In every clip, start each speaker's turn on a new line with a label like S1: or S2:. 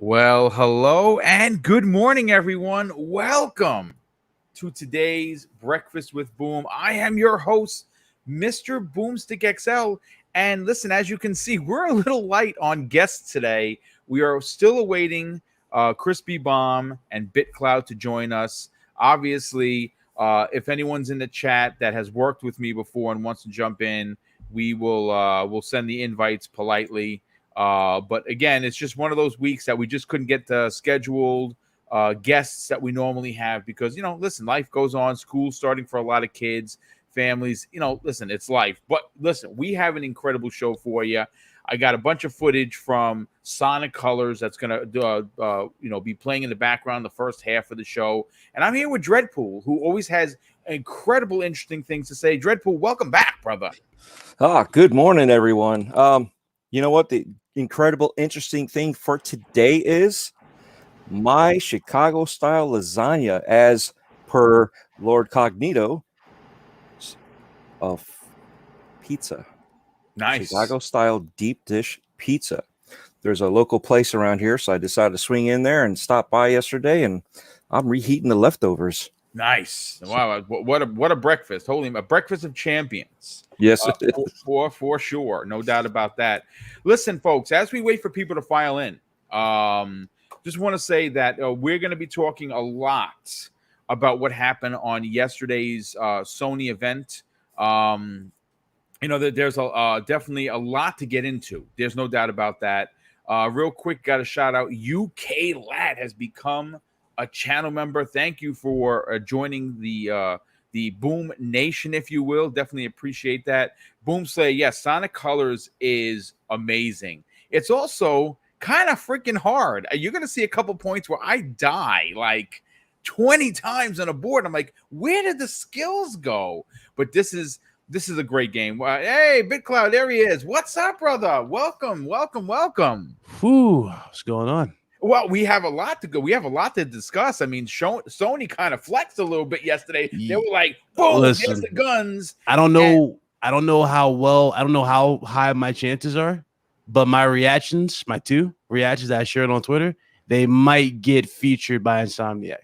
S1: Well, hello and good morning, everyone. Welcome to today's Breakfast with Boom. I am your host, Mr. BoomStick XL. And listen, as you can see, we're a little light on guests today. We are still awaiting Crispy Bomb and BitCloud to join us. Obviously, if anyone's in the chat that has worked with me before and wants to jump in, we'll send the invites politely. But again, it's just one of those weeks that we just couldn't get the scheduled guests that we normally have because, listen, life goes on, school starting for a lot of kids, families, listen, it's life. But listen, we have an incredible show for you. I got a bunch of footage from Sonic Colors that's going to, be playing in the background the first half of the show. And I'm here with Dreadpool, who always has incredible, interesting things to say. Dreadpool, welcome back, brother.
S2: Good morning, everyone. You know what? The incredible, interesting thing for today is my Chicago-style lasagna, as per Lord Cognito, of pizza.
S1: Nice.
S2: Chicago-style deep dish pizza. There's a local place around here, so I decided to swing in there and stop by yesterday, and I'm reheating the leftovers.
S1: Nice. Wow. What a breakfast. Holy, a breakfast of champions.
S2: Yes, it is.
S1: For sure. No doubt about that. Listen, folks, as we wait for people to file in, just want to say that we're going to be talking a lot about what happened on yesterday's Sony event. There's definitely a lot to get into. There's no doubt about that. Real quick, got a shout out. UK Lad has become a channel member. Thank you for joining the Boom Nation, if you will. Definitely appreciate that. Boom say, yes, Sonic Colors is amazing. It's also kind of freaking hard. You're going to see a couple points where I die like 20 times on a board. I'm like, where did the skills go? But this is a great game. Hey, BitCloud, there he is. What's up, brother? Welcome.
S3: Whew, what's going on?
S1: Well, we have a lot to go. We have a lot to discuss. I mean, Sony kind of flexed a little bit yesterday. They were like, "Boom, there's the guns."
S3: I don't know how high my chances are, but my two reactions that I shared on Twitter, they might get featured by Insomniac.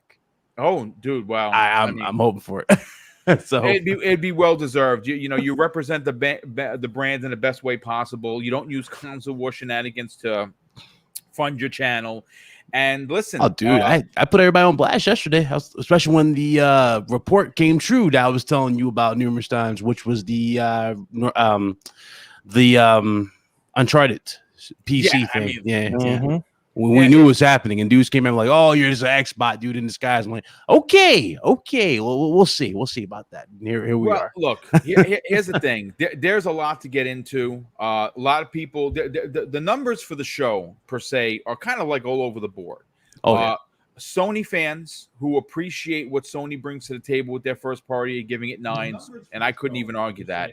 S1: Oh, dude, wow!
S3: I'm hoping for it. So
S1: it'd be well deserved. You represent the brand in the best way possible. You don't use console war shenanigans to fund your channel. And listen,
S3: dude, I put everybody on blast yesterday, especially when the report came true that I was telling you about numerous times, which was the Uncharted PC thing. Yeah. We knew it was happening, and dudes came in like, "Oh, you're just an Xbot dude in disguise." I'm like, "Okay, well, we'll see about that." Here we are.
S1: Look, here's the thing. There's a lot to get into. A lot of people, the numbers for the show per se are kind of like all over the board. Sony fans who appreciate what Sony brings to the table with their first party are giving it 9s, and I couldn't even argue that.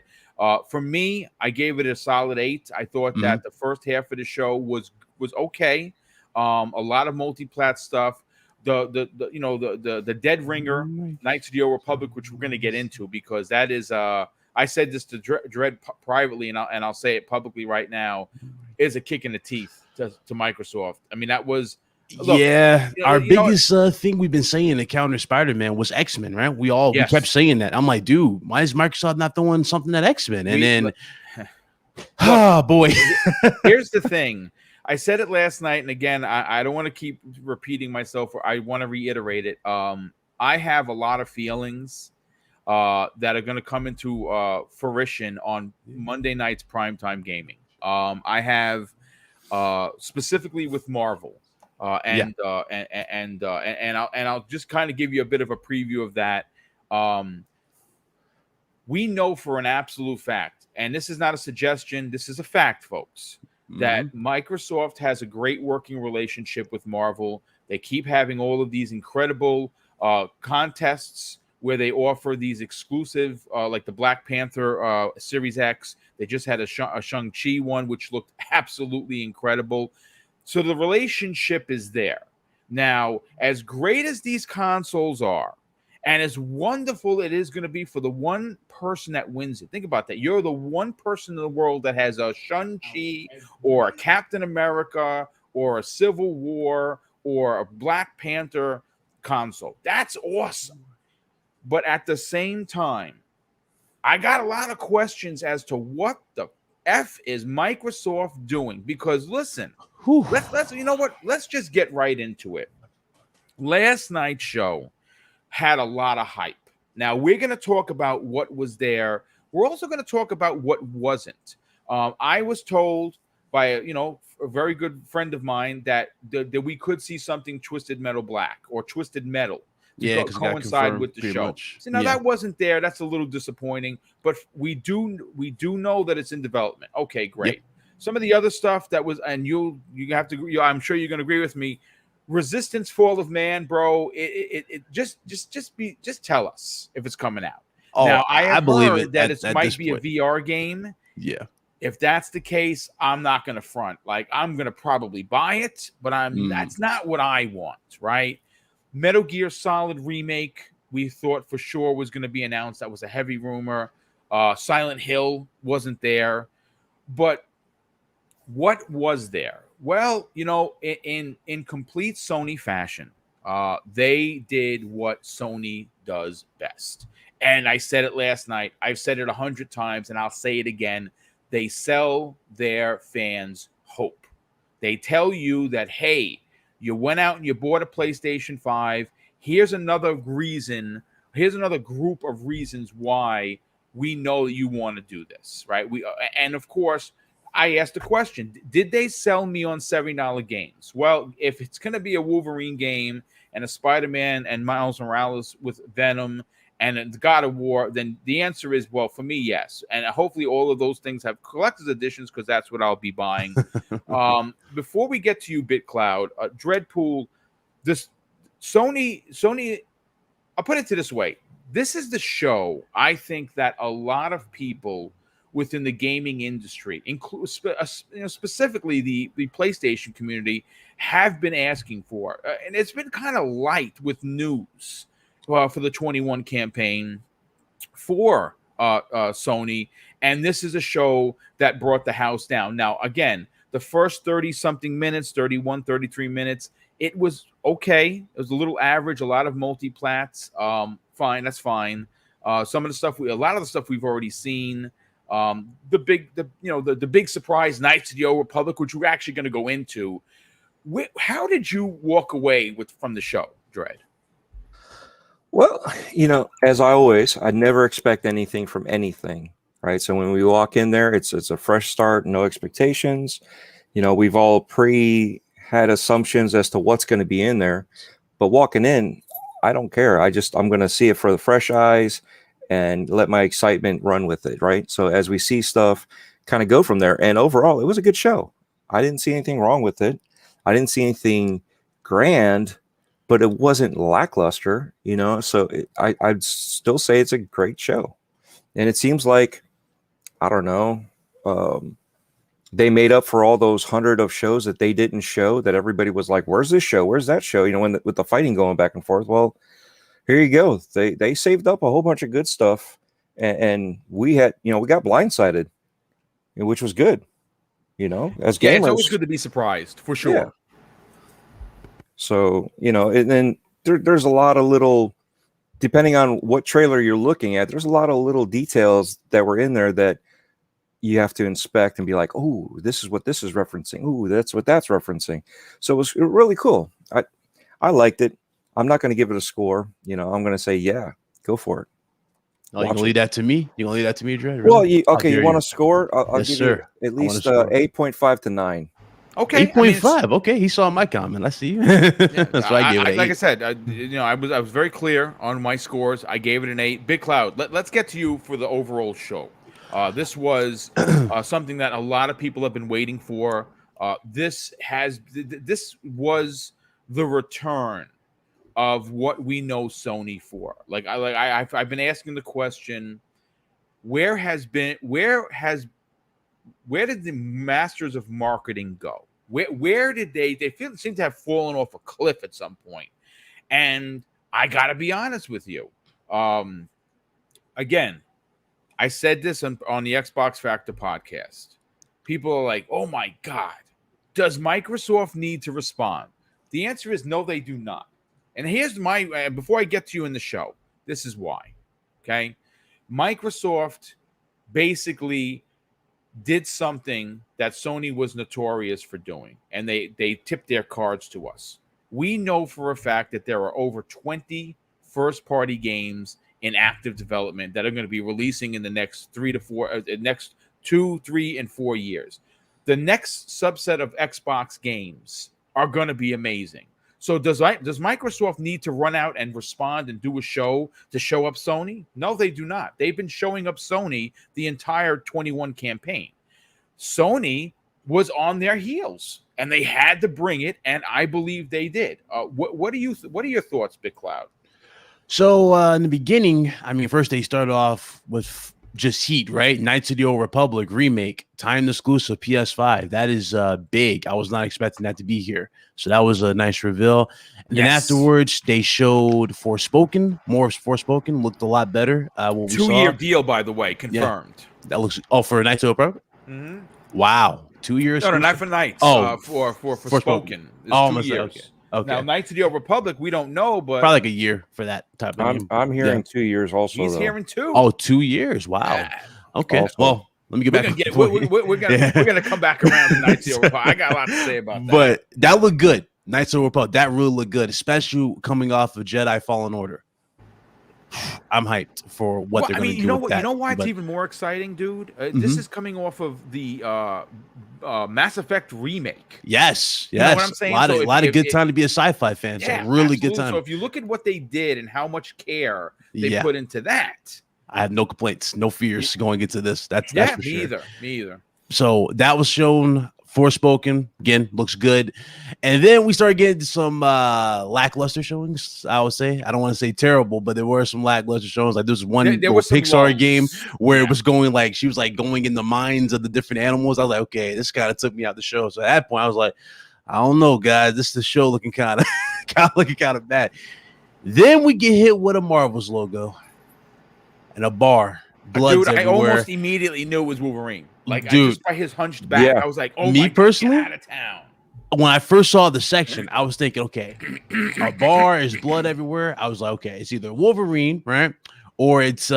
S1: For me, I gave it a solid 8. I thought that the first half of the show was okay. A lot of multi-plat stuff. The Dead Ringer, Knights of the Old Republic, which we're going to get into because that is I said this to Dread privately, and I'll say it publicly right now, is a kick in the teeth to Microsoft. I mean, that was
S3: our biggest thing we've been saying to counter Spider-Man was X-Men, right? We kept saying that. I'm like, dude, why is Microsoft not throwing something at X-Men? And oh boy,
S1: here's the thing. I said it last night, and again, I don't want to keep repeating myself, or I want to reiterate it. I have a lot of feelings that are going to come into fruition on Monday night's primetime gaming. I have specifically with Marvel, and I'll just kind of give you a bit of a preview of that. We know for an absolute fact, and this is not a suggestion, this is a fact, folks, that Microsoft has a great working relationship with Marvel. They keep having all of these incredible contests where they offer these exclusive, like the Black Panther Series X. They just had a Shang-Chi one, which looked absolutely incredible. So the relationship is there. Now, as great as these consoles are, and as wonderful it is going to be for the one person that wins it. Think about that. You're the one person in the world that has a Shang-Chi or a Captain America or a Civil War or a Black Panther console. That's awesome. But at the same time, I got a lot of questions as to what the F is Microsoft doing? Because listen, let's you know what? Let's just get right into it. Last night's show had a lot of hype. Now we're going to talk about what was there. We're also going to talk about what wasn't. I was told by a very good friend of mine that we could see something Twisted Metal Black or Twisted Metal to coincide with the show. See, now that wasn't there. That's a little disappointing, but we do know that it's in development. Okay, great. Yep. Some of the other stuff that was, and you have to, I'm sure you're going to agree with me. Resistance Fall of Man, bro. Just tell us if it's coming out.
S3: Oh,
S1: now I
S3: believe
S1: it that it might be point. A VR game.
S3: Yeah.
S1: If that's the case, I'm not going to front. Like, I'm going to probably buy it, but that's not what I want, right? Metal Gear Solid remake, we thought for sure was going to be announced. That was a heavy rumor. Silent Hill wasn't there. But what was there? Well, in complete Sony fashion, they did what Sony does best. And I said it last night. I've said it 100 times, and I'll say it again. They sell their fans hope. They tell you that, hey, you went out and you bought a PlayStation 5. Here's another reason. Here's another group of reasons why we know you want to do this, right? And of course, I asked the question, did they sell me on $70 games? Well, if it's going to be a Wolverine game and a Spider-Man and Miles Morales with Venom and a God of War, then the answer is, well, for me, yes. And hopefully all of those things have collector's editions because that's what I'll be buying. Before we get to you, BitCloud, Dreadpool, this Sony, I'll put it to this way. This is the show, I think, that a lot of people within the gaming industry, specifically the PlayStation community, have been asking for. And it's been kind of light with news for the 21 campaign for Sony. And this is a show that brought the house down. Now, again, the first 30-something minutes, 31, 33 minutes, it was okay. It was a little average, a lot of multi-plats. Fine, that's fine. Some of the stuff, a lot of the stuff we've already seen. The big surprise, Knights of the Old Republic, which we're actually going to go into. How did you walk away from the show, Dread?
S2: Well, as I never expect anything from anything, right? So when we walk in there, it's a fresh start, no expectations. We've all had assumptions as to what's going to be in there, but walking in, I don't care. I'm going to see it for the fresh eyes and let my excitement run with it, right? So as we see stuff, kind of go from there. And overall, it was a good show. I didn't see anything wrong with it. I didn't see anything grand, but it wasn't lackluster, So I'd still say it's a great show. And it seems like, I don't know, they made up for all those 100 of shows that they didn't show, that everybody was like, where's this show? Where's that show? With the fighting going back and forth. Well, here you go. They saved up a whole bunch of good stuff, and we had, we got blindsided, which was good, as gamers.
S1: It's always good to be surprised, for sure. Yeah.
S2: So, and then there's a lot of little, depending on what trailer you're looking at, there's a lot of little details that were in there that you have to inspect and be like, oh, this is what this is referencing. Oh, that's what that's referencing. So it was really cool. I liked it. I'm not going to give it a score. I'm going to say, yeah, go for it.
S3: Oh, you going to leave that to me? You going to leave that to me, Dread?
S2: Really? Well, you want a score? I'll give you at least 8.5 to 9.
S3: Okay, 8.5. Okay, he saw my comment. I see. That's why I gave it.
S1: Like I said, I was very clear on my scores. I gave it an 8. BitCloud, let's get to you for the overall show. This was something that a lot of people have been waiting for. This was the return of what we know Sony for. I've been asking the question, where did the masters of marketing go? Where did they seem to have fallen off a cliff at some point? And I gotta be honest with you. Again, I said this on the Xbox Factor podcast. People are like, oh my God, Does Microsoft need to respond? The answer is no, they do not. And here's my before I get to you in the show, this is why. Okay, Microsoft basically did something that Sony was notorious for doing, and they tipped their cards to us. We know for a fact that there are over 20 first-party games in active development that are going to be releasing in the next 2, 3, and 4 years. The next subset of Xbox games are going to be amazing. So does Microsoft need to run out and respond and do a show to show up Sony? No, they do not. They've been showing up Sony the entire 21 campaign. Sony was on their heels, and they had to bring it, and I believe they did. What are your thoughts, Big Cloud?
S3: So in the beginning, I mean, first they started off with just Heat, right? Knights of the Old Republic remake, timed exclusive PS5. That is big. I was not expecting that to be here. So that was a nice reveal. And then afterwards, they showed Forspoken. More Forspoken looked a lot better.
S1: 2-year deal, by the way, confirmed.
S3: Yeah. That looks for Knights of the Old Republic? Mm-hmm. Wow. 2 years?
S1: No, not for Knights. For Forspoken. It's 2 years. Okay. Now, Knights of the Old Republic, we don't know, but
S3: probably like a year for that type of game.
S2: I'm hearing 2 years also.
S1: He's hearing 2.
S3: Oh, 2 years. Wow. Yeah. Okay. Also. Well, let me get back.
S1: We're gonna come back around to Knights of the Old Republic. I got a lot to say about that.
S3: But that looked good. Knights of the Old Republic. That really looked good, especially coming off of Jedi Fallen Order. I'm hyped for what they're going to do with that.
S1: You know why it's even more exciting, dude? This is coming off of the Mass Effect remake.
S3: Yes.
S1: You know what I'm saying?
S3: A lot of good time to be a sci-fi fan. Yeah, so really good time.
S1: So if you look at what they did and how much care they put into that,
S3: I have no complaints, no fears going into this. That's for sure.
S1: Me either.
S3: So that was shown. Forspoken again looks good, and then we started getting some lackluster showings. I would say I don't want to say terrible, but there were some lackluster showings. Like there was one Pixar game where it was going like she was like going in the minds of the different animals. I was like, okay, this kind of took me out the show. So at that point, I was like, I don't know, guys, this is the show looking kind of bad. Then we get hit with a Marvel's logo and a bar. Bloods
S1: Dude,
S3: everywhere.
S1: I almost immediately knew it was Wolverine. Like, just by his hunched back, I was like, "Oh,
S3: me personally,
S1: get out of town."
S3: When I first saw the section, I was thinking, okay, a bar is blood everywhere. I was like, okay, it's either Wolverine, right, or it's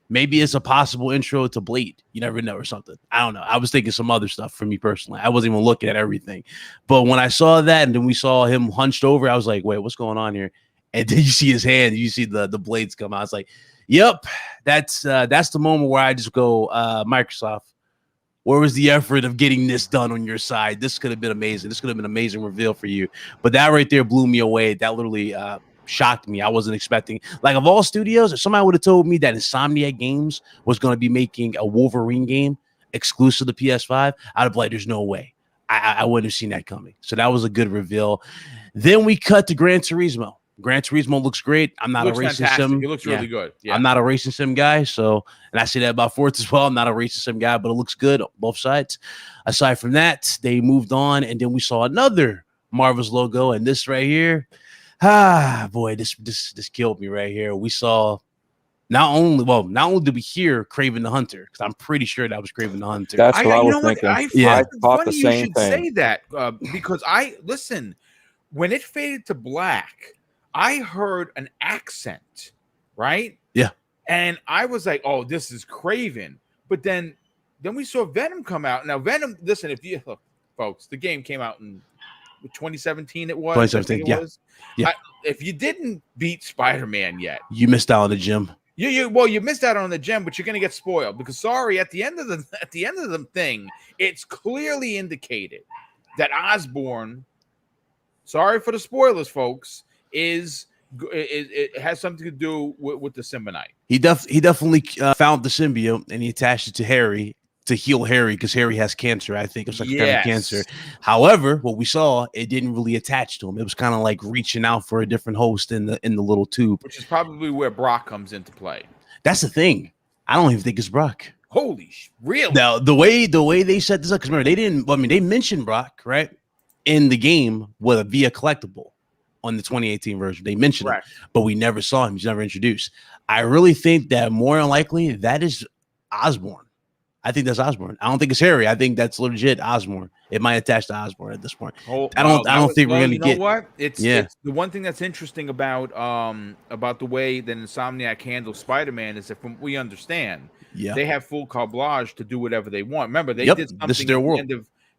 S3: maybe it's a possible intro to Blade. You never know, or something. I don't know. I was thinking some other stuff for me personally. I wasn't even looking at everything, but when I saw that, and then we saw him hunched over, I was like, wait, what's going on here? And then you see his hand, you see the blades come out. I was like, yep, that's the moment where I just go, Microsoft, where was the effort of getting this done on your side? This could have been amazing. This could have been an amazing reveal for you. But that right there blew me away. That literally shocked me. I wasn't expecting, like, of all studios, if somebody would have told me that Insomniac Games was going to be making a Wolverine game exclusive to PS5, I'd have been like, there's no way. I wouldn't have seen that coming. So that was a good reveal. Then we cut to Gran Turismo. Gran Turismo looks great. I'm not a racing sim.
S1: It looks really good. Yeah.
S3: I'm not a racing sim guy, so, and I say that about Forza as well. I'm not a racing sim guy, but it looks good on both sides. Aside from that, they moved on, and then we saw another Marvel's logo, and this right here, boy, this killed me right here. We saw not only did we hear Kraven the Hunter, because I'm pretty sure that was Kraven the Hunter.
S2: That's what I was thinking. I thought the same thing.
S1: Say that because listen, when it faded to black, I heard an accent, right?
S3: Yeah.
S1: And I was like, oh, this is Kraven. But then we saw Venom come out. Now, Venom, listen, if you look, folks, the game came out in 2017, it was.
S3: 2017, yeah.
S1: If you didn't beat Spider-Man yet,
S3: you missed out on the gym.
S1: You missed out on the gem, but you're gonna get spoiled because at the end of the thing, it's clearly indicated that Osborn, sorry for the spoilers, folks, it has something to do with the symbionte.
S3: He definitely found the symbiote and he attached it to Harry to heal Harry because Harry has cancer, I think, or some kind of cancer. However, what we saw, it didn't really attach to him. It was kind of like reaching out for a different host in the little tube,
S1: which is probably where Brock comes into play.
S3: That's the thing. I don't even think it's Brock.
S1: Holy really?
S3: Now the way they set this up, because remember they mentioned Brock right in the game via collectible. On the 2018 version, they mentioned it, but we never saw him. He's never introduced. I really think that more than likely that is Osborn. I think that's Osborn. I don't think it's Harry. I think that's legit Osborn. It might attach to Osborn at this point. I don't think we're gonna get.
S1: You know what? It's the one thing that's interesting about the way that Insomniac handles Spider-Man is that from what we understand, they have full carte blanche to do whatever they want. Remember, they did something
S3: this is their world.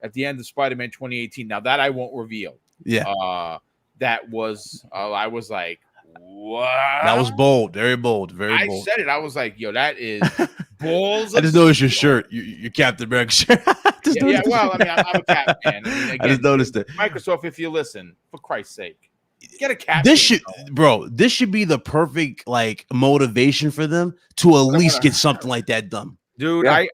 S1: At the end of Spider-Man 2018. Now that I won't reveal.
S3: Yeah.
S1: That was I was like, what?
S3: That was bold, very bold, very bold.
S1: I said it. I was like, yo, that is balls.
S3: I just noticed your shirt, your Captain America shirt.
S1: Well, I mean, I'm a Cap man. I mean, again,
S3: I just noticed it.
S1: Microsoft, if you listen, for Christ's sake, get a Cap.
S3: This should be the perfect like motivation for them to at least get something like that done.
S1: Dude, I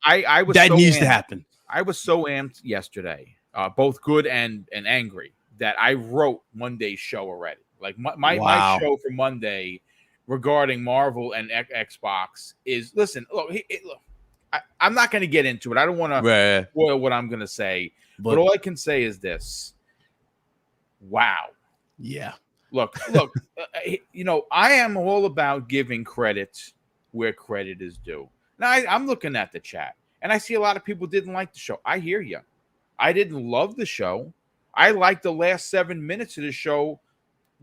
S1: was
S3: that needs to happen.
S1: I was so amped yesterday, both good and angry, that I wrote Monday's show already. Like my show for Monday regarding Marvel and Xbox is, listen, look, I'm not going to get into it. I don't want to spoil what I'm going to say, but all I can say is this. Wow.
S3: Yeah.
S1: Look, you know, I am all about giving credit where credit is due. Now, I'm looking at the chat, and I see a lot of people didn't like the show. I hear you. I didn't love the show. I liked the last 7 minutes of the show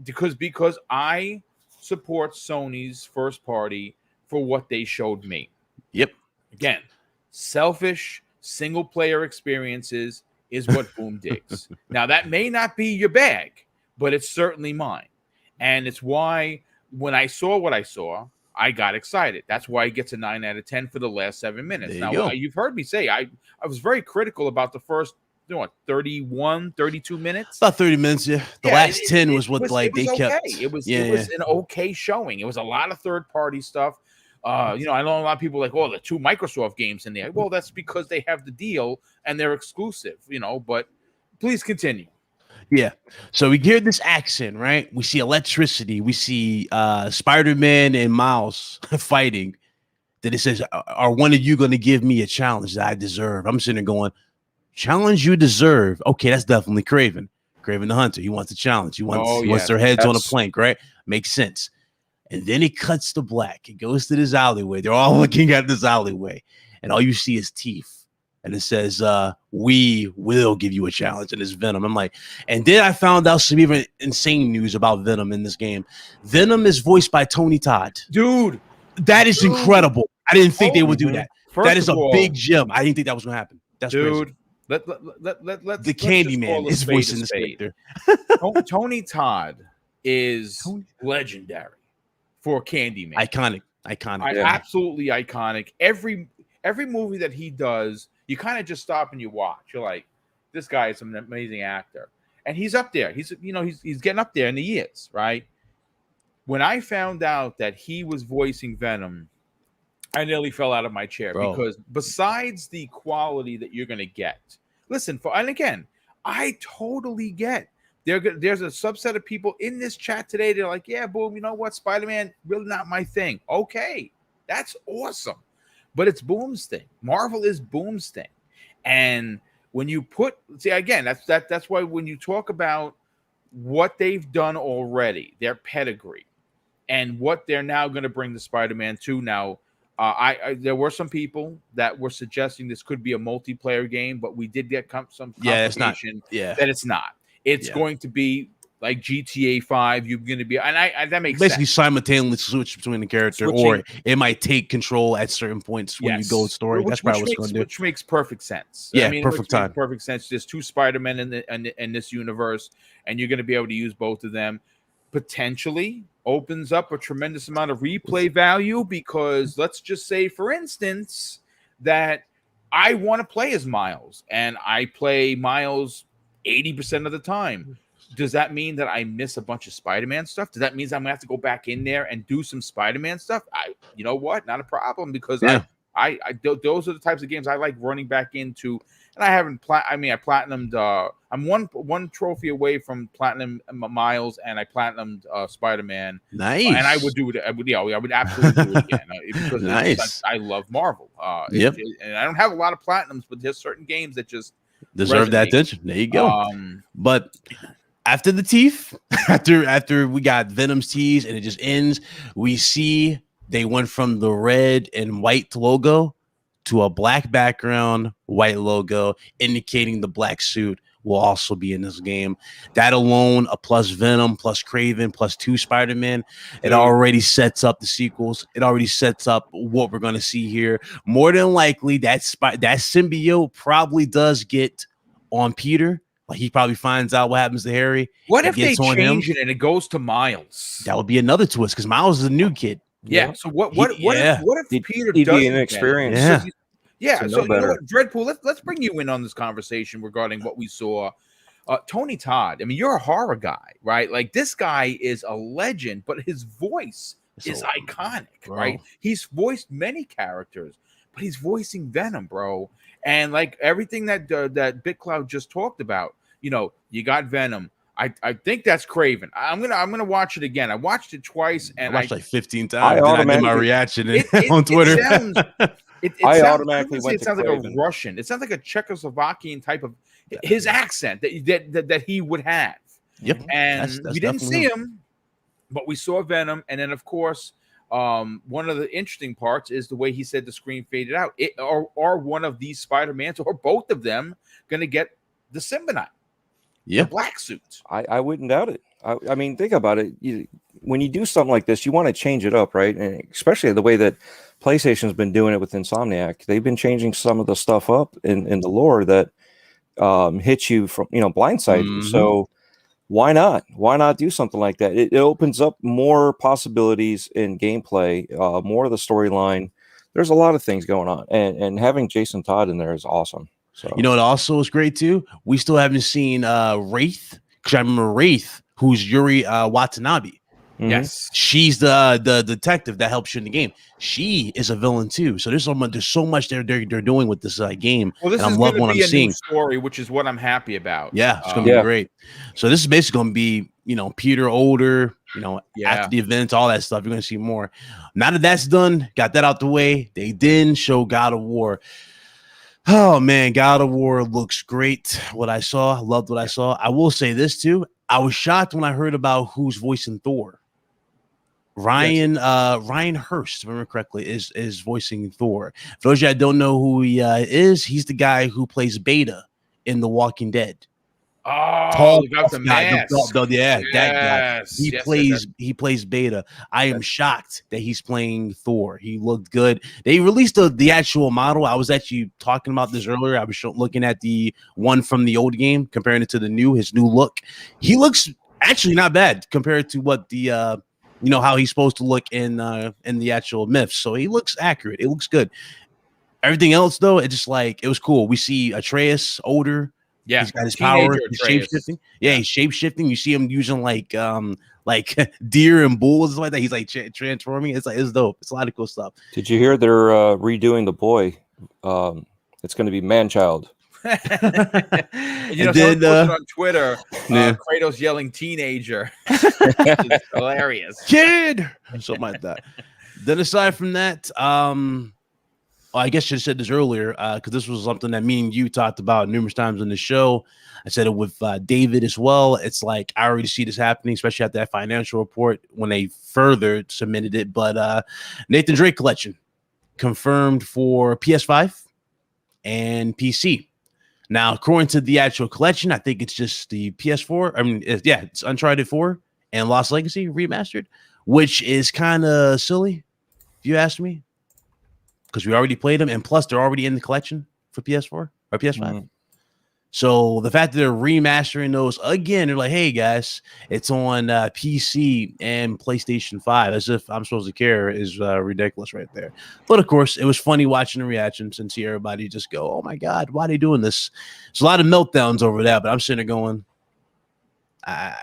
S1: because I support Sony's first party for what they showed me.
S3: Yep.
S1: Again, selfish single-player experiences is what Boom digs. Now, that may not be your bag, but it's certainly mine. And it's why when I saw what I saw, I got excited. That's why it gets a 9 out of 10 for the last 7 minutes. Now, you've heard me say I was very critical about the first 31, 32 minutes.
S3: About 30 minutes, yeah. The last 10 was what they kept.
S1: It was an okay showing. It was a lot of third-party stuff. You know, I know a lot of people like, oh, the 2 Microsoft games in there. Well, that's because they have the deal and they're exclusive, you know, but please continue.
S3: Yeah. So we hear this accent, right? We see electricity. We see Spider-Man and Miles fighting. Then it says, are one of you going to give me a challenge that I deserve? I'm sitting there going, challenge you deserve. Okay, that's definitely Craven the Hunter. He wants a challenge. He wants their heads on a plank, right? Makes sense. And then it cuts to black. It goes to this alleyway. They're all looking at this alleyway. And all you see is teeth. And it says, we will give you a challenge. And it's Venom. I'm like, and then I found out some even insane news about Venom in this game. Venom is voiced by Tony Todd.
S1: Dude.
S3: That is incredible. I didn't think they would do that.
S1: First
S3: that is a big gem. I didn't think that was going to happen. That's
S1: dude.
S3: Crazy.
S1: Let's
S3: the Candyman is voicing this character.
S1: Tony Todd is legendary for Candyman.
S3: Iconic.
S1: Absolutely iconic. Every movie that he does, you kind of just stop and you watch. You're like, this guy is an amazing actor, and he's up there. He's getting up there in the years, right? When I found out that he was voicing Venom, I nearly fell out of my chair because besides the quality that you're going to get, listen, and again, I totally get there's a subset of people in this chat today. They're like, yeah, Boom, you know what? Spider-Man, really not my thing. Okay, that's awesome. But it's Boom's thing. Marvel is Boom's thing. And when you that's why when you talk about what they've done already, their pedigree, and what they're now going to bring the Spider-Man to now, there were some people that were suggesting this could be a multiplayer game, but we did get some confirmation that it's not. It's going to be like GTA 5. You're going to be, and that makes
S3: basically
S1: sense.
S3: Simultaneously switch between the character, or it might take control at certain points when you go story. That's probably what's going to do.
S1: Which makes perfect sense.
S3: Yeah, perfect time.
S1: Perfect sense. There's 2 Spider-Men in this universe, and you're going to be able to use both of them. Potentially opens up a tremendous amount of replay value because let's just say, for instance, that I want to play as Miles and I play Miles 80% of the time. Does that mean that I miss a bunch of Spider-Man stuff? Does that mean I'm gonna have to go back in there and do some Spider-Man stuff? You know what? Not a problem because I those are the types of games I like running back into. And I haven't I platinumed. I'm one trophy away from platinum Miles, and I platinumed Spider-Man.
S3: Nice.
S1: And I would do it. I would absolutely do it again because
S3: nice.
S1: I love Marvel. And I don't have a lot of platinums, but there's certain games that just
S3: deserve that attention. There you go. But after the teeth, after we got Venom's tease, and it just ends, we see they went from the red and white logo to a black background, white logo, indicating the black suit will also be in this game. That alone, a plus Venom, plus Craven, plus 2 Spider-Man, it already sets up the sequels. It already sets up what we're going to see here. More than likely, that symbiote probably does get on Peter. Like, he probably finds out what happens to Harry.
S1: What if they change it and it goes to Miles?
S3: That would be another twist, because Miles is a new kid.
S1: Yeah. So what if Peter
S2: he'd
S1: doesn't
S2: be inexperienced?
S3: Yeah.
S1: Yeah, so you know
S2: better.
S1: what, Dreadpool, let's bring you in on this conversation regarding what we saw. Tony Todd, I mean, you're a horror guy, right? Like, this guy is a legend, but his voice is iconic, right? He's voiced many characters, but he's voicing Venom, bro. And like everything that BitCloud just talked about, you know, you got Venom. I think that's Craven. I'm gonna watch it again. I watched it twice, and
S3: I watched like 15 times. I did my reaction on Twitter.
S2: I automatically went to
S1: sounds
S2: Craven.
S1: like a Russian. It sounds like a Czechoslovakian type of his accent that he would have.
S3: Yep.
S1: And we didn't see him, but we saw Venom. And then, of course, one of the interesting parts is the way he said the screen faded out. Are one of these Spider-Mans or both of them going to get the symbionite?
S3: Yeah,
S1: the black suit.
S2: I wouldn't doubt it. I mean, think about it. When you do something like this, you want to change it up, right? And especially the way that PlayStation's been doing it with Insomniac. They've been changing some of the stuff up in the lore that hits you from, blindside.
S3: Mm-hmm.
S2: So why not? Why not do something like that? It opens up more possibilities in gameplay, more of the storyline. There's a lot of things going on, and having Jason Todd in there is awesome. So
S3: it also is great too. We still haven't seen Wraith, because I remember Wraith, who's Yuri Watanabe.
S2: Mm-hmm.
S1: Yes,
S3: she's the detective that helps you in the game. She is a villain too. So there's so much they're doing with this game.
S1: Well, this is going to be a new story, which is what I'm happy about.
S3: Yeah, it's going to be great. So this is basically going to be Peter older. After the events, all that stuff. You're going to see more. Now that that's done, got that out the way. They didn't show God of War. Oh man, God of War looks great. What I saw, loved what I saw. I will say this too. I was shocked when I heard about who's voicing Thor. Ryan Hurst, if I remember correctly, is voicing Thor. For those of you that don't know who he is, he's the guy who plays Beta in The Walking Dead.
S1: Oh,
S3: tall
S1: got the mask.
S3: That guy. He plays Beta. I am shocked that he's playing Thor. He looked good. They released the actual model. I was actually talking about this earlier. I was looking at the one from the old game, comparing it to his new look. He looks actually not bad compared to what the how he's supposed to look in the actual myths. So he looks accurate. It looks good. Everything else though, it was cool. We see Atreus older.
S1: Yeah,
S3: he's got his power. He's shape-shifting. Yeah, he's shape-shifting. You see him using like deer and bulls like that. He's like transforming. It's dope. It's a lot of cool stuff.
S2: Did you hear they're redoing the boy? It's going to be man-child.
S1: Someone posted on Twitter, Kratos yelling "teenager." It's hilarious,
S3: kid, something like that. Then aside from that, I guess I should have said this earlier because this was something that me and you talked about numerous times on the show. I said it with David as well. It's like I already see this happening, especially after that financial report when they further submitted it. But Nathan Drake collection confirmed for PS5 and PC. Now, according to the actual collection, I think it's just the PS4. I mean, it's Uncharted 4 and Lost Legacy remastered, which is kind of silly, if you ask me. Because we already played them, and plus they're already in the collection for PS4 or PS5. Mm-hmm. So the fact that they're remastering those again, they're like, hey guys, it's on PC and PlayStation 5, as if I'm supposed to care, is ridiculous right there. But of course, it was funny watching the reactions and see everybody just go, oh my God, why are they doing this? There's a lot of meltdowns over that, but I'm sitting there going, I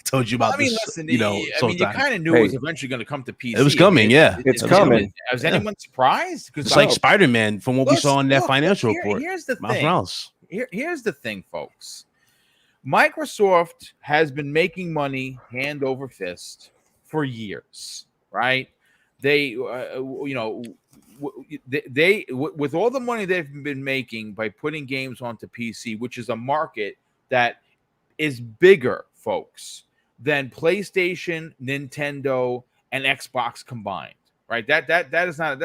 S3: told you about this.
S1: Listen, you kind of knew it was eventually going to come to PC.
S3: It was coming,
S2: it's coming.
S1: Was anyone surprised?
S3: Because it's like Spider-Man from what we saw in that financial report.
S1: Here's the thing.
S3: Morales.
S1: Here's the thing, folks. Microsoft has been making money hand over fist for years, right? They, with all the money they've been making by putting games onto PC, which is a market that is bigger, folks, than PlayStation, Nintendo, and Xbox combined, right? That's not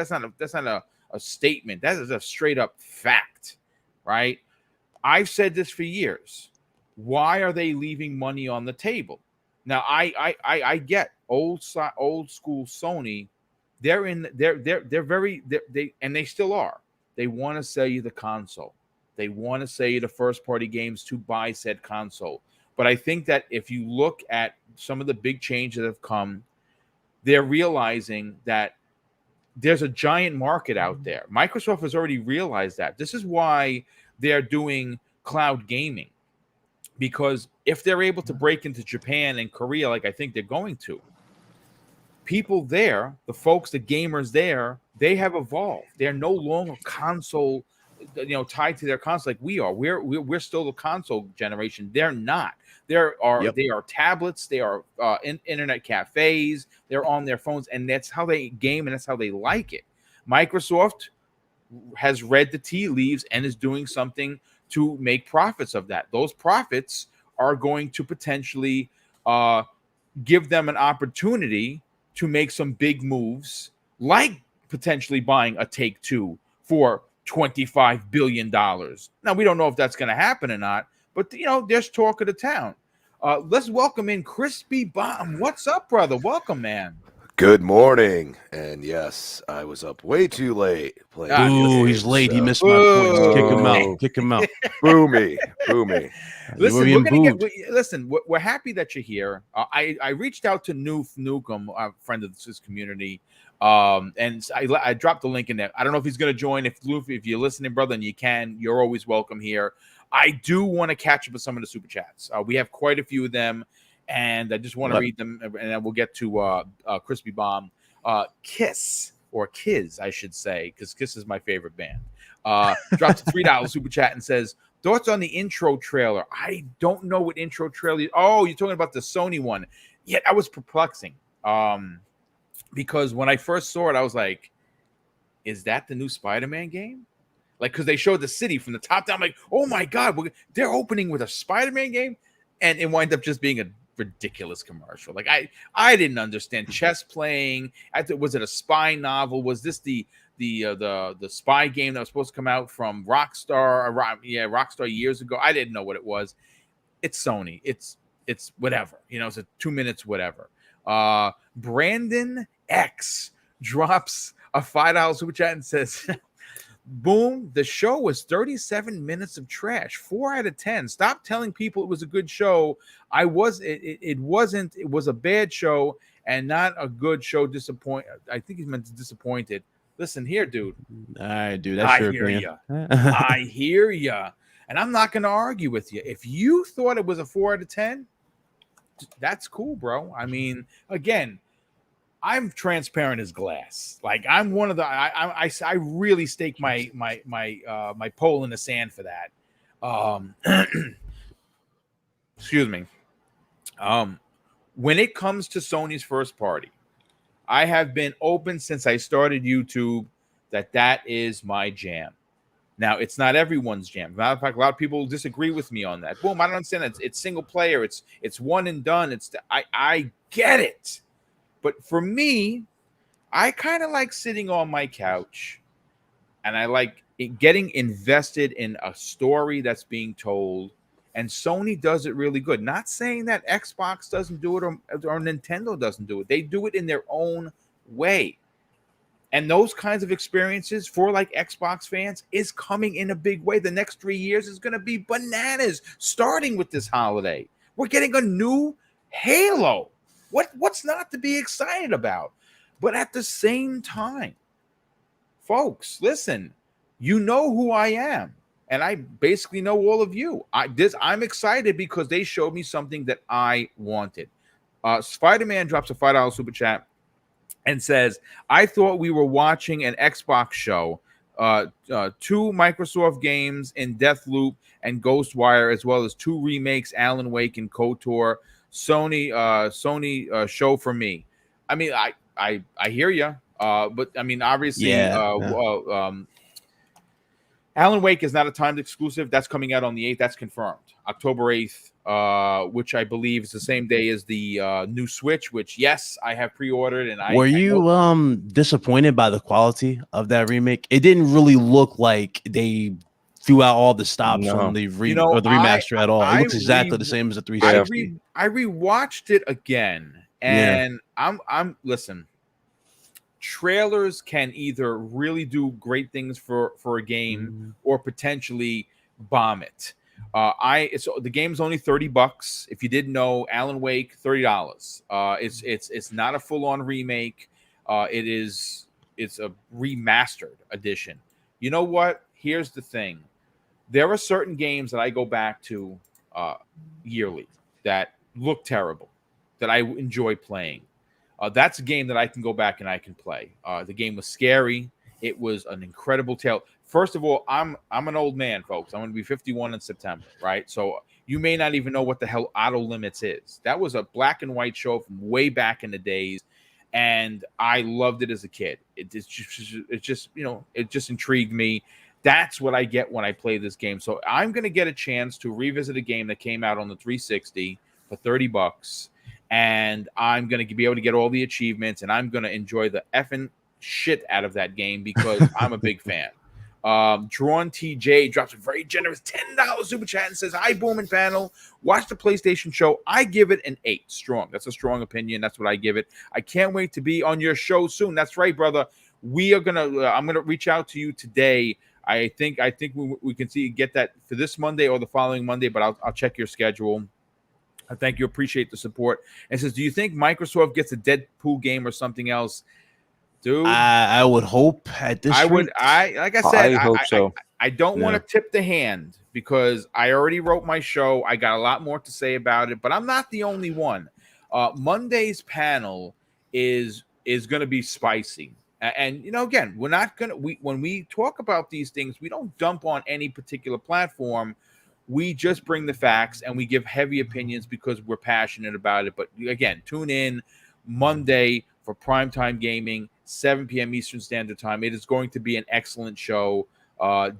S1: a statement. That is a straight up fact, right? I've said this for years. Why are they leaving money on the table? Now, I get old school Sony. They're very and they still are. They want to sell you the console. They want to sell you the first party games to buy said console. But I think that if you look at some of the big changes that have come, they're realizing that there's a giant market out there. Microsoft has already realized that. This is why they're doing cloud gaming, because if they're able to break into Japan and Korea, like I think they're going to, people there, the folks, the gamers there, they have evolved. They're no longer console, tied to their console like we are. We're still the console generation. They're not. They are tablets. They are internet cafes. They're on their phones, and that's how they game, and that's how they like it. Microsoft has read the tea leaves and is doing something to make profits of that. Those profits are going to potentially give them an opportunity to make some big moves, like potentially buying a Take-Two for $25 billion. Now, we don't know if that's going to happen or not, but, there's talk of the town. Let's welcome in Crispy Bomb. What's up, brother? Welcome, man.
S4: Good morning. And yes, I was up way too late playing.
S3: Ooh, he's late. He missed my points. Kick him out. Kick him out.
S4: Boomy.
S1: Listen, we're happy that you're here. I reached out to Noof Nukem, a friend of this community, and I dropped the link in there. I don't know if he's going to join. If you're listening, brother, and you can, you're always welcome here. I do want to catch up with some of the super chats. We have quite a few of them, and I just want to read them, and then we'll get to Crispy Bomb. Kiss, or Kiz, I should say, because Kiss is my favorite band. Drops a $3 super chat and says, thoughts on the intro trailer? I don't know what intro trailer. Oh, you're talking about the Sony one. Yeah, that was perplexing. Because when I first saw it, I was like, is that the new Spider-Man game? Like, because they showed the city from the top down. I'm like, oh my God, they're opening with a Spider-Man game? And it wound up just being a ridiculous commercial. Like, I didn't understand chess playing. Was it a spy novel? Was this the spy game that was supposed to come out from Rockstar? Rockstar years ago. I didn't know what it was. It's Sony. It's whatever. It's a 2 minutes whatever. Brandon X drops a $5 super chat and says, boom, the show was 37 minutes of trash. 4 out of 10. Stop telling people it was a good show. It wasn't. It was a bad show and not a good show. I think he's meant disappointed. Listen here, dude.
S3: All right, dude. That's your opinion.
S1: I hear ya. And I'm not going to argue with you. If you thought it was a 4 out of 10, that's cool, bro. I mean, again, I'm transparent as glass. Like, I'm one of the. I really stake my pole in the sand for that. Excuse me. When it comes to Sony's first party, I have been open since I started YouTube that is my jam. Now, it's not everyone's jam. Matter of fact, a lot of people disagree with me on that. Boom, I don't understand that. It's single player. It's one and done. I get it. But for me, I kind of like sitting on my couch, and I like getting invested in a story that's being told. And Sony does it really good. Not saying that Xbox doesn't do it or Nintendo doesn't do it. They do it in their own way. And those kinds of experiences for like Xbox fans is coming in a big way. The next 3 years is going to be bananas, starting with this holiday. We're getting a new Halo. What's not to be excited about? But at the same time, folks, listen, you know who I am. And I basically know all of you. I'm excited because they showed me something that I wanted. Spider-Man drops a $5 super chat and says, I thought we were watching an Xbox show. 2 Microsoft games in Deathloop and Ghostwire, as well as 2 remakes, Alan Wake and KOTOR. Sony show for me. I mean, I hear you. But I mean, obviously, Alan Wake is not a timed exclusive. That's coming out on the 8th. That's confirmed. October 8th. which I believe is the same day as the new Switch, which yes, I have pre-ordered. And
S3: were you disappointed by the quality of that remake? It didn't really look like they threw out all the stops from the or the remaster at all. It looks exactly the same as the 360.
S1: I rewatched it again, and I'm listen. Trailers can either really do great things for a game or potentially bomb it. The game's only $30. If you didn't know, Alan Wake, $30. It's not a full-on remake. It's a remastered edition. You know what? Here's the thing. There are certain games that I go back to yearly that look terrible, that I enjoy playing. That's a game that I can go back and I can play. The game was scary. It was an incredible tale. First of all, I'm an old man, folks. I'm going to be 51 in September, right? So you may not even know what the hell Auto Limits is. That was a black and white show from way back in the days, and I loved it as a kid. It just intrigued me. That's what I get when I play this game. So I'm going to get a chance to revisit a game that came out on the 360 for $30. And I'm going to be able to get all the achievements, and I'm going to enjoy the effing shit out of that game because I'm a big fan. Drawn TJ drops a very generous $10 super chat and says, "Hi, Boom and panel. Watch the PlayStation show. I give it an 8. Strong. That's a strong opinion. That's what I give it. I can't wait to be on your show soon." That's right, brother. We are gonna. I'm gonna reach out to you today. I think we can get that for this Monday or the following Monday, but I'll check your schedule. I thank you. Appreciate the support. And says, "Do you think Microsoft gets a Deadpool game or something else?" Dude,
S3: I would hope at this.
S1: I hope
S2: so.
S1: I don't want to tip the hand because I already wrote my show. I got a lot more to say about it, but I'm not the only one. Monday's panel is going to be spicy. And again, we're not gonna when we talk about these things, we don't dump on any particular platform. We just bring the facts and we give heavy opinions because we're passionate about it. But again, tune in Monday for primetime gaming, 7 p.m. Eastern Standard Time. It is going to be an excellent show.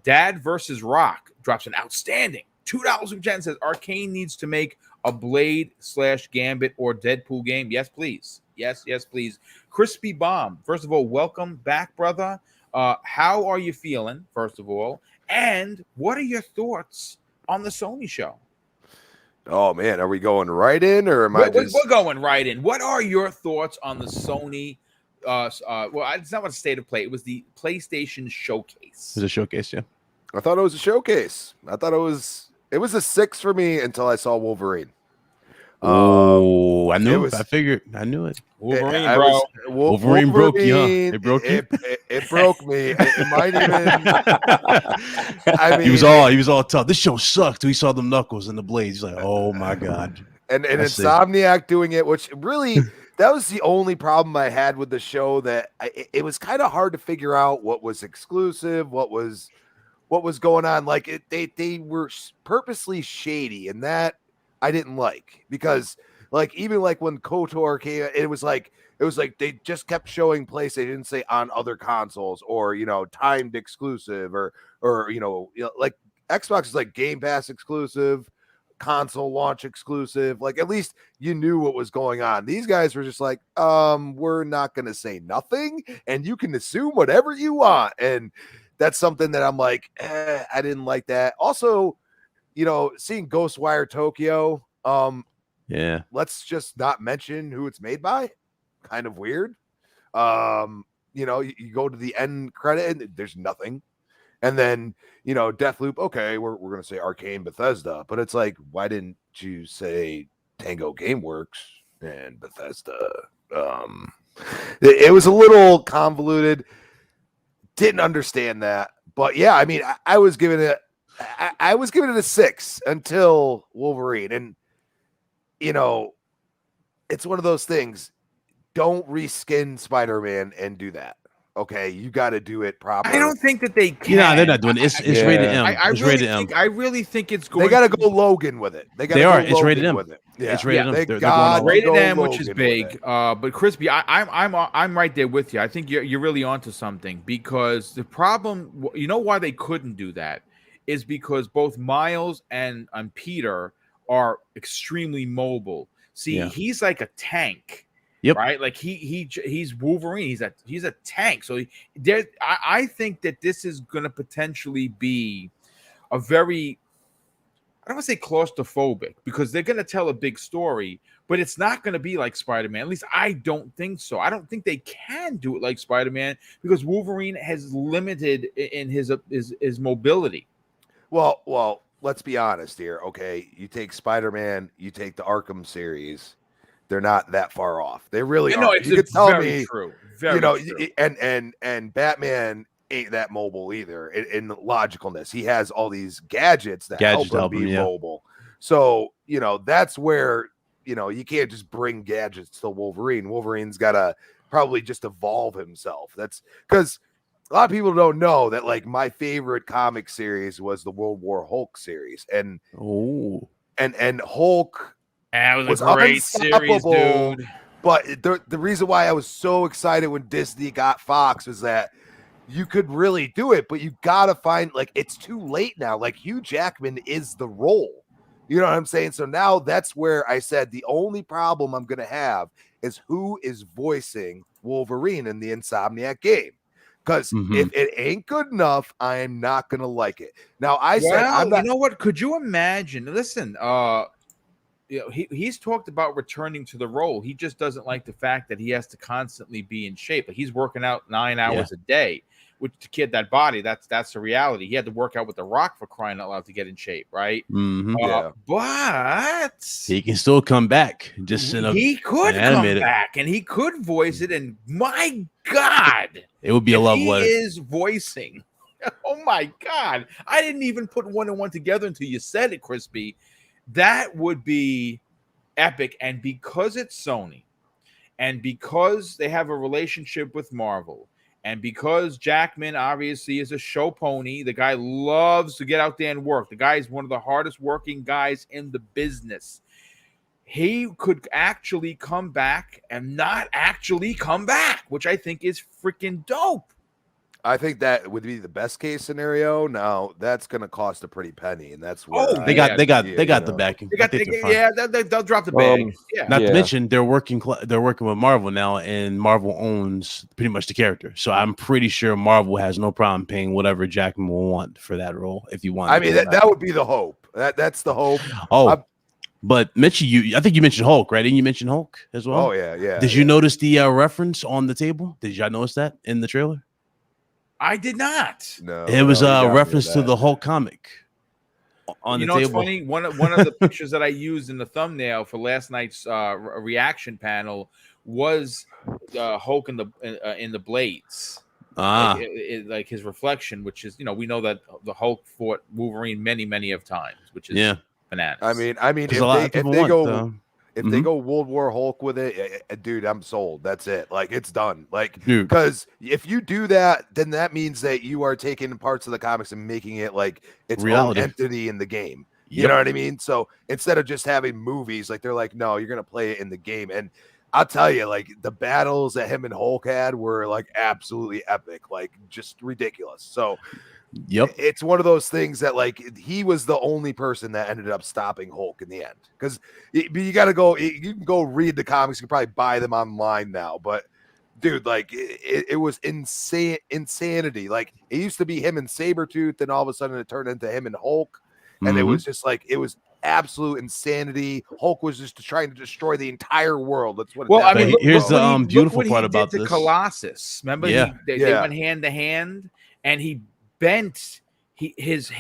S1: Dad versus Rock drops an outstanding $2 from Jen. Says Arcane needs to make a Blade/Gambit or Deadpool game. Yes, please. Yes, please. Crispy Bomb. First of all, welcome back, brother. How are you feeling, first of all? And what are your thoughts on the Sony show?
S4: Oh man, are we going right in, or am
S1: we're going right in? What are your thoughts on the Sony? Well, it's not what state of play. It was the PlayStation showcase.
S3: It was a showcase, yeah.
S4: I thought it was a showcase. I thought it was a 6 for me until I saw Wolverine.
S3: I knew it. I knew it.
S1: Wolverine, bro.
S3: Wolverine broke you, huh? It broke you.
S4: It broke me. It might even. I mean,
S3: he was all tough. This show sucked. He saw them knuckles and the blades. He's like, oh my god.
S4: And Insomniac doing it, which really that was the only problem I had with the show. That it was kind of hard to figure out what was exclusive, what was going on. Like they were purposely shady, and that I didn't like because. Like even like when KOTOR came, it was like they just kept showing PlayStation, they didn't say on other consoles or timed exclusive or like Xbox is like Game Pass exclusive, console launch exclusive. Like at least you knew what was going on. These guys were just like, we're not gonna say nothing, and you can assume whatever you want, and that's something that I'm like, I didn't like that. Also, seeing Ghostwire Tokyo.
S3: Yeah.
S4: Let's just not mention who it's made by. Kind of weird. You go to the end credit and there's nothing. And then, Deathloop, okay, we're going to say Arcane Bethesda, but it's like, why didn't you say Tango Gameworks and Bethesda? It was a little convoluted. Didn't understand that. But yeah, I mean, I was giving it a 6 until Wolverine. And it's one of those things. Don't reskin Spider-Man and do that. Okay, you got to do it properly.
S1: I don't think that they can.
S3: No, they're not doing it. It's rated M.
S1: I really think it's going.
S4: They got to go Logan with it.
S3: It's rated M.
S4: With it.
S3: Yeah. It's rated M.
S1: They're rated M, which is big. But Crispy, I'm right there with you. I think you're really onto something because the problem, why they couldn't do that, is because both Miles and Peter are extremely mobile. See, he's like a tank.
S3: Yep.
S1: Right. Like he's Wolverine. He's a tank. So I think that this is going to potentially be a very, I don't want to say claustrophobic, because they're going to tell a big story, but it's not going to be like Spider-Man. At least I don't think so. I don't think they can do it like Spider-Man, because Wolverine has limited in his mobility.
S4: Well, let's be honest here. Okay, you take Spider-Man, you take the Arkham series. They're not that far off. They really are.
S1: It's
S4: you could tell
S1: very
S4: me,
S1: true. Very true.
S4: And Batman ain't that mobile either in logicalness. He has all these gadgets that help him be mobile. So, that's where, you can't just bring gadgets to Wolverine. Wolverine's got to probably just evolve himself. That's because a lot of people don't know that, like, my favorite comic series was the World War Hulk series. And Hulk...
S1: That was a great series, dude.
S4: But the reason why I was so excited when Disney got Fox was that you could really do it, but you gotta find, like, it's too late now. Like, Hugh Jackman is the role. You know what I'm saying? So now that's where I said the only problem I'm gonna have is who is voicing Wolverine in the Insomniac game. Because if it ain't good enough, I am not gonna like it. Now I'm not.
S1: You know what? Could you imagine? Listen, he's talked about returning to the role. He just doesn't like the fact that he has to constantly be in shape. Like, he's working out 9 hours a day, which, to kid that body, that's the reality. He had to work out with The Rock, for crying out loud, to get in shape, right? But
S3: he can still come back.
S1: He could come back, and he could voice it. And my God,
S3: it would be a love letter.
S1: He is voicing. Oh my God, I didn't even put one and one together until you said it, Crispy. That would be epic. And because it's Sony, and because they have a relationship with Marvel, and because Jackman obviously is a show pony, the guy loves to get out there and work. The guy is one of the hardest working guys in the business. He could actually come back and not actually come back, which I think is freaking dope.
S4: I think that would be the best case scenario. Now that's going to cost a pretty penny, and that's where
S3: they got the backing.
S1: They'll drop the bag.
S3: Not to mention they're working with Marvel now, and Marvel owns pretty much the character. So I'm pretty sure Marvel has no problem paying whatever Jackman will want for that role if you want.
S4: I mean, that would be the hope. That's the hope.
S3: But Mitch, I think you mentioned Hulk, right? Didn't you mention Hulk as well?
S4: Oh yeah.
S3: Did you notice the reference on the table? Did y'all notice that in the trailer?
S1: I did not.
S4: No,
S3: it was a reference to the Hulk comic on the table.
S1: It's funny. One of the pictures that I used in the thumbnail for last night's reaction panel was Hulk in the blades. Like his reflection, which is, we know that the Hulk fought Wolverine many of times, which is bananas.
S4: I mean, if they go World War Hulk with it, dude, I'm sold. That's it. Like, it's done. Like, because if you do that, then that means that you are taking parts of the comics and making it like its own entity in the game. You know what I mean? So instead of just having movies, like, they're like, no, you're gonna play it in the game. And I'll tell you, like, the battles that him and Hulk had were like absolutely epic, like just ridiculous. So it's one of those things that, like, he was the only person that ended up stopping Hulk in the end. Because you got to go, you can go read the comics, you can probably buy them online now. But dude, like, it was insanity. Like, it used to be him and Sabretooth, and all of a sudden it turned into him and Hulk. And it was just like, it was absolute insanity. Hulk was just trying to destroy the entire world. That's what.
S1: Well, I mean,
S3: here's the beautiful part about this.
S1: Colossus. Remember, they went hand to hand, and he bent his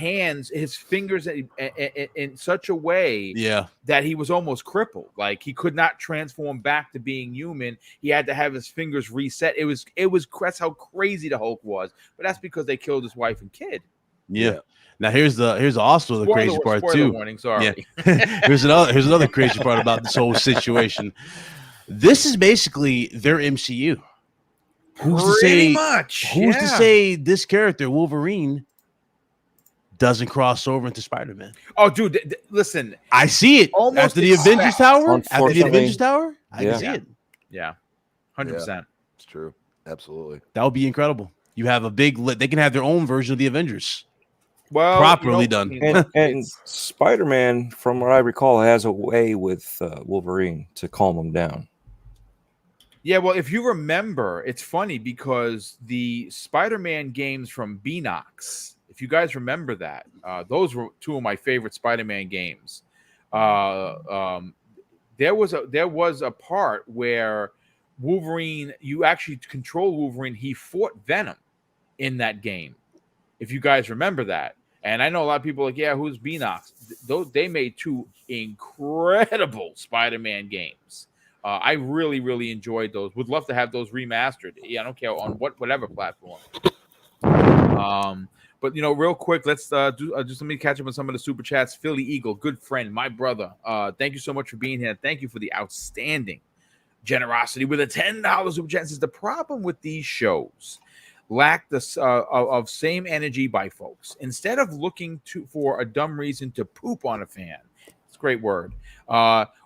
S1: fingers in such a way that he was almost crippled. Like, he could not transform back to being human. He had to have his fingers reset. It was that's how crazy the Hulk was. But that's because they killed his wife and kid.
S3: Now here's also the crazy part too.
S1: Warning, sorry.
S3: Here's another crazy part about this whole situation. This is basically their MCU. Who's to say this character, Wolverine, doesn't cross over into Spider-Man?
S1: Oh, dude, listen.
S3: I see it. After the Avengers Tower? I can see it.
S1: Yeah. 100%.
S4: It's true. Absolutely.
S3: That would be incredible. You have they can have their own version of the Avengers.
S1: Well,
S3: properly done.
S2: And Spider-Man, from what I recall, has a way with Wolverine to calm him down.
S1: Yeah, well, if you remember, it's funny because the Spider-Man games from Beanox, if you guys remember that, those were two of my favorite Spider-Man games. There was a part where Wolverine, you actually control Wolverine. He fought Venom in that game, if you guys remember that. And I know a lot of people are like, yeah, who's Beanox? They made two incredible Spider-Man games. I really, really enjoyed those. Would love to have those remastered. Yeah, I don't care on whatever platform. But real quick, let's just let me catch up on some of the super chats. Philly Eagle, good friend, my brother. Thank you so much for being here. Thank you for the outstanding generosity with a $10 super chat. Says the problem with these shows lack the of same energy by folks. Instead of looking for a dumb reason to poop on a fan, it's a great word.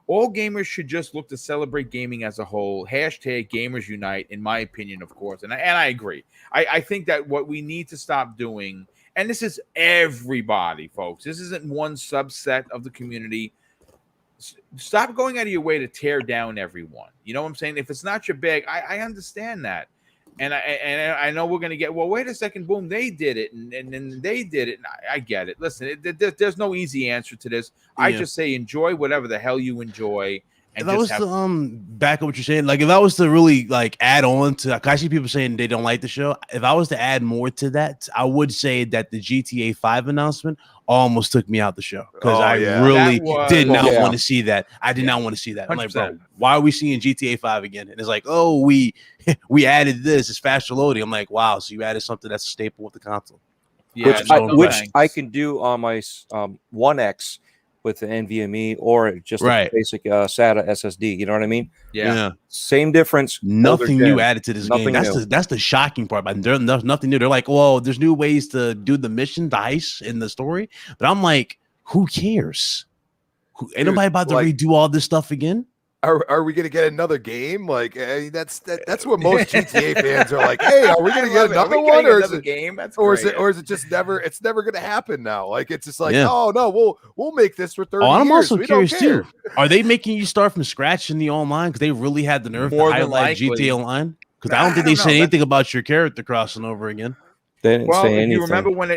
S1: All gamers should just look to celebrate gaming as a whole. Hashtag gamers unite, in my opinion, of course. And I agree. I think that what we need to stop doing, and this is everybody, folks. This isn't one subset of the community. Stop going out of your way to tear down everyone. You know what I'm saying? If it's not your bag, I understand that. And I know we're going to get, well, wait a second, boom, they did it, and then they did it. And I get it. Listen, there's no easy answer to this. I just say enjoy whatever the hell you enjoy. And
S3: if I was to back up what you're saying, like if I was to really like add on to, I see people saying they don't like the show. If I was to add more to that, I would say that the GTA 5 announcement almost took me out the show because I really did not want to see that. I did not want to see that. I'm like, bro, why are we seeing GTA 5 again? And it's like, oh, we added this. It's faster loading. I'm like, wow, so you added something that's a staple with the console.
S2: Yeah, which I can do on my One X with the NVMe or just a basic SATA SSD. You know what I mean?
S1: Yeah.
S2: Same difference.
S3: Nothing new added to this game. That's the shocking part. But there's nothing new. They're like, well, there's new ways to do the mission, the heist in the story. But I'm like, who cares? Ain't nobody about to redo all this stuff again?
S4: Are we going to get another game? Like that's what most GTA fans are like. Hey, are we going to get another one, or is it
S1: game? That's
S4: or is it just never? It's never going to happen now. Like it's just like, oh no, we'll make this for 30 years.
S3: I'm also curious too. Are they making you start from scratch in the online? Because they really had the nerve to highlight GTA Online. Because I don't think they said anything about your character crossing over again.
S2: They didn't say anything.
S1: You remember when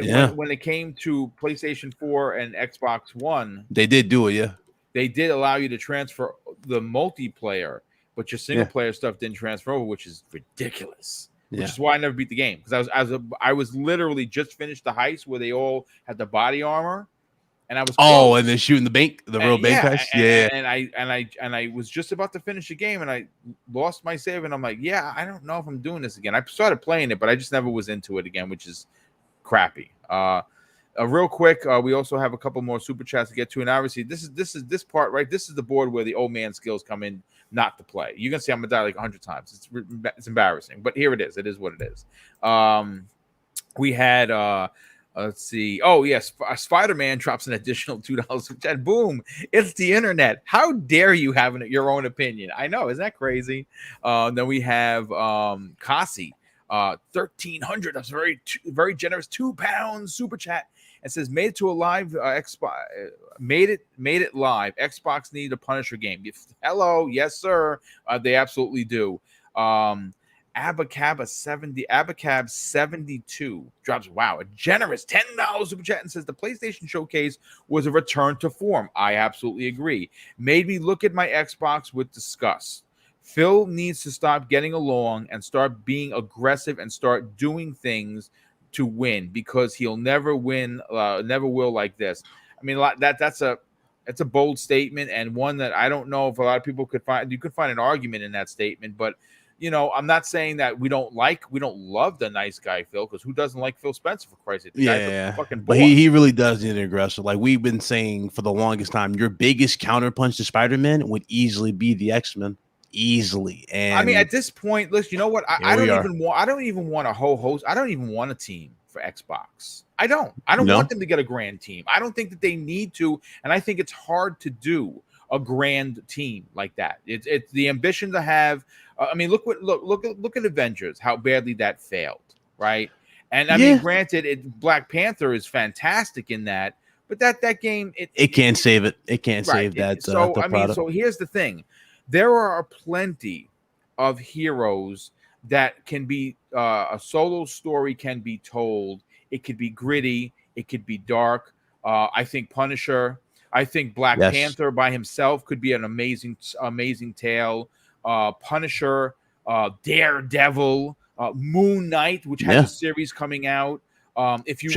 S1: it came to PlayStation 4 and Xbox One,
S3: they did do it. Yeah.
S1: They did allow you to transfer the multiplayer, but your single player stuff didn't transfer over, which is ridiculous. Which is why I never beat the game, because I was literally just finished the heist where they all had the body armor, and I was
S3: and they're shooting the real bank heist.
S1: And I was just about to finish the game, and I lost my save, and I'm like, I don't know if I'm doing this again. I started playing it, but I just never was into it again, which is crappy. Real quick, we also have a couple more super chats to get to, and obviously this part right. This is the board where the old man skills come in, not to play. You're gonna see I'm gonna die like 100 times. It's embarrassing, but here it is. It is what it is. We had let's see. Oh yes, Spider-Man drops an additional $2 chat. Boom! It's the internet. How dare you have your own opinion? I know, isn't that crazy? Then we have Kasi. 1,300. That's very generous. £2 super chat. It says made it to a live Xbox. Made it live. Xbox needed a Punisher game. Hello, yes sir. They absolutely do. Abacab 72 drops. Wow, a generous $10 super chat and says the PlayStation Showcase was a return to form. I absolutely agree. Made me look at my Xbox with disgust. Phil needs to stop getting along and start being aggressive and start doing things to win, because he'll never win, never will like this. I mean, that's a bold statement, and one that I don't know if a lot of people could find. You could find an argument in that statement, but I'm not saying that we don't love the nice guy Phil, because who doesn't like Phil Spencer, for Christ's sake? Fucking
S3: but he really does need an aggressor. Like we've been saying for the longest time, your biggest counterpunch to Spider-Man would easily be the X-Men. Easily. And
S1: I mean, at this point, listen, you know what? I don't even want a host. I don't even want a team for Xbox. I don't want them to get a grand team. I don't think that they need to, and I think it's hard to do a grand team like that. It's the ambition to have. I mean, look at Avengers, how badly that failed, right? And I mean, granted, Black Panther is fantastic in that, but that game
S3: it can't save it. It can't save that.
S1: So
S3: the
S1: I mean,
S3: product.
S1: so here's the thing: there are plenty of heroes that can be a solo story can be told. It could be gritty. It could be dark. I think Punisher. I think Black Panther by himself could be an amazing tale. Punisher, Daredevil, Moon Knight, which has a series coming out. If you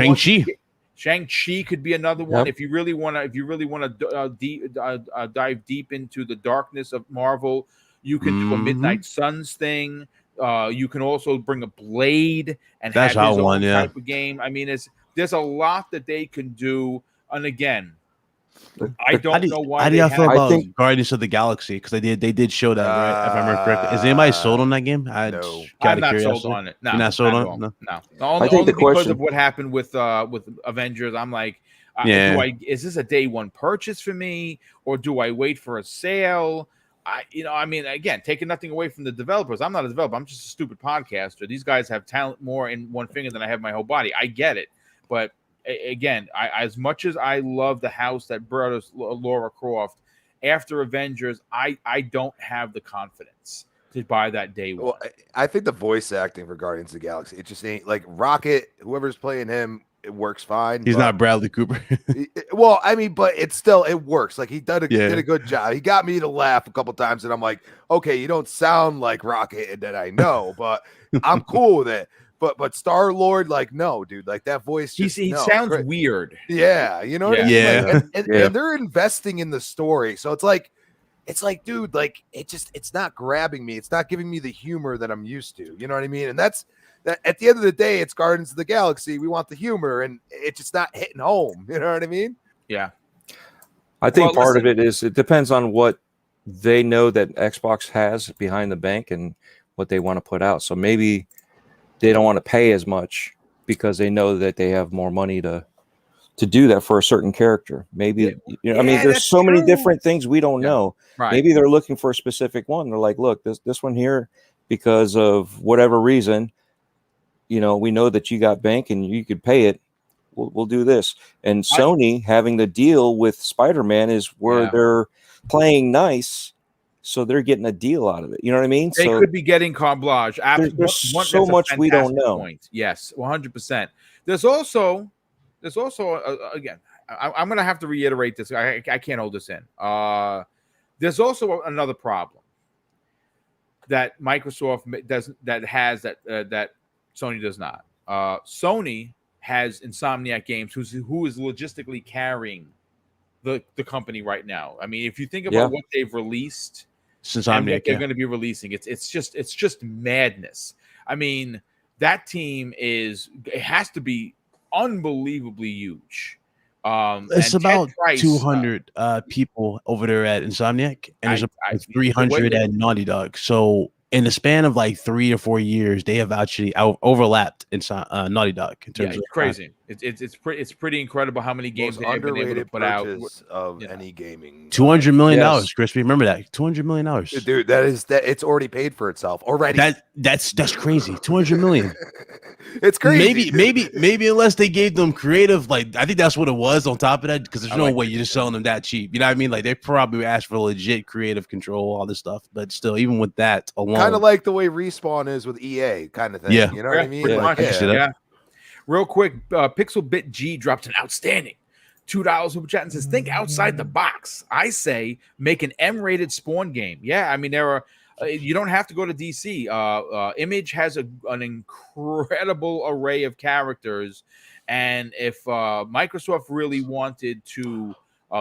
S1: Shang-Chi could be another one. If you really want to dive deep into the darkness of Marvel, you can do a Midnight Suns thing. You can also bring a Blade and have his own type of game. I mean, there's a lot that they can do. And again, I don't know why.
S3: How do y'all feel about Guardians of the Galaxy? Because they did show that, right? If I remember correctly. Is anybody sold on that game?
S1: No, I'm not sold on it. No,
S3: you're not sold on it.
S1: No. Only because of what happened with Avengers. I'm like, is this a day one purchase for me, or do I wait for a sale? I mean, again, taking nothing away from the developers. I'm not a developer. I'm just a stupid podcaster. These guys have talent more in one finger than I have my whole body. I get it, but again, as much as I love the house that brought us Laura Croft after Avengers, I don't have the confidence to buy that day one.
S4: Well, I think the voice acting for Guardians of the Galaxy, it just ain't like Rocket. Whoever's playing him, it works fine.
S3: He's not Bradley Cooper.
S4: Well, I mean, but it works. Like he did a good job. He got me to laugh a couple times, and I'm like, okay, you don't sound like Rocket, and that I know, but I'm cool with it. But Star-Lord, like, no, dude, like that voice.
S1: He sounds weird.
S4: Yeah, you know what I mean?
S3: Yeah.
S4: Like, and they're investing in the story, so it's like, dude, like it's not grabbing me. It's not giving me the humor that I'm used to. You know what I mean? And that's that. At the end of the day, it's Guardians of the Galaxy. We want the humor, and it's just not hitting home. You know what I mean?
S1: Yeah.
S2: I think part of it is it depends on what they know that Xbox has behind the bank and what they want to put out. So maybe they don't want to pay as much because they know that they have more money to do that for a certain character. Maybe I mean, there's so many different things we don't know. Right. Maybe they're looking for a specific one. They're like, look, this one here, because of whatever reason, we know that you got bank and you could pay it. We'll do this. And Sony having the deal with Spider-Man is where they're playing nice. So they're getting a deal out of it. You know what I mean?
S1: They could be getting carte blanche.
S2: There's so much we don't know.
S1: Point. Yes, 100%. There's also again, I'm going to have to reiterate this. I can't hold this in. There's also another problem that Microsoft doesn't that Sony does not. Sony has Insomniac Games, who is logistically carrying the company right now. I mean, if you think about what they've released.
S3: Since
S1: and what they're going to be releasing, it's just madness. I mean, that team has to be unbelievably huge.
S3: It's about 200 people over there at Insomniac, and there's about 300 at Naughty Dog. So in the span of like 3 or 4 years, they have actually overlapped inside Naughty Dog. In terms of
S1: crazy. It's pretty incredible how many games they've been able to put out
S4: of any gaming.
S3: $200 million, Crispy. Remember that $200 million,
S4: dude. It's already paid for itself already.
S3: That's crazy. $200 million.
S4: It's crazy.
S3: Maybe unless they gave them creative, like I think that's what it was. On top of that, because there's no way you're just selling them that cheap. You know what I mean? Like they probably asked for legit creative control, all this stuff. But still, even with that alone,
S4: kind of like the way Respawn is with EA, kind of thing.
S3: Yeah,
S4: you know what I mean?
S1: Yeah. Real quick, Pixelbit G dropped an outstanding $2 super chat and says, "Think outside the box." I say, make an M-rated Spawn game. Yeah, I mean there are. You don't have to go to DC. Image has an incredible array of characters, and if Microsoft really wanted to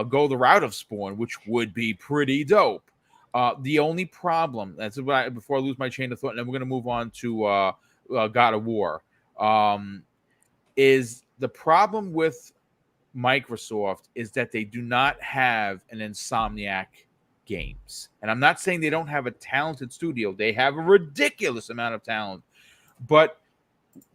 S1: go the route of Spawn, which would be pretty dope, the only problem before I lose my chain of thought, and then we're going to move on to God of War, is the problem with Microsoft is that they do not have an Insomniac Games. And I'm not saying they don't have a talented studio. They have a ridiculous amount of talent, but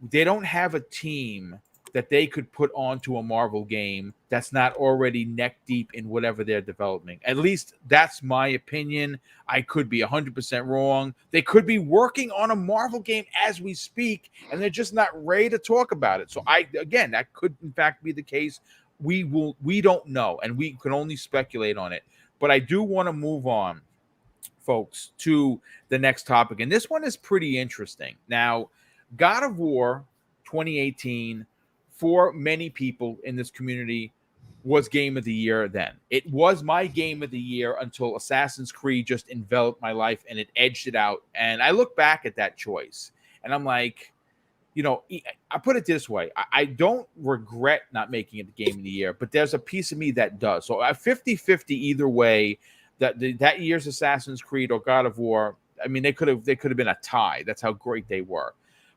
S1: they don't have a team that they could put onto a Marvel game that's not already neck deep in whatever they're developing. At least that's my opinion. I could be 100% wrong. They could be working on a Marvel game as we speak, and they're just not ready to talk about it. So again, that could in fact be the case. We don't know, and we can only speculate on it. But I do want to move on, folks, to the next topic. And this one is pretty interesting. Now, God of War 2018, for many people in this community, was game of the year then. It was my game of the year until Assassin's Creed just enveloped my life and it edged it out. And I look back at that choice and I'm like, you know, I put it this way. I don't regret not making it the game of the year, but there's a piece of me that does. So 50-50 either way, that year's Assassin's Creed or God of War, I mean, they could have been a tie. That's how great they were.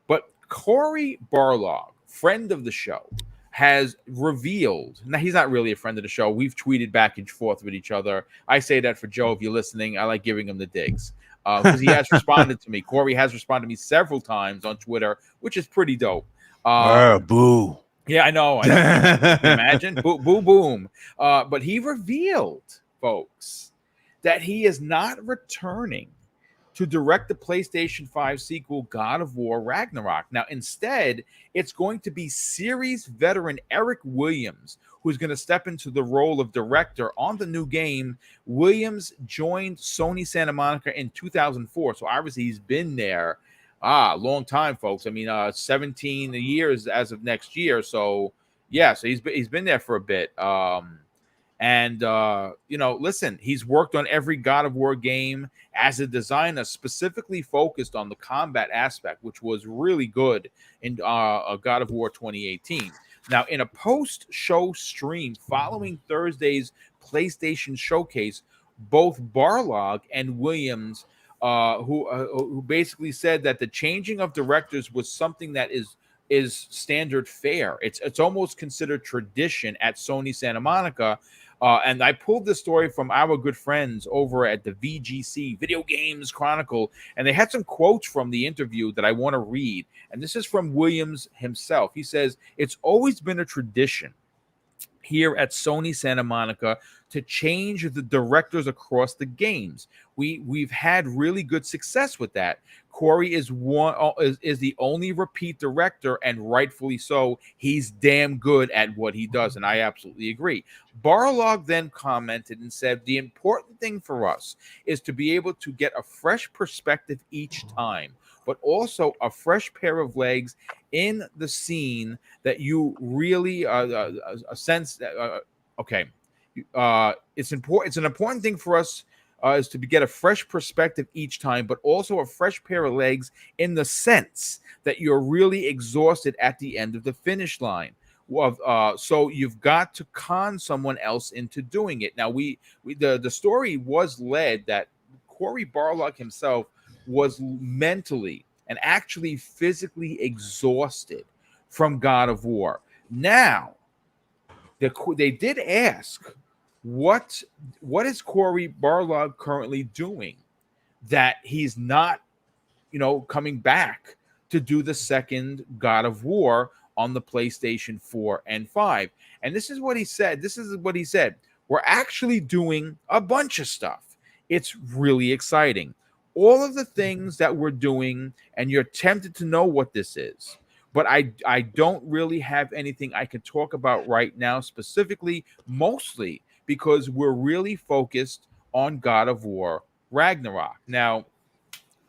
S1: But Cory Barlog, friend of the show, has revealed, now he's not really a friend of the show. We've tweeted back and forth with each other. I say that for Joe, if you're listening. I like giving him the digs because he has responded to me. Cory has responded to me several times on Twitter, which is pretty dope.
S3: Boo.
S1: Yeah, I know. Imagine. Boo, boom. But he revealed, folks, that he is not returning to direct the PlayStation 5 sequel, God of War Ragnarok. Now, instead, it's going to be series veteran Eric Williams, who's going to step into the role of director on the new game. Williams joined Sony Santa Monica in 2004, so obviously he's been there a long time, folks. I mean, 17 years as of next year. So, yeah, so he's been there for a bit. And you know, listen, he's worked on every God of War game as a designer, specifically focused on the combat aspect, which was really good in God of War 2018. Now, in a post-show stream following Thursday's PlayStation showcase, both Barlog and Williams, who basically said that the changing of directors was something that is standard fare. It's almost considered tradition at Sony Santa Monica. And I pulled this story from our good friends over at the VGC, Video Games Chronicle, and they had some quotes from the interview that I want to read. And this is from Williams himself. He says, "It's always been a tradition here at Sony Santa Monica to change the directors across the games. We've had really good success with that. Cory is the only repeat director, and rightfully so. He's damn good at what he does, and I absolutely agree." Barlog then commented and said, "The important thing for us is to be able to get a fresh perspective each time, but also a fresh pair of legs in the scene that you really sense that it's important. It's an important thing for us is to get a fresh perspective each time, but also a fresh pair of legs in the sense that you're really exhausted at the end of the finish line. So you've got to con someone else into doing it." Now, the story was led that Cory Barlog himself was mentally and actually physically exhausted from God of War. Now, they did ask, what is Cory Barlog currently doing that he's not, coming back to do the second God of War on the PlayStation 4 and 5? And this is what he said. "We're actually doing a bunch of stuff. It's really exciting. All of the things that we're doing, and you're tempted to know what this is. But I don't really have anything I can talk about right now specifically, mostly because we're really focused on God of War Ragnarok." Now,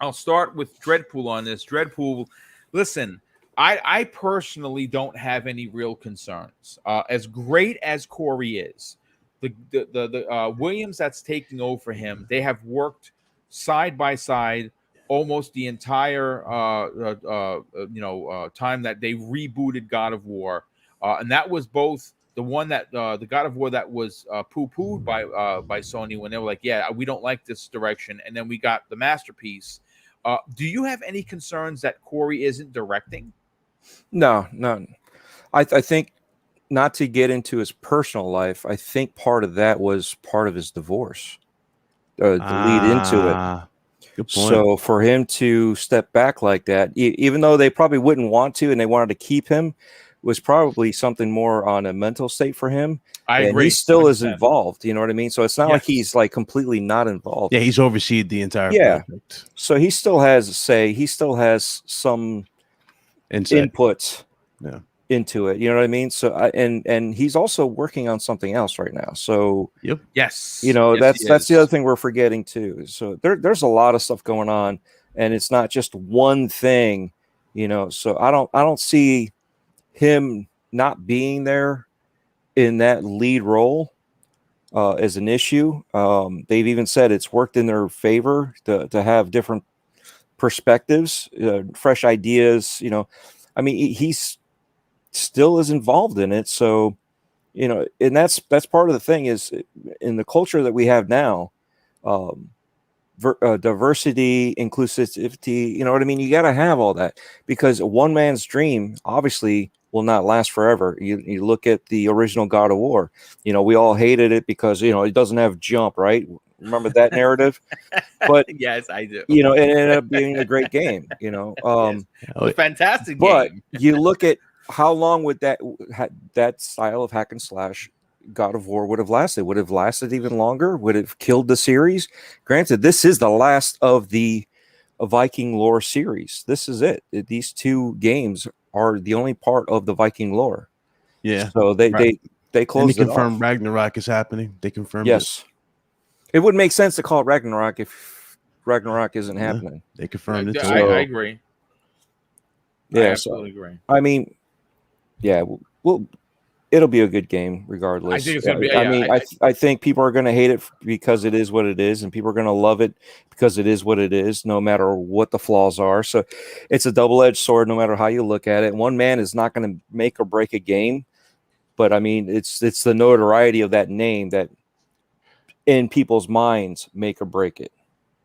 S1: I'll start with Dreadpool on this. Dreadpool, listen, I personally don't have any real concerns. As great as Cory is, the Williams that's taking over him, they have worked side by side almost the entire time that they rebooted God of War, and that was both the one that the God of War that was poo-pooed by Sony when they were like, "Yeah, we don't like this direction," and then we got the masterpiece. Do you have any concerns that Cory isn't directing?
S2: No. I think, not to get into his personal life, I think part of that was part of his divorce, to lead into it.
S3: Good point.
S2: So for him to step back like that, even though they probably wouldn't want to, and they wanted to keep him, was probably something more on a mental state for him.
S1: I
S2: and
S1: agree.
S2: He still
S1: 100%.
S2: is involved. You know what I mean? So it's not like he's like completely not involved.
S3: Yeah, he's overseen the entire project.
S2: So he still has a say. He still has some input into it. You know what I mean? So and he's also working on something else right now. So
S1: yes,
S2: you know,
S1: yes,
S2: that's the other thing we're forgetting too. So there's a lot of stuff going on, and it's not just one thing. You know, so I don't see him not being there in that lead role as an issue. They've even said it's worked in their favor to have different perspectives, fresh ideas. You know, I mean, he's still is involved in it. So, you know, and that's part of the thing is in the culture that we have now, diversity, inclusivity, you know what I mean? You got to have all that, because one man's dream obviously will not last forever. You look at the original God of War, you know, we all hated it because, you know, it doesn't have jump, right? Remember that narrative? But
S1: yes, I do.
S2: You know, it ended up being a great game, you know.
S1: A fantastic
S2: but
S1: game.
S2: You look at how long would that style of hack and slash God of War would have lasted? Would have lasted even longer? Would have killed the series? Granted, this is the last of the Viking lore series. This is it. These two games are the only part of the Viking lore.
S3: Yeah.
S2: So they closed it off.
S3: Confirmed Ragnarok is happening. They confirmed
S2: yes. It would make sense to call it Ragnarok if Ragnarok isn't happening.
S3: They confirmed it.
S1: I agree.
S2: Yeah,
S1: I absolutely agree.
S2: I mean, yeah, well, it'll be a good game regardless.
S1: I think it's gonna be.
S2: I think people are going to hate it because it is what it is, and people are going to love it because it is what it is, no matter what the flaws are. So it's a double-edged sword, no matter how you look at it. One man is not going to make or break a game, but I mean, it's the notoriety of that name that in people's minds make or break it.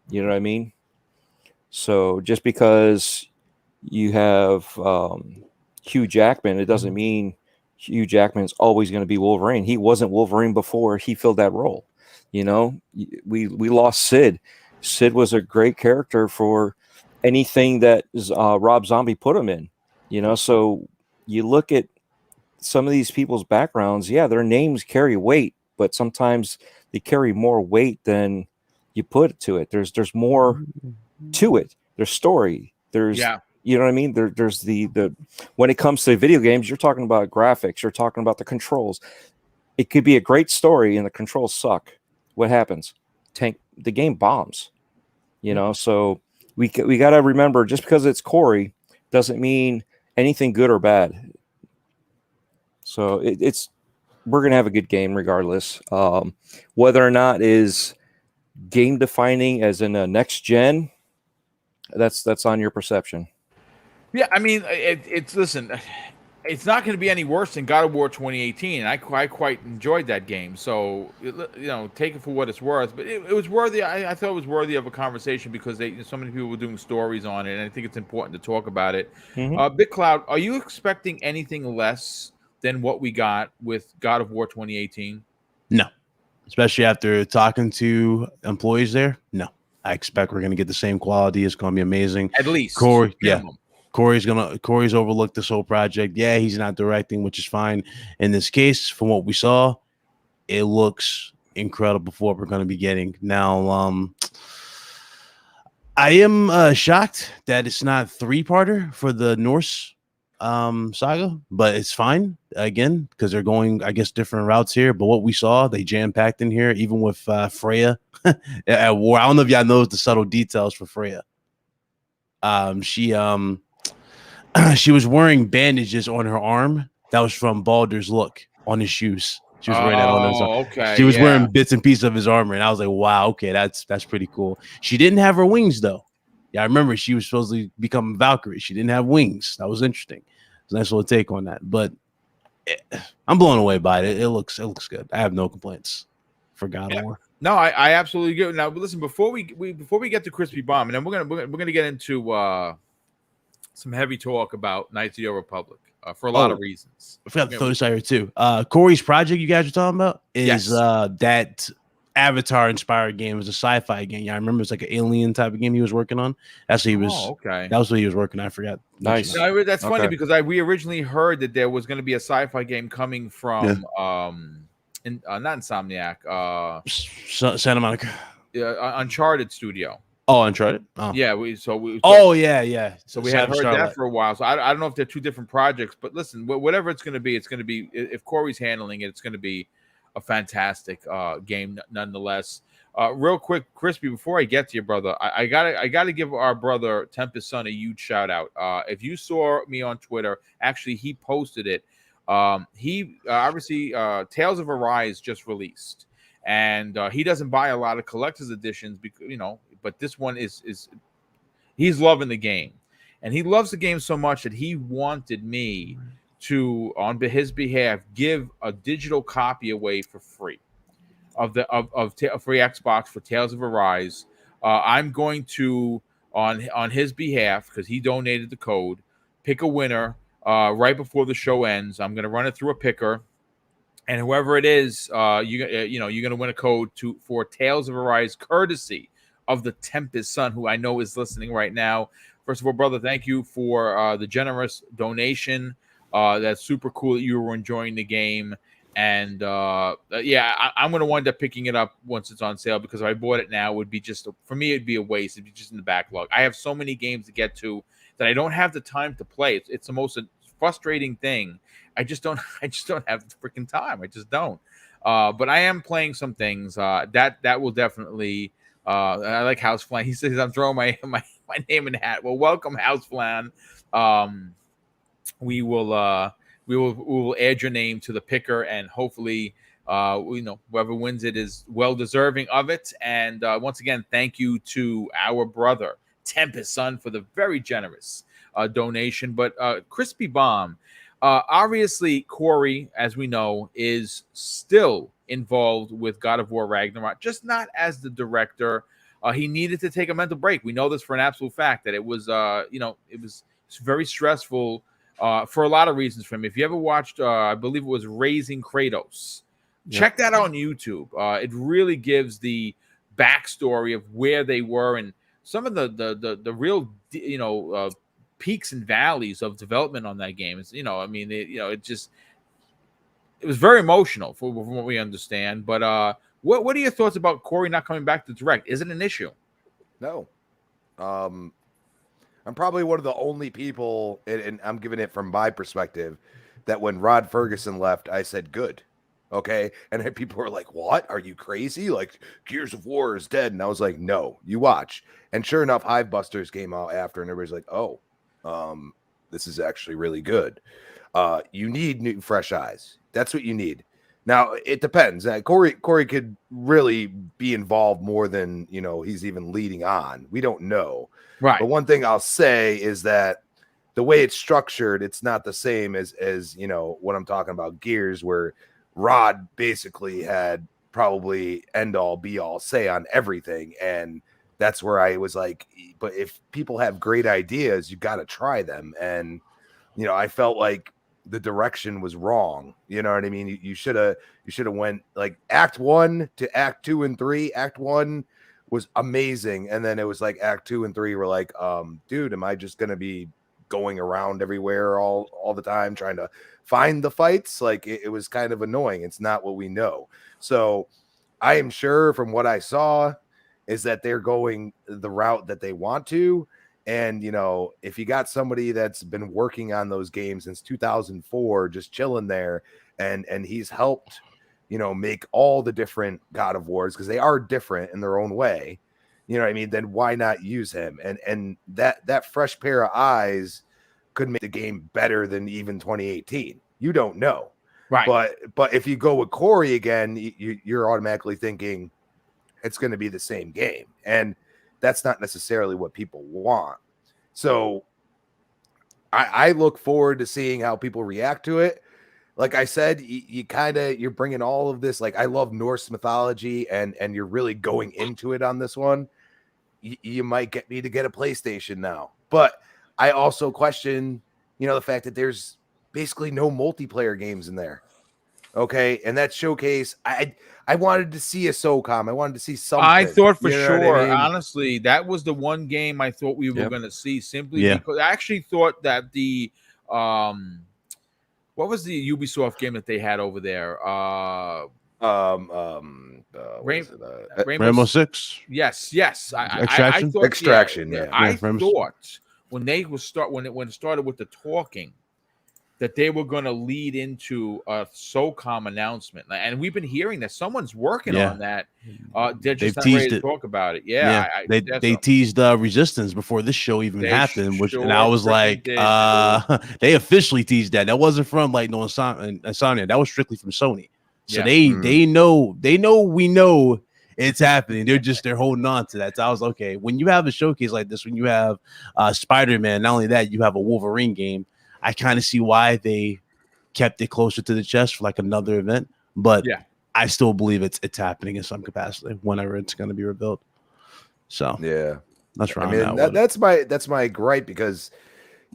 S2: You know what I mean? So just because you have Hugh Jackman, it doesn't mean Hugh Jackman's always going to be Wolverine. He wasn't Wolverine before he filled that role. You know, we lost Sid. Sid was a great character for anything that Rob Zombie put him in. You know, so you look at some of these people's backgrounds. Yeah, their names carry weight, but sometimes they carry more weight than you put to it. There's more to it. There's story. There's you know what I mean? There's the when it comes to video games, you're talking about graphics, you're talking about the controls. It could be a great story and the controls suck. What happens? The game bombs. You know, so we got to remember, just because it's Corey doesn't mean anything good or bad. So we're gonna have a good game regardless. Whether or not is game defining as in a next gen, that's on your perception.
S1: Yeah, I mean, listen, it's not going to be any worse than God of War 2018. I quite enjoyed that game, so you know, take it for what it's worth. But it was worthy. I thought it was worthy of a conversation because so many people were doing stories on it, and I think it's important to talk about it. Big Cloud, are you expecting anything less than what we got with God of War 2018?
S3: No, especially after talking to employees there. No, I expect we're going to get the same quality. It's going to be amazing.
S1: At least
S3: Corey, Corey's overlooked this whole project. Yeah, he's not directing, which is fine. In this case, from what we saw, it looks incredible for what we're going to be getting. Now, I am shocked that it's not 3-parter for the Norse saga, but it's fine again because they're going, I guess, different routes here. But what we saw, they jam-packed in here, even with Freya at war. I don't know if y'all know the subtle details for Freya. She was wearing bandages on her arm. That was from Baldur's Look on his shoes. She was wearing that on his arm.
S1: Okay.
S3: She was wearing bits and pieces of his armor, and I was like, wow, okay, that's pretty cool. She didn't have her wings though. Yeah, I remember she was supposed to become Valkyrie. She didn't have wings. That was interesting. It's a nice little take on that. But I'm blown away by it. It looks good. I have no complaints for God of War.
S1: No, I absolutely do. Now, listen, before we get to Crispy Bomb, and then we're gonna get into some heavy talk about Knights of the Old Republic for a lot of reasons.
S3: I forgot to throw this out here too. Corey's project you guys are talking about is that Avatar inspired game. It was a sci-fi game. Yeah, I remember it's like an alien type of game he was working on. That's what he was.
S1: Oh, okay.
S3: That was what he was working on. I forgot.
S2: Nice.
S1: No, that's funny because we originally heard that there was going to be a sci-fi game coming from not Insomniac,
S3: Santa Monica,
S1: Uncharted studio.
S3: Oh, Uncharted. Oh.
S1: Yeah,
S3: yeah. So we
S1: had heard that for a while. So I don't know if they're two different projects, but listen, whatever it's going to be, if Corey's handling it, it's going to be a fantastic game nonetheless. Real quick, Crispy, before I get to your brother, I gotta give our brother Tempest Son a huge shout out. If you saw me on Twitter, actually he posted it. He obviously Tales of Arise just released, and he doesn't buy a lot of collector's editions because but this one is he's loving the game, and he loves the game so much that he wanted me to, on his behalf, give a digital copy away for free of free Xbox for Tales of Arise. I'm going to on his behalf, because he donated the code, pick a winner right before the show ends. I'm going to run it through a picker, and whoever it is, you're going to win a code for Tales of Arise, courtesy of the Tempest Son, who I know is listening right now. First of all, brother, thank you for the generous donation. That's super cool that you were enjoying the game. And I'm going to wind up picking it up once it's on sale, because if I bought it now, it would be for me, it'd be a waste. It'd be just in the backlog. I have so many games to get to that I don't have the time to play. It's the most frustrating thing. I just don't have the freaking time. I just don't. But I am playing some things that will definitely. I like Houseflan. He says I'm throwing my name in the hat. Well, welcome, Houseflan. We will add your name to the picker, and hopefully, whoever wins it is well deserving of it. And once again, thank you to our brother Tempest Son for the very generous donation. But Crispy Bomb, obviously, Corey, as we know, is still involved with God of War Ragnarok, just not as the director. He needed to take a mental break. We know this for an absolute fact, that it was very stressful. For a lot of reasons for him. If you ever watched, I believe it was Raising Kratos, check that out on YouTube. It really gives the backstory of where they were and some of the real peaks and valleys of development on that game. It's it was very emotional from what we understand. But what are your thoughts about Corey not coming back to direct? Is it an issue?
S4: No. I'm probably one of the only people, and I'm giving it from my perspective, that when Rod Ferguson left, I said, good. Okay. And then people were like, what? Are you crazy? Like, Gears of War is dead. And I was like, no, you watch. And sure enough, Hivebusters came out after, and everybody's like, oh, this is actually really good. You need new, fresh eyes. That's what you need. Now, it depends. Corey could really be involved more than, he's even leading on. We don't know.
S1: Right.
S4: But one thing I'll say is that the way it's structured, it's not the same as what I'm talking about, Gears, where Rod basically had probably end all be all say on everything. And that's where I was like, but if people have great ideas, you got to try them. And, I felt like the direction was wrong. You know what I mean? You should have went like Act 1 to Act 2 and 3. Act 1 was amazing, and then it was like Act 2 and 3 were like, dude, am I just gonna be going around everywhere all the time trying to find the fights? Like it was kind of annoying. It's not what we know. So I am sure from what I saw is that they're going the route that they want to. And if you got somebody that's been working on those games since 2004, just chilling there, and he's helped make all the different God of Wars, because they are different in their own way, then why not use him? And that fresh pair of eyes could make the game better than even 2018. You don't know.
S1: Right.
S4: But if you go with Corey again, you're automatically thinking it's going to be the same game. And that's not necessarily what people want. So I look forward to seeing how people react to it. Like I said, you're bringing all of this. Like, I love Norse mythology, and you're really going into it on this one. You might get me to get a PlayStation now, but I also question, the fact that there's basically no multiplayer games in there. Okay, and that showcase, I wanted to see a SOCOM. I wanted to see something.
S1: I thought for
S4: You know
S1: sure,
S4: what I mean?
S1: honestly, that was the one game I thought we were going to see, simply
S3: Yeah.
S1: because I actually thought that the what was the Ubisoft game that they had over there?
S3: Rainbow Six.
S1: Yes. I
S3: Extraction?
S1: thought
S4: Extraction, yeah.
S1: I
S3: Rainbow-
S1: thought when it started with the talking, that they were going to lead into a SOCOM announcement, and we've been hearing that someone's working on that. They're just not ready to talk about it. Yeah,
S3: they teased Resistance before this show even happened, and I was like, they officially teased that. That wasn't from like no Insomnia. That was strictly from Sony. So they know we know it's happening. They're holding on to that. So I was okay. When you have a showcase like this, when you have Spider-Man, not only that, you have a Wolverine game. I kind of see why they kept it closer to the chest for like another event, but I still believe it's happening in some capacity whenever it's going to be rebuilt. So
S4: yeah,
S3: that's right.
S4: I mean, that's my gripe, because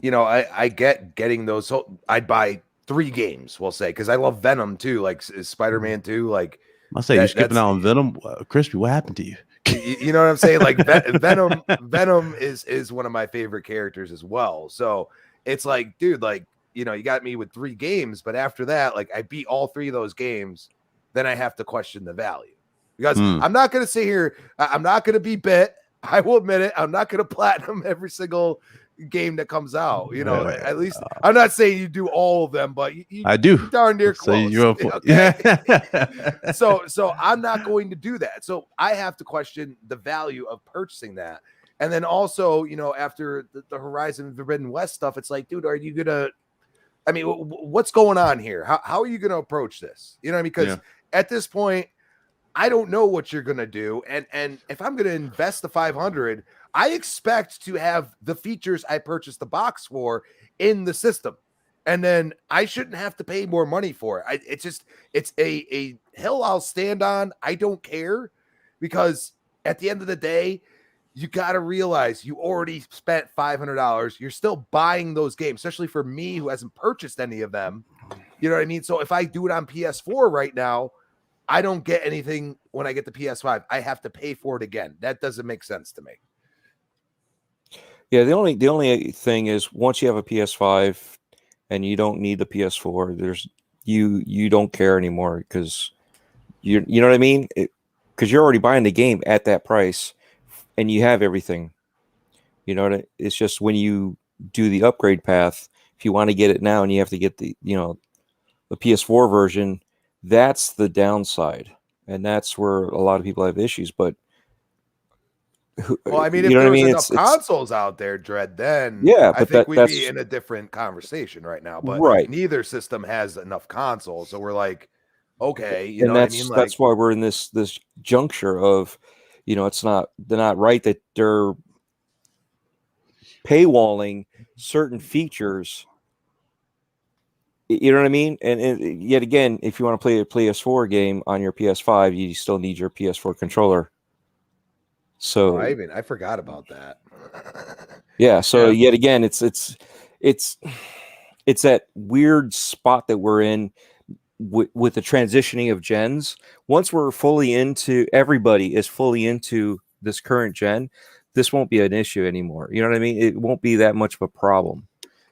S4: I get getting those. So I'd buy 3 games, we'll say, because I love Venom too, like Spider-Man 2. Like
S3: I say, you're skipping out on Venom. Crispy, what happened to you?
S4: You know what I'm saying? Like Venom is one of my favorite characters as well. So it's like, dude, like, you got me with 3 games, but after that, like, I beat all 3 of those games, then I have to question the value, because I'm not going to sit here. I'm not going to be bit. I will admit it. I'm not going to platinum every single game that comes out. At least I'm not saying you do all of them, but I do. You're darn near close. So I'm not going to do that. So I have to question the value of purchasing that. And then also, after the Horizon Forbidden West stuff, it's like, dude, are you gonna? I mean, what's going on here? How are you gonna approach this? Because at this point, I don't know what you're gonna do. And if I'm gonna invest the $500, I expect to have the features I purchased the box for in the system, and then I shouldn't have to pay more money for it. It's a hill I'll stand on. I don't care, because at the end of the day, you got to realize you already spent $500. You're still buying those games, especially for me who hasn't purchased any of them. You know what I mean? So if I do it on PS4 right now, I don't get anything when I get the PS5. I have to pay for it again. That doesn't make sense to me.
S2: Yeah, the only thing is, once you have a PS5 and you don't need the PS4, you don't care anymore, because you know what I mean? Because you're already buying the game at that price, and you have everything. It's just when you do the upgrade path, if you want to get it now and you have to get the PS4 version, that's the downside, and that's where a lot of people have issues. But
S4: well, I mean, if there was enough consoles out there, Dredd, then I think we'd be in a different conversation right now. But neither system has enough consoles, so we're like, okay, you know what I mean? Like,
S2: that's why we're in this juncture of, they're not right that they're paywalling certain features. You know what I mean? And yet again, if you want to play a PS4 game on your PS5, you still need your PS4 controller. So
S4: I forgot about that.
S2: Yeah. So yet again, it's that weird spot that we're in with the transitioning of gens. Once everybody is fully into this current gen, this won't be an issue anymore. You know what I mean? It won't be that much of a problem.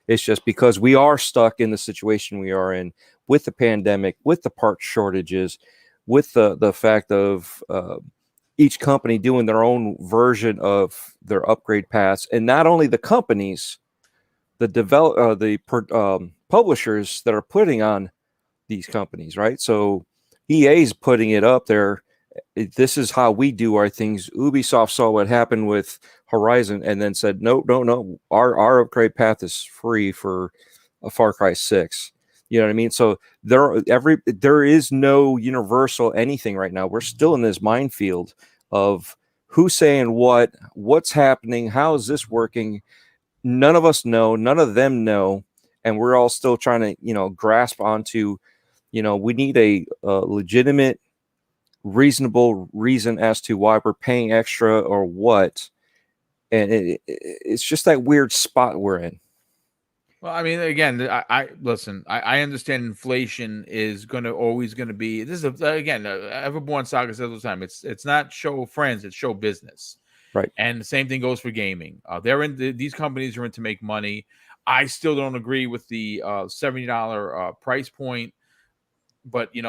S2: It's just because we are stuck in the situation we are in with the pandemic, with the part shortages, with the fact of each company doing their own version of their upgrade paths, and not only the companies, the publishers that are putting on these companies, right? So EA's putting it up there. This is how we do our things. Ubisoft saw what happened with Horizon and then said, no, our upgrade path is free for a Far Cry 6. You know what I mean? So there is no universal anything right now. We're still in this minefield of who's saying what's happening, how is this working? None of us know, none of them know, and we're all still trying to, grasp onto, we need a legitimate, reasonable reason as to why we're paying extra or what. And it's just that weird spot we're in.
S1: Well, I mean, again, I listen. I understand inflation is always going to be. This is again, Everborn Saga says all the time. It's not show friends, it's show business.
S2: Right.
S1: And the same thing goes for gaming. These companies are in to make money. I still don't agree with the $70 price point, but I'm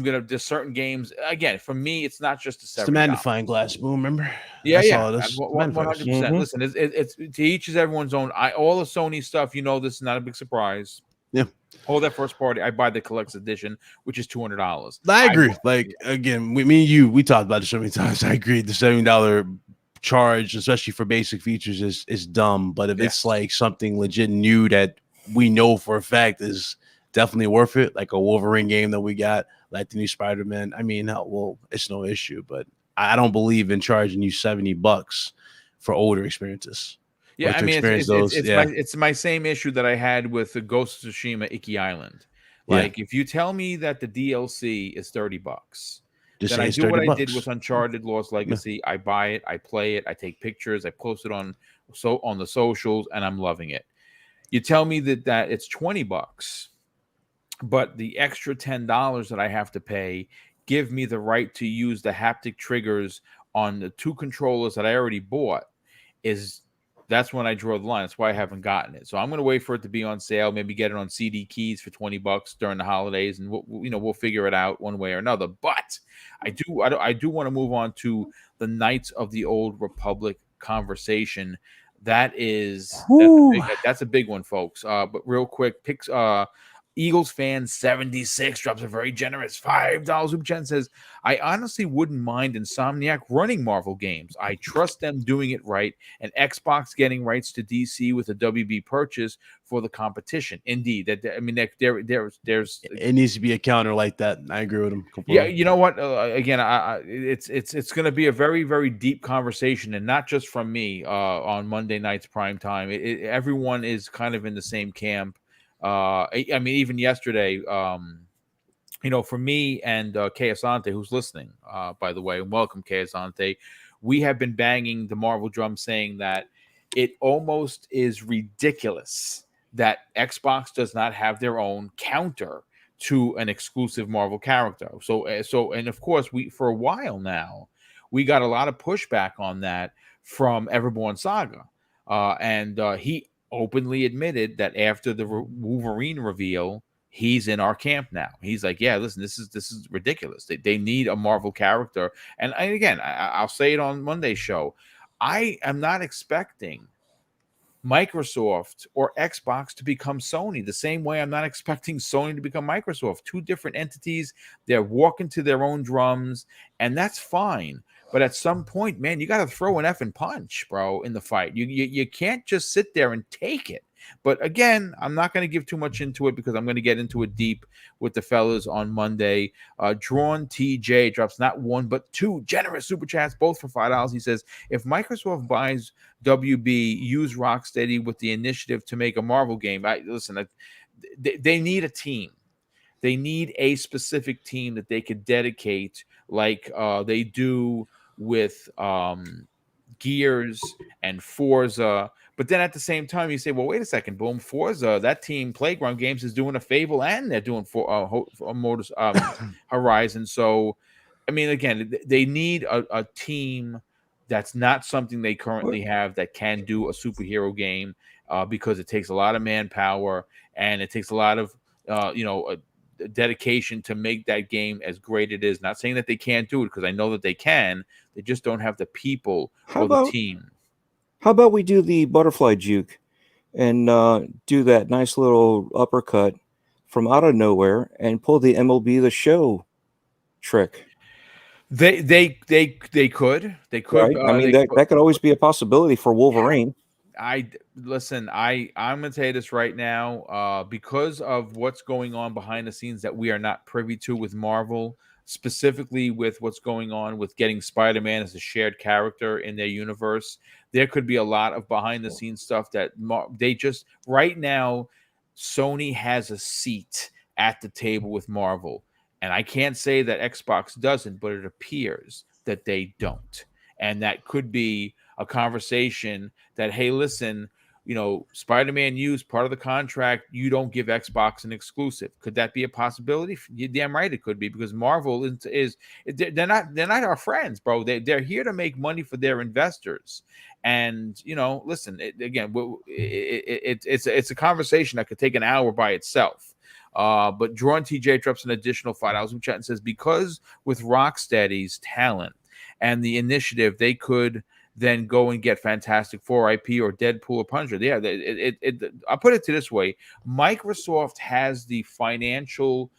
S1: gonna. There's certain games. Again, for me, it's not just a
S3: It's the
S1: $70.
S3: magnifying glass, Boom. Remember?
S1: Yeah,
S3: That's
S1: yeah,
S3: all it is.
S1: 100%. Listen, it's to each is everyone's own. All the Sony stuff, this is not a big surprise.
S3: Yeah.
S1: All that first party, I buy the collector's edition, which is $200.
S3: I agree. Again, me and you, we talked about it so many times. I agree. The $70 charge, especially for basic features, is dumb. But if it's like something legit new that we know for a fact is definitely worth it, like a Wolverine game that we got, like the new Spider-Man, I mean, well, it's no issue. But I don't believe in charging you $70 for older experiences.
S1: Yeah, I mean, it's my same issue that I had with the Ghost of Tsushima Iki Island. Like, if you tell me that the DLC is $30, then I do what I did with Uncharted Lost Legacy. I buy it, I play it, I take pictures, I post it on the socials, and I'm loving it. You tell me that it's $20, but the extra $10 that I have to pay give me the right to use the haptic triggers on the 2 controllers that I already bought. That's when I draw the line. That's why I haven't gotten it. So I'm going to wait for it to be on sale. Maybe get it on CD keys for $20 during the holidays, and we'll figure it out one way or another. But I do want to move on to the Knights of the Old Republic conversation. That's a big one, folks. But real quick, Eagles fan 76 drops a very generous $5 super chat and says, I honestly wouldn't mind Insomniac running Marvel games. I trust them doing it right, and Xbox getting rights to DC with a WB purchase for the competition. Indeed, there's
S3: it needs to be a counter like that. I agree with him completely.
S1: Yeah, you know what? Again, it's going to be a very, very deep conversation, and not just from me on Monday night's prime time. Everyone is kind of in the same camp. I mean, even yesterday, for me and Kay Asante, who's listening, by the way, and welcome, Kay Asante, we have been banging the Marvel drum saying that it almost is ridiculous that Xbox does not have their own counter to an exclusive Marvel character. So, and of course, for a while now, we got a lot of pushback on that from Everborn Saga, and he openly admitted that after the Wolverine reveal, he's in our camp now. He's like, yeah, listen, this is ridiculous. They need a Marvel character. And again, I'll say it on Monday's show. I am not expecting Microsoft or Xbox to become Sony the same way I'm not expecting Sony to become Microsoft. 2 different entities. They're walking to their own drums, and that's fine. But at some point, man, you got to throw an effing punch, bro, in the fight. You can't just sit there and take it. But again, I'm not going to give too much into it because I'm going to get into it deep with the fellas on Monday. Drawn TJ drops not 1 but 2 generous super chats, both for $5. He says, if Microsoft buys WB, use Rocksteady with the initiative to make a Marvel game. They need a team. They need a specific team that they could dedicate like they do with Gears and Forza. But then at the same time, you say, well, wait a second, Boom, Forza, that team, Playground Games, is doing a Fable, and they're doing Horizon. So, I mean, again, they need a team that's not something they currently have that can do a superhero game because it takes a lot of manpower and it takes a lot of, dedication to make that game as great it is. Not saying that they can't do it, because I know that they can. They just don't have the people the team.
S2: How about we do the butterfly juke and do that nice little uppercut from out of nowhere and pull the MLB The Show trick?
S1: They could.
S2: Right? I mean, that could always be a possibility for Wolverine.
S1: I'm gonna tell you this right now, because of what's going on behind the scenes that we are not privy to with Marvel, specifically with what's going on with getting Spider-Man as a shared character in their universe. There could be a lot of behind the scenes stuff that they just right now. Sony has a seat at the table with Marvel, and I can't say that Xbox doesn't, but it appears that they don't, and that could be a conversation that, hey, listen, Spider-Man used part of the contract. You don't give Xbox an exclusive. Could that be a possibility? You're damn right it could be, because Marvel is they're not our friends, bro. They're here to make money for their investors. And listen, it's a conversation that could take an hour by itself. But Drawn TJ drops an additional $5 in chat and says, because with Rocksteady's talent and the initiative, they could then go and get Fantastic Four IP or Deadpool or Punisher. Yeah, I'll put it to this way: Microsoft has the financial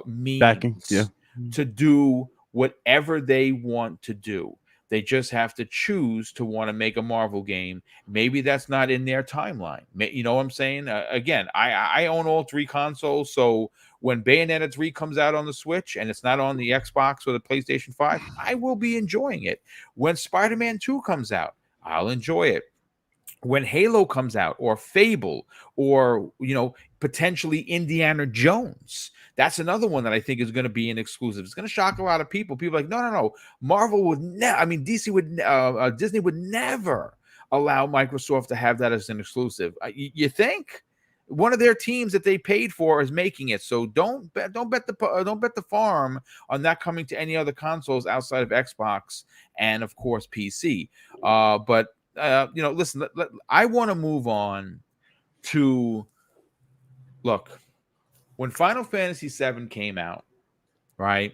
S1: means
S3: backing,
S1: to do whatever they want to do. They just have to choose to want to make a Marvel game. Maybe that's not in their timeline. You know what I'm saying? Again, I own all 3 consoles, so when Bayonetta 3 comes out on the Switch and it's not on the Xbox or the PlayStation 5, I will be enjoying it. When Spider-Man 2 comes out, I'll enjoy it. When Halo comes out, or Fable, or potentially Indiana Jones, that's another one that I think is going to be an exclusive. It's going to shock a lot of people. People are like, no. Marvel would never. I mean, DC would. Disney would never allow Microsoft to have that as an exclusive. You think? One of their teams that they paid for is making it. So don't bet the farm on that coming to any other consoles outside of Xbox and of course PC. But listen, I want to move on to look. When Final Fantasy VII came out, right?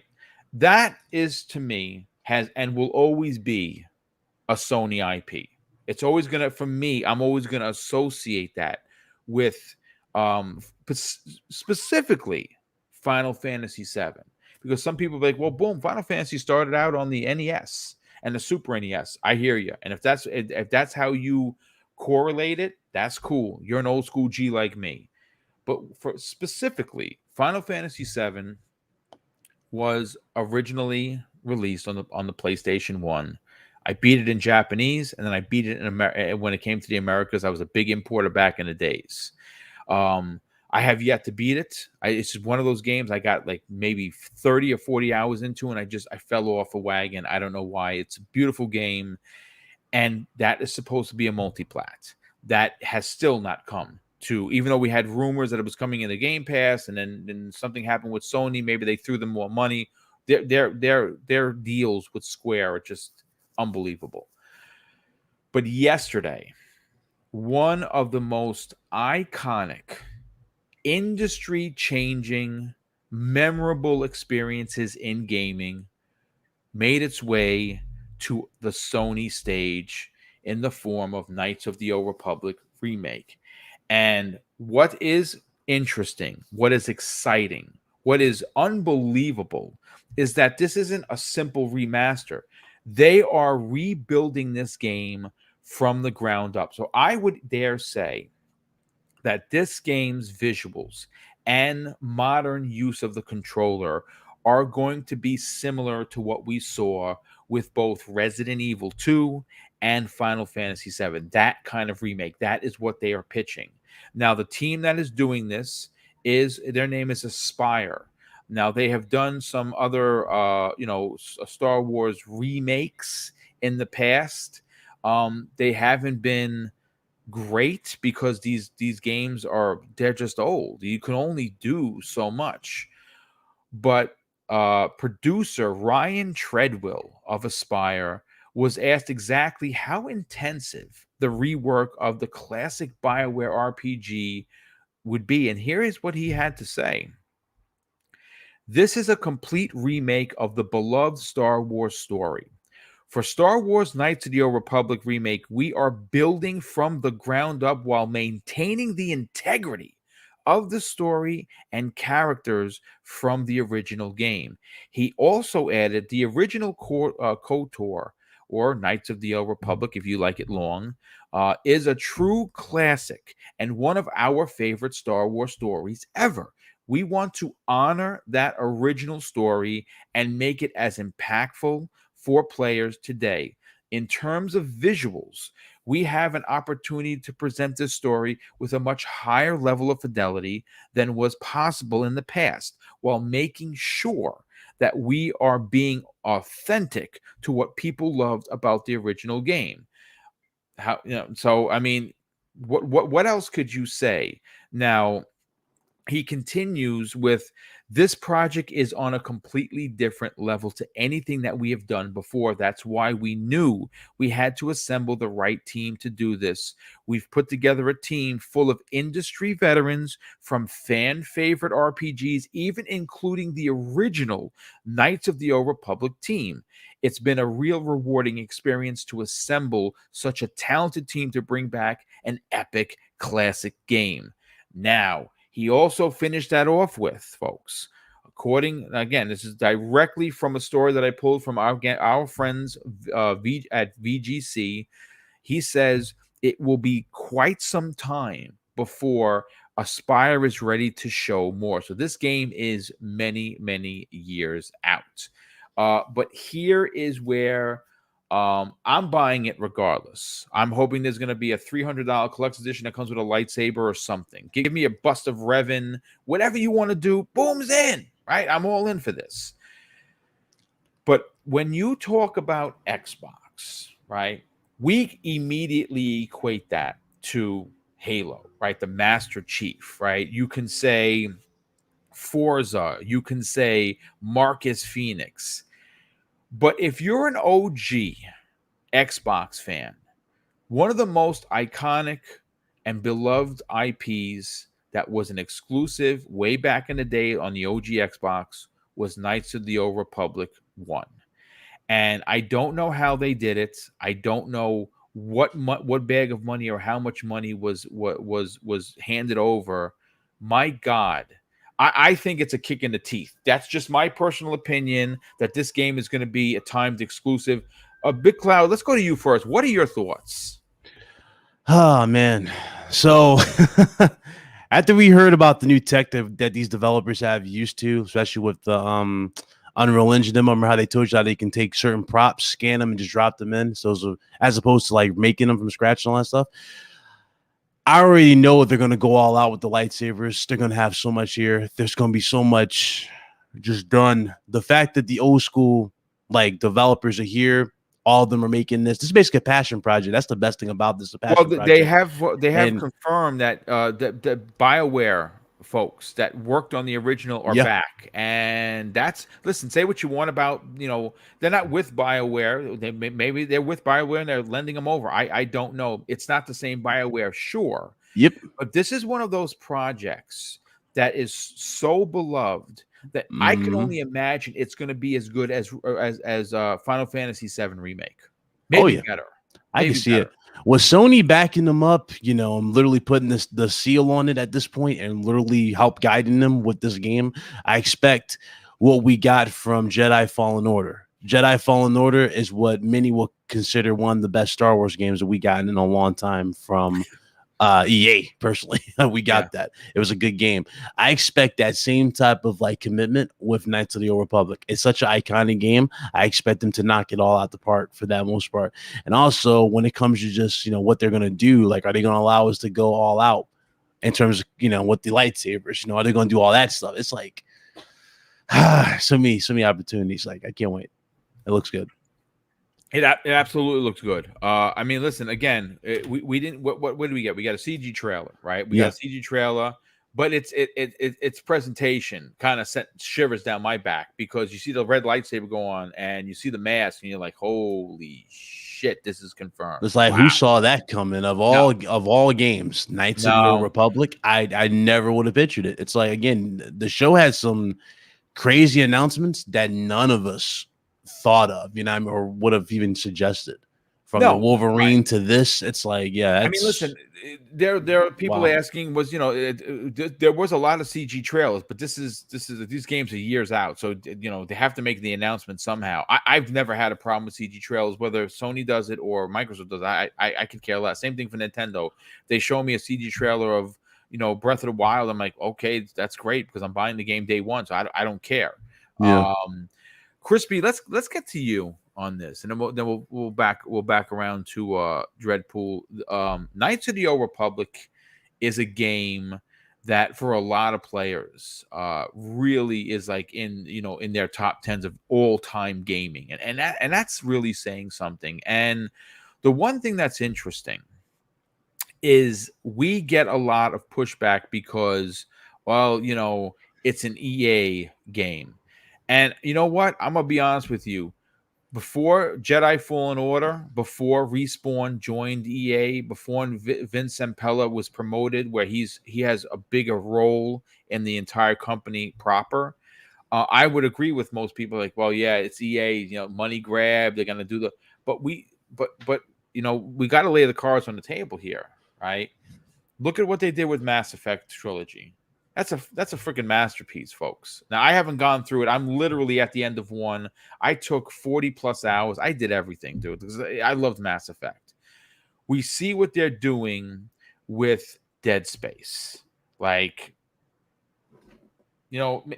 S1: That is, to me, has and will always be a Sony IP. It's always gonna, for me, I'm always gonna associate that with specifically Final Fantasy VII, because some people are like, well, boom, Final Fantasy started out on the NES and the Super NES. I hear you, and if that's how you correlate it, that's cool. You're an old school G like me. But for specifically, Final Fantasy VII was originally released on the PlayStation 1. I beat it in Japanese, and then I beat it in when it came to the Americas. I was a big importer back in the days. I have yet to beat it. It's just one of those games I got like maybe 30 or 40 hours into, and I fell off a wagon. I don't know why. It's a beautiful game, and that is supposed to be a multi-plat. That has still not come to, even though we had rumors that it was coming in the Game Pass, and then something happened with Sony. Maybe they threw them more money. Their deals with Square are just unbelievable. But yesterday, one of the most iconic, industry-changing, memorable experiences in gaming made its way to the Sony stage in the form of Knights of the Old Republic remake. And what is interesting, what is exciting, what is unbelievable is that this isn't a simple remaster. They are rebuilding this game from the ground up. So I would dare say that this game's visuals and modern use of the controller are going to be similar to what we saw with both Resident Evil 2 and Final Fantasy VII. That kind of remake, that is what they are pitching. Now, the team that is doing this their name is Aspire. Now, they have done some other, Star Wars remakes in the past. They haven't been great because these games they're just old. You can only do so much. But producer Ryan Treadwell of Aspire was asked exactly how intensive the rework of the classic BioWare RPG would be, and here is what he had to say. This is a complete remake of the beloved Star Wars story. For Star Wars Knights of the Old Republic remake, we are building from the ground up while maintaining the integrity of the story and characters from the original game. He also added the original Kotor, or Knights of the Old Republic, if you like it long, is a true classic and one of our favorite Star Wars stories ever. We want to honor that original story and make it as impactful for players today. In terms of visuals, we have an opportunity to present this story with a much higher level of fidelity than was possible in the past, while making sure that we are being authentic to what people loved about the original game. So I mean, what else could you say? Now, he continues with, this project is on a completely different level to anything that we have done before. That's why we knew we had to assemble the right team to do this. We've put together a team full of industry veterans from fan favorite RPGs, even including the original Knights of the Old Republic team. It's been a real rewarding experience to assemble such a talented team to bring back an epic classic game. Now, he also finished that off with, folks, according, again, this is directly from a story that I pulled from our friends at VGC. He says it will be quite some time before Aspire is ready to show more. So this game is many, many years out. But here is where I'm buying it regardless. I'm hoping there's going to be a $300 collector's edition that comes with a lightsaber or something. Give me a bust of Revan, whatever you want to do. Boom's in, right? I'm all in for this. But when you talk about Xbox, right, we immediately equate that to Halo, right? The Master Chief, right? You can say Forza, you can say Marcus Phoenix. But if you're an OG Xbox fan, one of the most iconic and beloved IPs that was an exclusive way back in the day on the OG Xbox was Knights of the Old Republic 1. And I don't know how they did it. I don't know what bag of money or how much money was handed over. My God, I think it's a kick in the teeth. That's just my personal opinion, that this game is going to be a timed exclusive. Big Cloud, let's go to you first. What are your thoughts?
S3: Oh, man. So after we heard about the new tech that these developers have used to, especially with the Unreal Engine, remember how they told you how they can take certain props, scan them, and just drop them in? So as opposed to like making them from scratch and all that stuff. I already know they're going to go all out with the lightsabers. They're going to have so much here. There's going to be so much just done. The fact that the old school like developers are here, all of them are making this. This is basically a passion project. That's the best thing about this.
S1: They have confirmed that the BioWare folks that worked on the original are back, and that's, listen, say what you want about, they're not with BioWare. Maybe they're with BioWare and they're lending them over. I don't know. It's not the same BioWare, sure.
S3: Yep.
S1: But this is one of those projects that is so beloved that I can only imagine it's going to be as good as Final Fantasy VII Remake. Maybe better.
S3: I can see it. Was Sony backing them up? I'm literally putting the seal on it at this point and literally help guiding them with this game. I expect what we got from Jedi Fallen Order. Jedi Fallen Order is what many will consider one of the best Star Wars games that we got in a long time from EA. Personally, we got that. It was a good game. I expect that same type of like commitment with Knights of the Old Republic. It's such an iconic game. I expect them to knock it all out the park for that most part. And also when it comes to just what they're gonna do, like are they gonna allow us to go all out in terms of with the lightsabers? Are they gonna do all that stuff? It's like so many opportunities. Like I can't wait. It looks good.
S1: It absolutely looks good. I mean, listen, again, we didn't. What did we get? We got a CG trailer, right? We got a CG trailer, but its presentation kind of sent shivers down my back because you see the red lightsaber go on and you see the mask and you're like, holy shit, this is confirmed.
S3: It's like, who saw that coming? Of all games, Knights of the Old Republic, I never would have pictured it. It's like, again, the show has some crazy announcements that none of us thought of, or would have even suggested, from the Wolverine to this. It's like, I
S1: mean, listen, there are people asking, was there was a lot of CG trailers, but these games are years out, so they have to make the announcement somehow. I've never had a problem with CG trailers, whether Sony does it or Microsoft does it. I could care less. Same thing for Nintendo. They show me a CG trailer of Breath of the Wild. I'm like, okay, that's great because I'm buying the game day one, so I don't care. Crispy, let's get to you on this, and then we'll back around to Dreadpool. Knights of the Old Republic is a game that for a lot of players really is like in their top 10s of all time gaming, and that's really saying something. And the one thing that's interesting is we get a lot of pushback because, well, it's an EA game. And you know what? I'm going to be honest with you. Before Jedi Fallen Order, before Respawn joined EA, before Vince Zampella was promoted, where he has a bigger role in the entire company proper, I would agree with most people. Like, well, yeah, it's EA, money grab. They're gonna do but we got to lay the cards on the table here, right? Look at what they did with Mass Effect trilogy. That's a freaking masterpiece, folks. Now, I haven't gone through it. I'm literally at the end of one. I took 40 plus hours. I did everything, dude, because I loved Mass Effect. We see what they're doing with Dead Space. Like,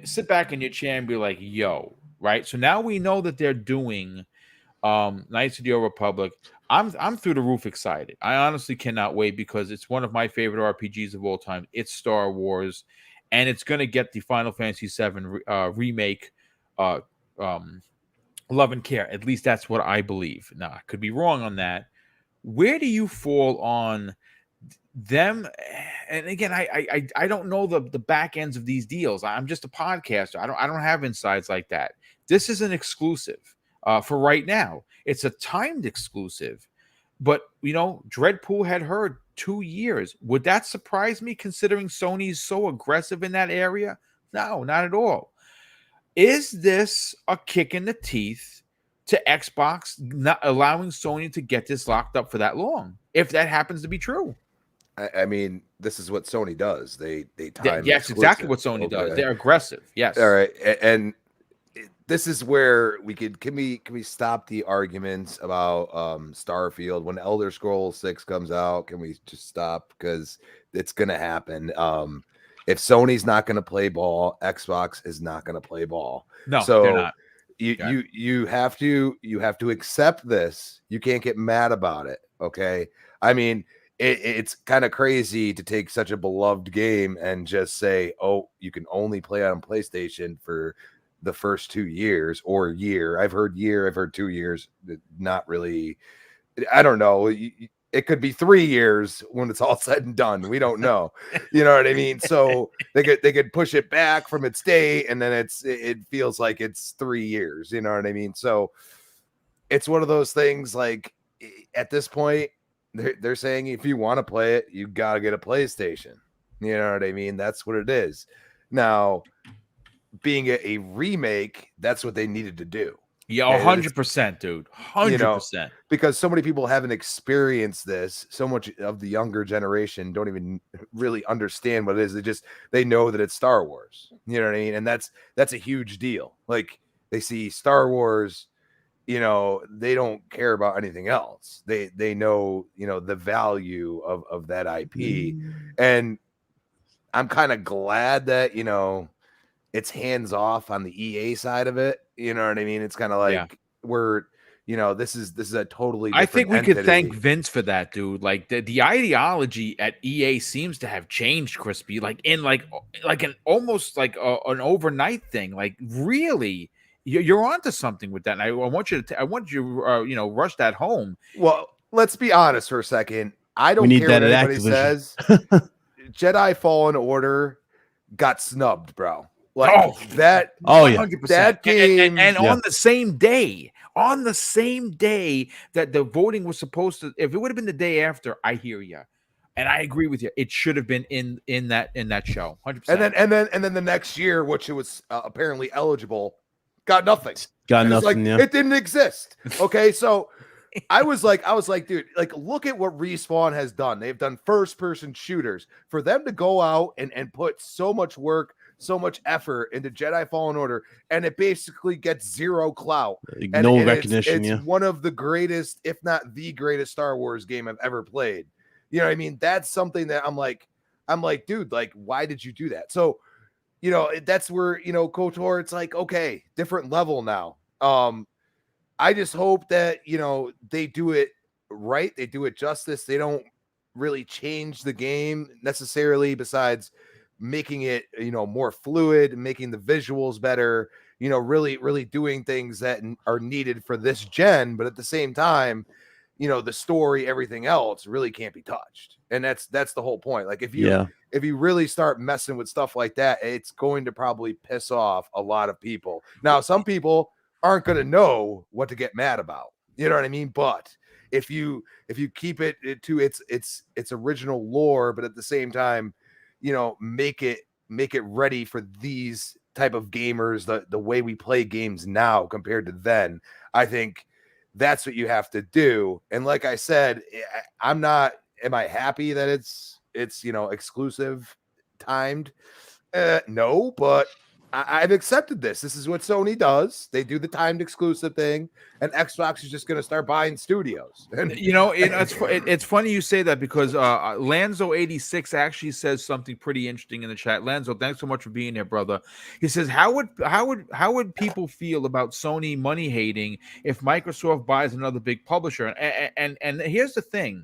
S1: sit back in your chair and be like, yo, right? So now we know that they're doing Knights of the Old Republic. I'm through the roof excited. I honestly cannot wait because it's one of my favorite RPGs of all time. It's Star Wars, and it's going to get the Final Fantasy VII remake love and care. At least that's what I believe. Now, I could be wrong on that. Where do you fall on them? And again, I don't know the back ends of these deals. I'm just a podcaster. I don't have insights like that. This is an exclusive. For right now, it's a timed exclusive, but Dreadpool had heard 2 years. Would that surprise me considering Sony's so aggressive in that area? No, not at all. Is this a kick in the teeth to Xbox not allowing Sony to get this locked up for that long? If that happens to be true.
S4: I mean, this is what Sony does. They time.
S1: Yes, exactly what Sony does. They're aggressive. Yes.
S4: All right, and this is where can we stop the arguments about Starfield when Elder Scrolls 6 comes out? Can we just stop, because it's gonna happen? If Sony's not gonna play ball, Xbox is not gonna play ball.
S1: No,
S4: so
S1: they're not.
S4: You have to accept this. You can't get mad about it. Okay, I mean, it's kind of crazy to take such a beloved game and just say, oh, you can only play it on PlayStation for the first 2 years or year. I've heard 2 years. Not really. I don't know. It could be 3 years when it's all said and done. We don't know. You know what I mean? So they could push it back from its date, and then it feels like it's 3 years. You know what I mean? So it's one of those things. Like, at this point, they're saying if you want to play it, you got to get a PlayStation. You know what I mean? That's what it is. Now, being a remake, that's what they needed to do.
S1: Yeah, 100%, dude. 100%.
S4: Because so many people haven't experienced this. So much of the younger generation don't even really understand what it is. They know that it's Star Wars. You know what I mean? And that's a huge deal. Like, they see Star Wars, they don't care about anything else. They know, the value of that IP. And I'm kind of glad that, it's hands off on the EA side of it. You know what I mean? It's kind of like this is a totally different
S1: I think we
S4: entity.
S1: could thank Vince for that, dude. Like, the ideology at EA seems to have changed, Crispy. Like, in like an almost like an overnight thing. Like, really, you're onto something with that. And I want you to rush that home.
S4: Well, let's be honest for a second. I don't care what anybody says. Jedi Fallen Order got snubbed, bro. Like, that.
S1: Oh, yeah. 100%.
S4: That game,
S1: and on the same day that the voting was supposed to, if it would have been the day after, I hear you, and I agree with you. It should have been in that show, 100%.
S4: And then the next year, which it was apparently eligible, got nothing. It didn't exist. Okay, so I was like, dude, like, look at what Respawn has done. They've done first-person shooters. For them to go out and put so much work, so much effort into Jedi Fallen Order, and it basically gets zero clout.
S3: No recognition.
S4: It's one of the greatest, if not the greatest, Star Wars game I've ever played. You know what I mean? That's something that I'm like, dude, like, why did you do that? So, that's where, KOTOR, it's like, okay, different level now. I just hope that, they do it right. They do it justice. They don't really change the game necessarily, besides making it, more fluid, making the visuals better, really, really doing things that are needed for this gen. But at the same time, the story, everything else really can't be touched. And that's the whole point. Like if you really start messing with stuff like that, it's going to probably piss off a lot of people. Now, some people aren't going to know what to get mad about. You know what I mean? But if you keep it to its original lore, but at the same time, make it ready for these type of gamers, the way we play games now compared to then, I think that's what you have to do. And like I said, am I happy that it's exclusive timed? No, but I've accepted this. This is what Sony does. They do the timed exclusive thing, and Xbox is just going to start buying studios. And
S1: it's funny you say that, because Lanzo86 actually says something pretty interesting in the chat. Lanzo, thanks so much for being here, brother. He says, how would people feel about Sony money hating if Microsoft buys another big publisher? And here's the thing: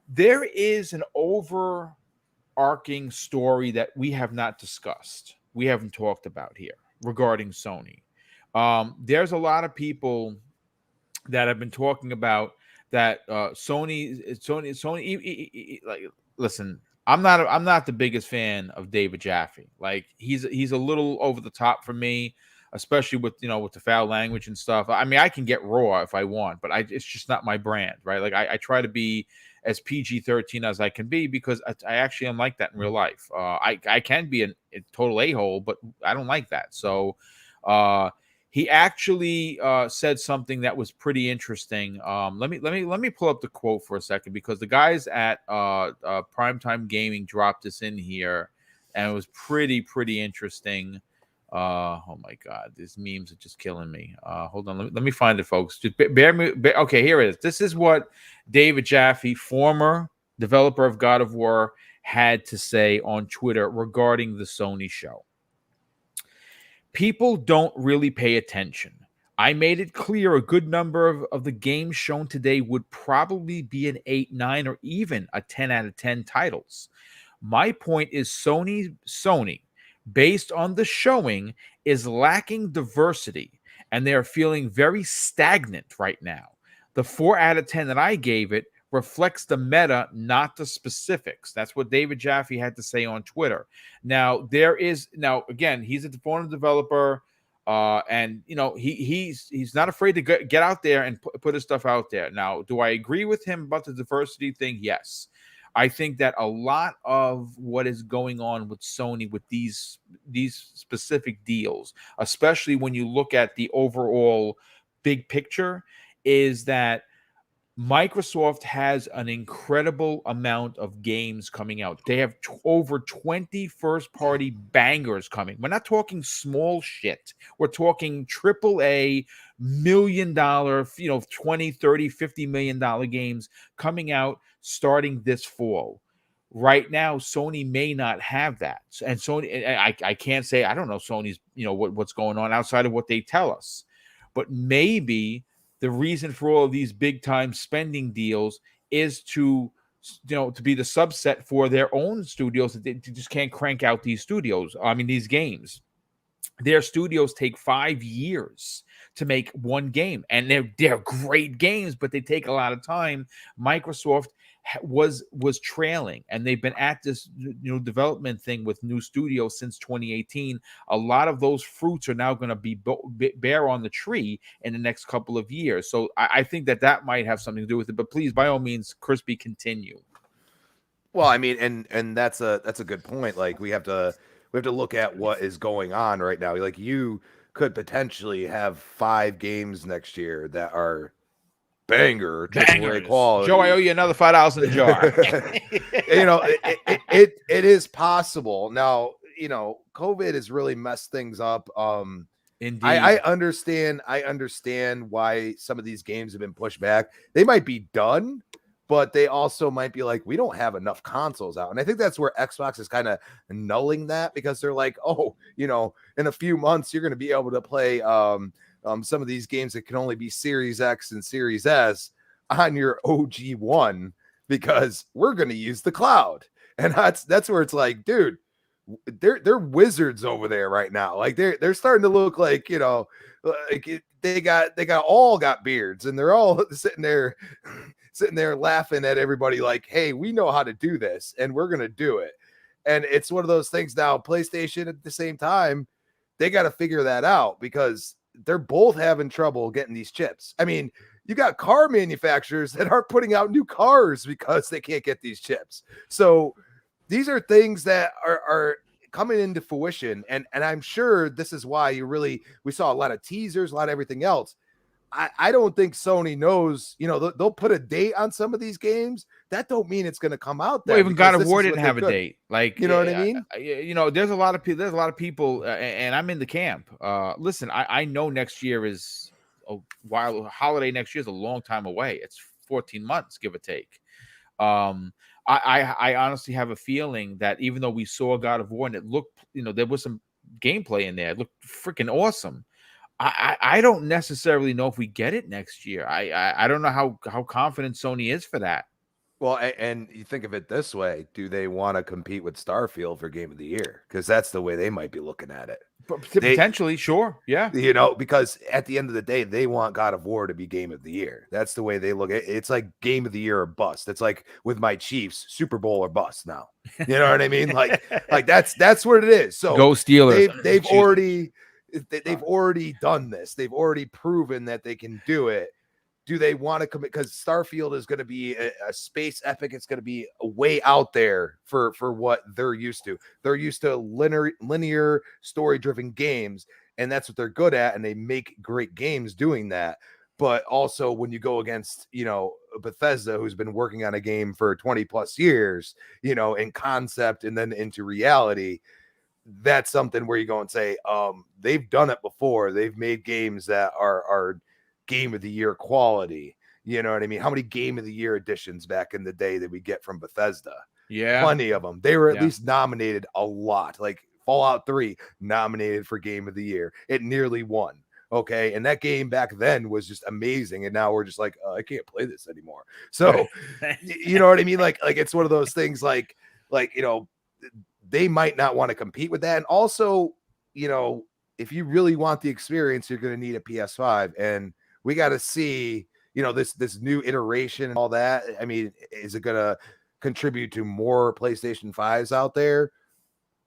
S1: there is an overarching story that we have not discussed. We haven't talked about here regarding Sony. There's a lot of people that have been talking about that Sony. Like, listen, I'm not the biggest fan of David Jaffe. Like, he's a little over the top for me, especially with with the foul language and stuff. I mean, I can get raw if I want, but it's just not my brand, right? Like, I try to be as PG-13 as I can be, because I actually am like that in real life. I can be a total a-hole, but I don't like that. So he actually said something that was pretty interesting. Let me pull up the quote for a second, because the guys at Primetime Gaming dropped this in here, and it was pretty interesting. Oh my God, these memes are just killing me. Hold on, let me find it, folks. Just bear me. Okay, here it is. This is what David Jaffe, former developer of God of War, had to say on Twitter regarding the Sony show. People don't really pay attention. I made it clear a good number of the games shown today would probably be an 8, 9, or even a 10 out of 10 titles. My point is Sony, based on the showing, is lacking diversity, and they are feeling very stagnant right now. The 4 out of 10 that I gave it reflects the meta, not the specifics. That's what David Jaffe had to say on Twitter. Now, again, he's a former developer, and he's not afraid to get out there and put his stuff out there. Now, do I agree with him about the diversity thing? Yes. I think that a lot of what is going on with Sony with these specific deals, especially when you look at the overall big picture, is that Microsoft has an incredible amount of games coming out. They have over 20 first-party bangers coming. We're not talking small shit. We're talking AAA $1 million, $20, $30, $50 million games coming out starting this fall. Right now, Sony may not have that. And Sony, I can't say, I don't know Sony's, what's going on outside of what they tell us. But maybe the reason for all of these big time spending deals is to be the subset for their own studios, that they just can't crank out these games. Their studios take 5 years to make one game, and they're great games, but they take a lot of time. Microsoft was trailing, and they've been at this development thing with new studios since 2018. A lot of those fruits are now going to be bear on the tree in the next couple of years. So I think that might have something to do with it. But please, by all means, Crispy, continue.
S4: Well, I mean, and that's a good point. Like, we have to look at what is going on right now. Like, you could potentially have 5 games next year that are banger, AAA quality.
S1: Joe, I owe you another $5 in the jar.
S4: It is possible. Now, COVID has really messed things up.
S1: Indeed.
S4: I understand why some of these games have been pushed back. They might be done, but they also might be like, we don't have enough consoles out. And I think that's where Xbox is kind of nulling that, because they're like, oh, in a few months, you're going to be able to play some of these games that can only be Series X and Series S on your OG one, because we're going to use the cloud. And that's where it's like, dude, they're wizards over there right now. Like, they're starting to look like, They all got beards, and they're all sitting there laughing at everybody like, hey, we know how to do this, and we're gonna do it. And it's one of those things now. PlayStation at the same time, they got to figure that out because they're both having trouble getting these chips. I mean, you got car manufacturers that aren't putting out new cars because they can't get these chips. So these are things that are coming into fruition. And I'm sure this is why we saw a lot of teasers, a lot of everything else. I don't think Sony knows, they'll put a date on some of these games. That don't mean it's going to come out there.
S1: Well, even God of War didn't have a date. Like,
S4: you know what I mean?
S1: There's a lot of people, and I'm in the camp. Listen, I know next year is a holiday next year is a long time away. It's 14 months, give or take. I honestly have a feeling that even though we saw God of War and it looked, there was some gameplay in there, it looked freaking awesome. I don't necessarily know if we get it next year. I don't know how confident Sony is for that.
S4: Well, and you think of it this way: do they want to compete with Starfield for Game of the Year? Because that's the way they might be looking at it.
S1: Potentially, sure, yeah.
S4: Because at the end of the day, they want God of War to be Game of the Year. That's the way they look at it. It's like Game of the Year or bust. It's like with my Chiefs, Super Bowl or bust now. You know what I mean? Like that's what it is. So
S1: go Steelers.
S4: They've already done this. They've already proven that they can do it. Do they want to commit? Because Starfield is going to be a space epic. It's going to be way out there for what they're used to. They're used to linear story-driven games, and that's what they're good at, and they make great games doing that. But also when you go against, Bethesda, who's been working on a game for 20 plus years, in concept and then into reality, that's something where you go and say, they've done it before. They've made games that are Game of the Year quality. You know what I mean? How many Game of the Year editions back in the day that we get from Bethesda?
S1: Yeah,
S4: plenty of them. They were at least nominated a lot. Like Fallout 3 nominated for Game of the Year. It nearly won. Okay, and that game back then was just amazing, and now we're just like, I can't play this anymore. So you know what I mean? Like it's one of those things. Like they might not want to compete with that. And also, if you really want the experience, you're going to need a PS5, and we got to see, this new iteration and all that. I mean, is it going to contribute to more PlayStation 5s out there?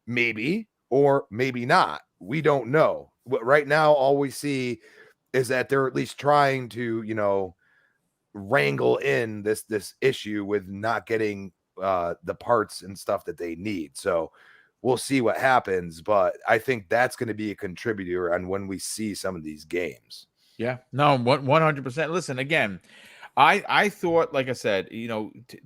S4: Maybe, or maybe not. We don't know. Right now, all we see is that they're at least trying to, wrangle in this issue with not getting the parts and stuff that they need. So we'll see what happens, but I think that's going to be a contributor on when we see some of these games.
S1: Yeah, no, 100%. Listen, again, I thought, like I said,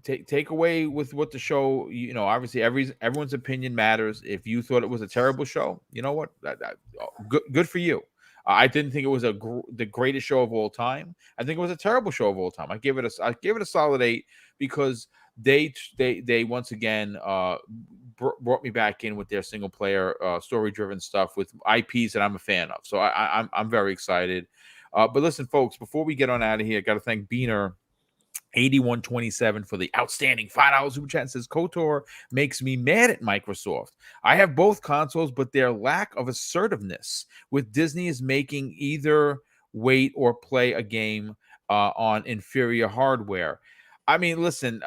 S1: take away with what the show, obviously everyone's opinion matters. If you thought it was a terrible show, you know what, good for you. I didn't think it was the greatest show of all time. I think it was a terrible show of all time. I give it a solid 8 because they once again brought me back in with their single player story driven stuff with IPs that I'm a fan of. So I'm very excited. But listen, folks, before we get on out of here, I got to thank Beaner 8127 for the outstanding $5 super chat. Says Kotor makes me mad at Microsoft. I have both consoles, but their lack of assertiveness with Disney is making either wait or play a game on inferior hardware. I mean, listen,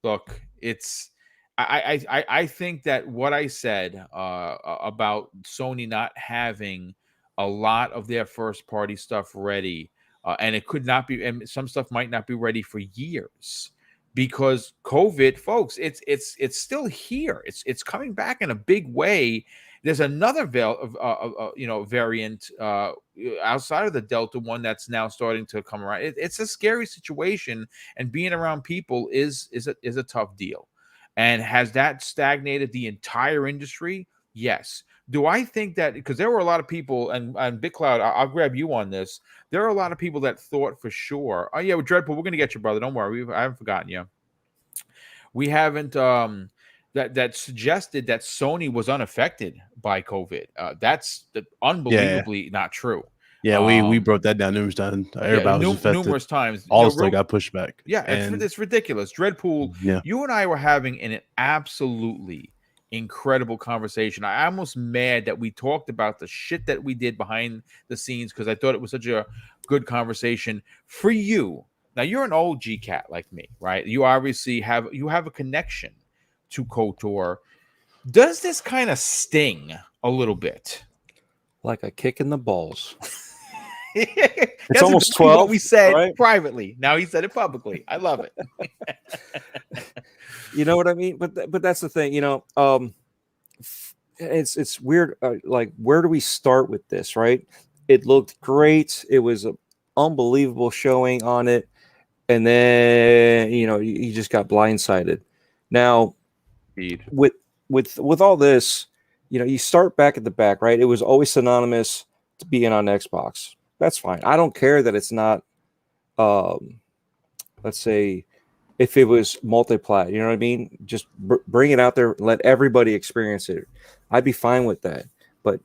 S1: look, it's. I think that what I said about Sony not having a lot of their first party stuff ready, and it could not be, and some stuff might not be ready for years because COVID, folks, it's still here. It's coming back in a big way. There's another variant outside of the Delta one that's now starting to come around. It's a scary situation, and being around people is a tough deal. And has that stagnated the entire industry? Yes. Do I think that, because there were a lot of people, and BitCloud, I'll grab you on this. There are a lot of people that thought for sure, oh yeah, with Dreadpool, we're going to get you, brother. Don't worry. I haven't forgotten you. We haven't, that suggested that Sony was unaffected by COVID. That's unbelievably not true.
S3: Yeah, we broke that down numerous times. Everybody was affected.
S1: Numerous times.
S3: All still got pushed back.
S1: Yeah, it's ridiculous. Dreadpool, you and I were having an absolutely incredible conversation. I'm almost mad that we talked about the shit that we did behind the scenes because I thought it was such a good conversation. For you, now you're an old G cat like me, right? You obviously have a connection to Kotor. Does this kind of sting a little bit?
S2: Like a kick in the balls.
S1: It's
S2: almost 12.
S1: What we said
S2: right?
S1: privately. Now he said it publicly. I love it.
S2: You know what I mean? But that's the thing. It's weird. Like, where do we start with this? Right? It looked great. It was an unbelievable showing on it, and then you just got blindsided. Now,
S1: Indeed.
S2: with all this, you start back at the back, right? It was always synonymous to being on Xbox. That's fine. I don't care that it's not, let's say, if it was multiplat, you know what I mean? Just bring it out there, let everybody experience it. I'd be fine with that. But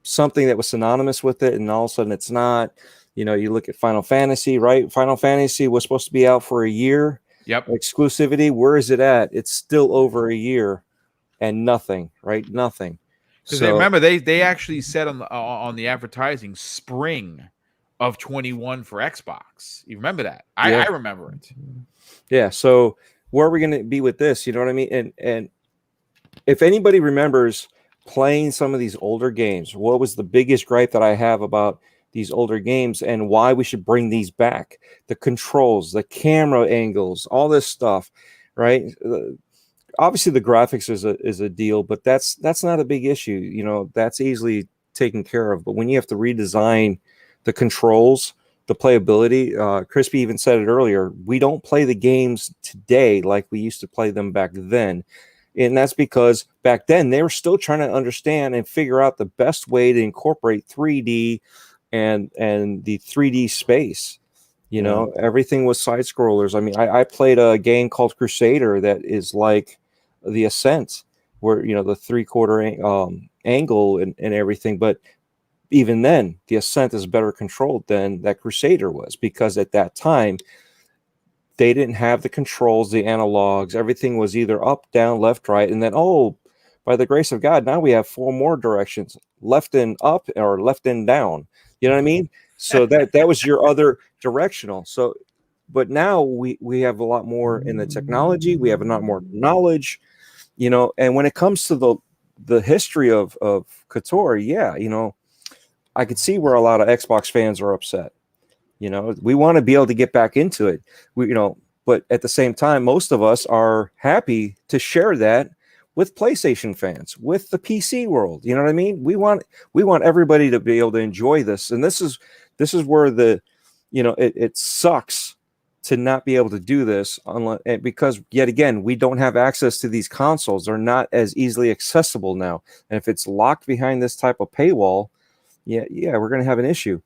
S2: something that was synonymous with it, and all of a sudden it's not. You look at Final Fantasy, right? Final Fantasy was supposed to be out for a year.
S1: Yep.
S2: Exclusivity, where is it at? It's still over a year, and nothing, right? Nothing.
S1: Because remember, they actually said on the advertising spring of 21 for Xbox. You remember that? I remember it.
S2: Yeah. So where are we going to be with this? You know what I mean? And if anybody remembers playing some of these older games, what was the biggest gripe that I have about these older games and why we should bring these back? The controls, the camera angles, all this stuff, right? Obviously the graphics is a deal, but that's not a big issue. That's easily taken care of. But when you have to redesign the controls, the playability, Crispy even said it earlier, we don't play the games today like we used to play them back then. And that's because back then they were still trying to understand and figure out the best way to incorporate 3D and the 3D space. Everything was side scrollers. I mean, I played a game called Crusader that is like the Ascent, where the 3/4 angle and everything. But even then, the Ascent is better controlled than that Crusader was, because at that time they didn't have the controls, the analogs. Everything was either up, down, left, right, and then by the grace of God, now we have 4 more directions: left and up or left and down. You know what I mean? So that was your other directional. So, but now we have a lot more in the technology. We have a lot more knowledge, and when it comes to the history of Kotor, I could see where a lot of Xbox fans are upset. We want to be able to get back into it. But at the same time, most of us are happy to share that with PlayStation fans, with the PC world. You know what I mean? We want everybody to be able to enjoy this. And this is where it sucks to not be able to do this because yet again, we don't have access to these consoles. They're not as easily accessible now. And if it's locked behind this type of paywall, yeah, we're going to have an issue.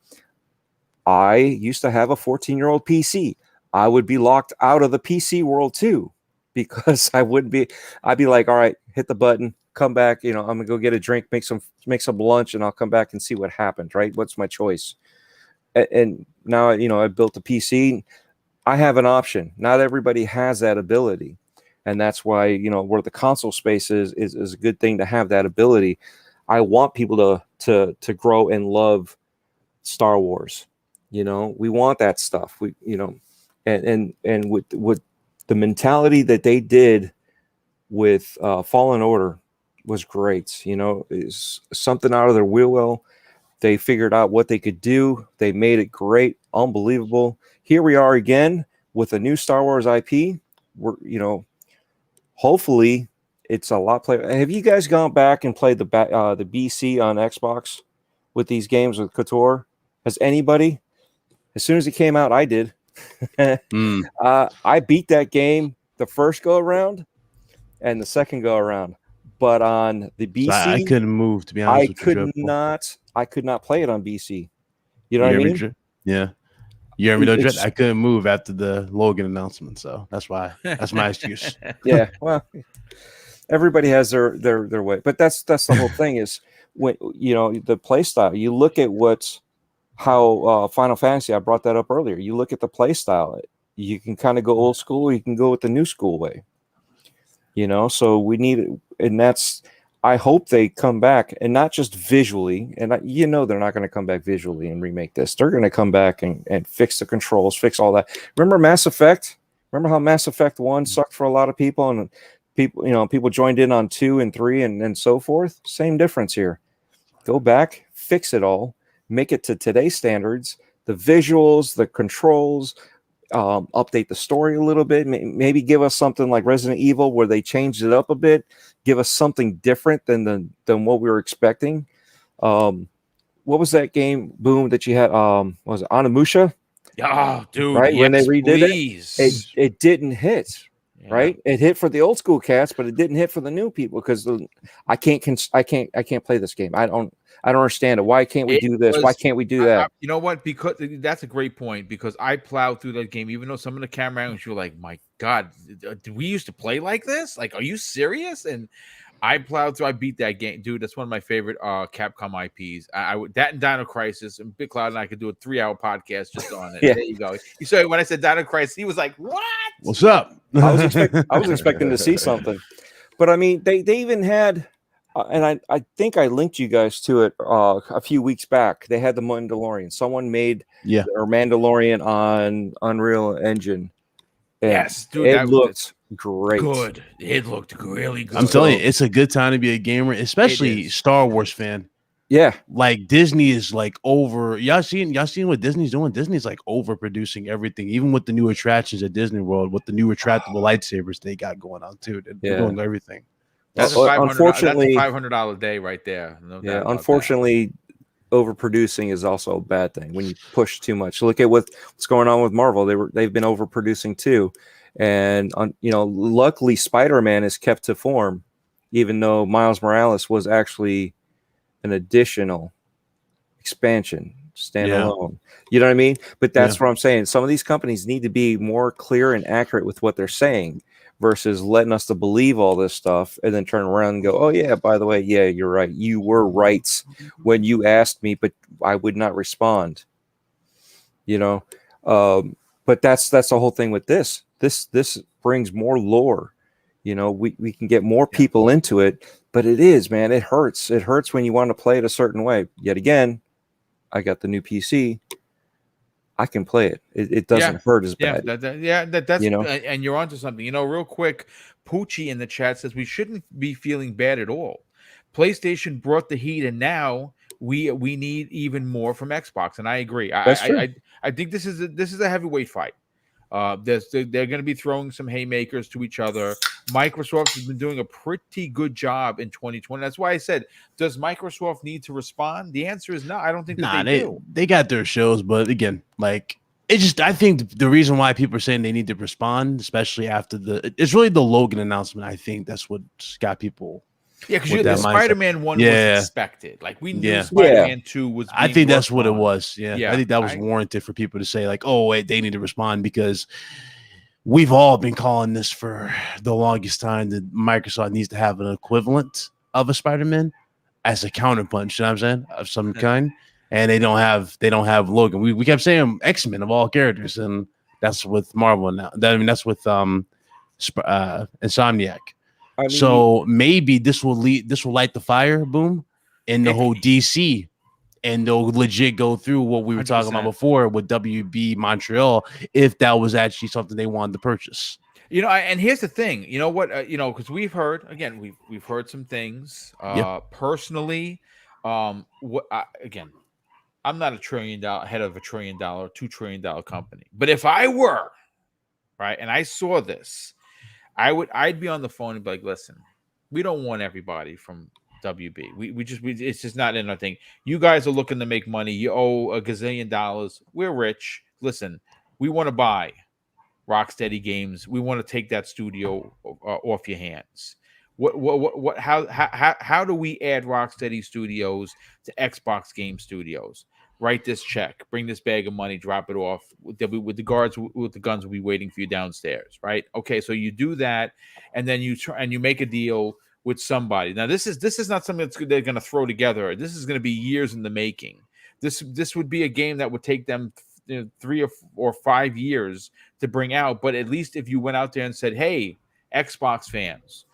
S2: I used to have a 14-year-old PC. I would be locked out of the PC world too, because I'd be like, all right, hit the button, come back. I'm going to go get a drink, make some lunch, and I'll come back and see what happened. Right. What's my choice? And now, I built a PC. I have an option. Not everybody has that ability. And that's why, where the console space is a good thing to have that ability. I want people to grow and love Star Wars. We want that stuff. And with the mentality that they did with Fallen Order was great. Is something out of their wheel. They figured out what they could do. They made it great, unbelievable. Here we are again with a new Star Wars IP. We're, hopefully it's a lot player. Have you guys gone back and played the BC on Xbox with these games with Kotor? Has anybody? As soon as it came out, I did. I beat that game the first go around and the second go around, but on the BC,
S3: I couldn't move, to be honest.
S2: I could not play it on BC. You know what I mean?
S3: Yeah. You hear me, though, Dread? I couldn't move after the Logan announcement, so that's why. That's my excuse.
S2: Yeah, well, everybody has their way, but that's the whole thing. Is when the play style. You look at how Final Fantasy. I brought that up earlier. You look at the play style. You can kind of go old school. Or you can go with the new school way. So we need and that's, I hope they come back, and not just visually. And they're not going to come back visually and remake this. They're going to come back and fix the controls, fix all that. Remember Mass Effect? Remember how Mass Effect 1 sucked for a lot of people, and people joined in on 2 and 3 and so forth? Same difference here. Go back, fix it all, make it to today's standards, the visuals, the controls, update the story a little bit, maybe give us something like Resident Evil where they changed it up a bit, give us something different than what we were expecting. What was that game, Boom, that you had? Was it Onimusha?
S1: Oh, dude,
S2: right?
S1: Yes,
S2: when they redid
S1: please.
S2: it didn't hit. Yeah. Right, it hit for the old school cats, but it didn't hit for the new people because I can't play this game. I don't understand it. Why can't we do this? Why can't we do that?
S1: You know what? Because that's a great point. Because I plowed through that game, even though some of the camera angles, you're like, my God, did we used to play like this? Like, are you serious? And I plowed through. I beat that game, dude. That's one of my favorite Capcom IPs. That and Dino Crisis, and Big Cloud and I could do a 3-hour podcast just on it.
S2: Yeah.
S1: There you go. You saw when I said Dino Crisis, he was like, "What?
S3: What's up?"
S2: I was expecting to see something, but I mean, they even had, and I think I linked you guys to it a few weeks back. They had the Mandalorian. Someone made their Mandalorian on Unreal Engine.
S1: Yes, dude,
S2: it looked great.
S1: Good. It looked really good.
S3: I'm telling you, it's a good time to be a gamer, especially Star Wars fan.
S2: Yeah,
S3: like Disney is like over. Y'all seen what Disney's doing? Disney's like overproducing everything, even with the new attractions at Disney World, with the new retractable lightsabers they got going on too. They're doing everything.
S1: That's unfortunately $500 day right there.
S2: No unfortunately, overproducing is also a bad thing when you push too much. Look at what's going on with Marvel. They've been overproducing too, and luckily Spider-Man is kept to form, even though Miles Morales was actually an additional expansion standalone. You know what I mean? But that's what I'm saying. Some of these companies need to be more clear and accurate with what they're saying versus letting us to believe all this stuff and then turn around and go, oh yeah, by the way, yeah, you're right. You were right when you asked me, but I would not respond. But that's the whole thing with this. This brings more lore. We can get more people into it, but it hurts. It hurts when you want to play it a certain way. Yet again, I got the new PC. I can play it. It doesn't hurt as bad.
S1: That's and you're onto something. Real quick, Poochie in the chat says we shouldn't be feeling bad at all. PlayStation brought the heat, and now we need even more from Xbox. And I agree. I think this is a heavyweight fight. They're going to be throwing some haymakers to each other. Microsoft has been doing a pretty good job in 2020. That's why I said, does Microsoft need to respond? The answer is no. I don't think they do.
S3: They got their shows, but again, I think the reason why people are saying they need to respond, especially after it's really the Logan announcement. I think that's what got people.
S1: Yeah, because the Spider-Man 1 was expected. Like, we knew Spider-Man 2 was.
S3: I think that's what it was. Yeah. I think that was warranted for people to say, like, oh, wait, they need to respond, because we've all been calling this for the longest time that Microsoft needs to have an equivalent of a Spider-Man as a counterpunch, you know what I'm saying, of some kind. And they don't have Logan. We kept saying X-Men of all characters, and that's with Marvel now. That's with Insomniac. So maybe this will light the fire, Boom, in the whole DC, and they'll legit go through what we were 100%. Talking about before with WB Montreal, if that was actually something they wanted to purchase.
S1: And here's the thing, because we've heard some things. Personally, again, I'm not head of a $1 trillion, $2 trillion company, but if I were, right, and I saw this, I'd be on the phone and be like, listen, we don't want everybody from WB. It's just not in our thing. You guys are looking to make money. You owe $1 gazillion. We're rich. Listen, we want to buy Rocksteady Games. We want to take that studio off your hands. How do we add Rocksteady Studios to Xbox Game Studios? Write this check, bring this bag of money, drop it off. They'll be with the guards with the guns will be waiting for you downstairs, right? Okay, so you do that, and then you make a deal with somebody. Now, this is not something they're going to throw together. This is going to be years in the making. This would be a game that would take them 3 or 5 years to bring out. But at least if you went out there and said, "Hey, Xbox fans,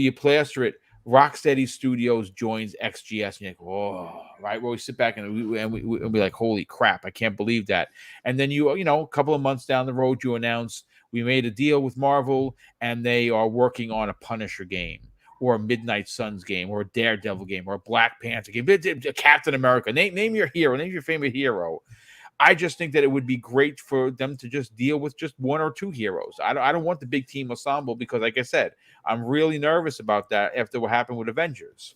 S1: you plaster it. Rocksteady Studios joins XGS, and you're like, oh, right. Where we sit back and we be like, holy crap, I can't believe that. And then a couple of months down the road, you announce we made a deal with Marvel, and they are working on a Punisher game, or a Midnight Suns game, or a Daredevil game, or a Black Panther game, Captain America. Name your hero, name your favorite hero. I just think that it would be great for them to just deal with just one or two heroes. I don't want the big team ensemble because, like I said, I'm really nervous about that after what happened with Avengers.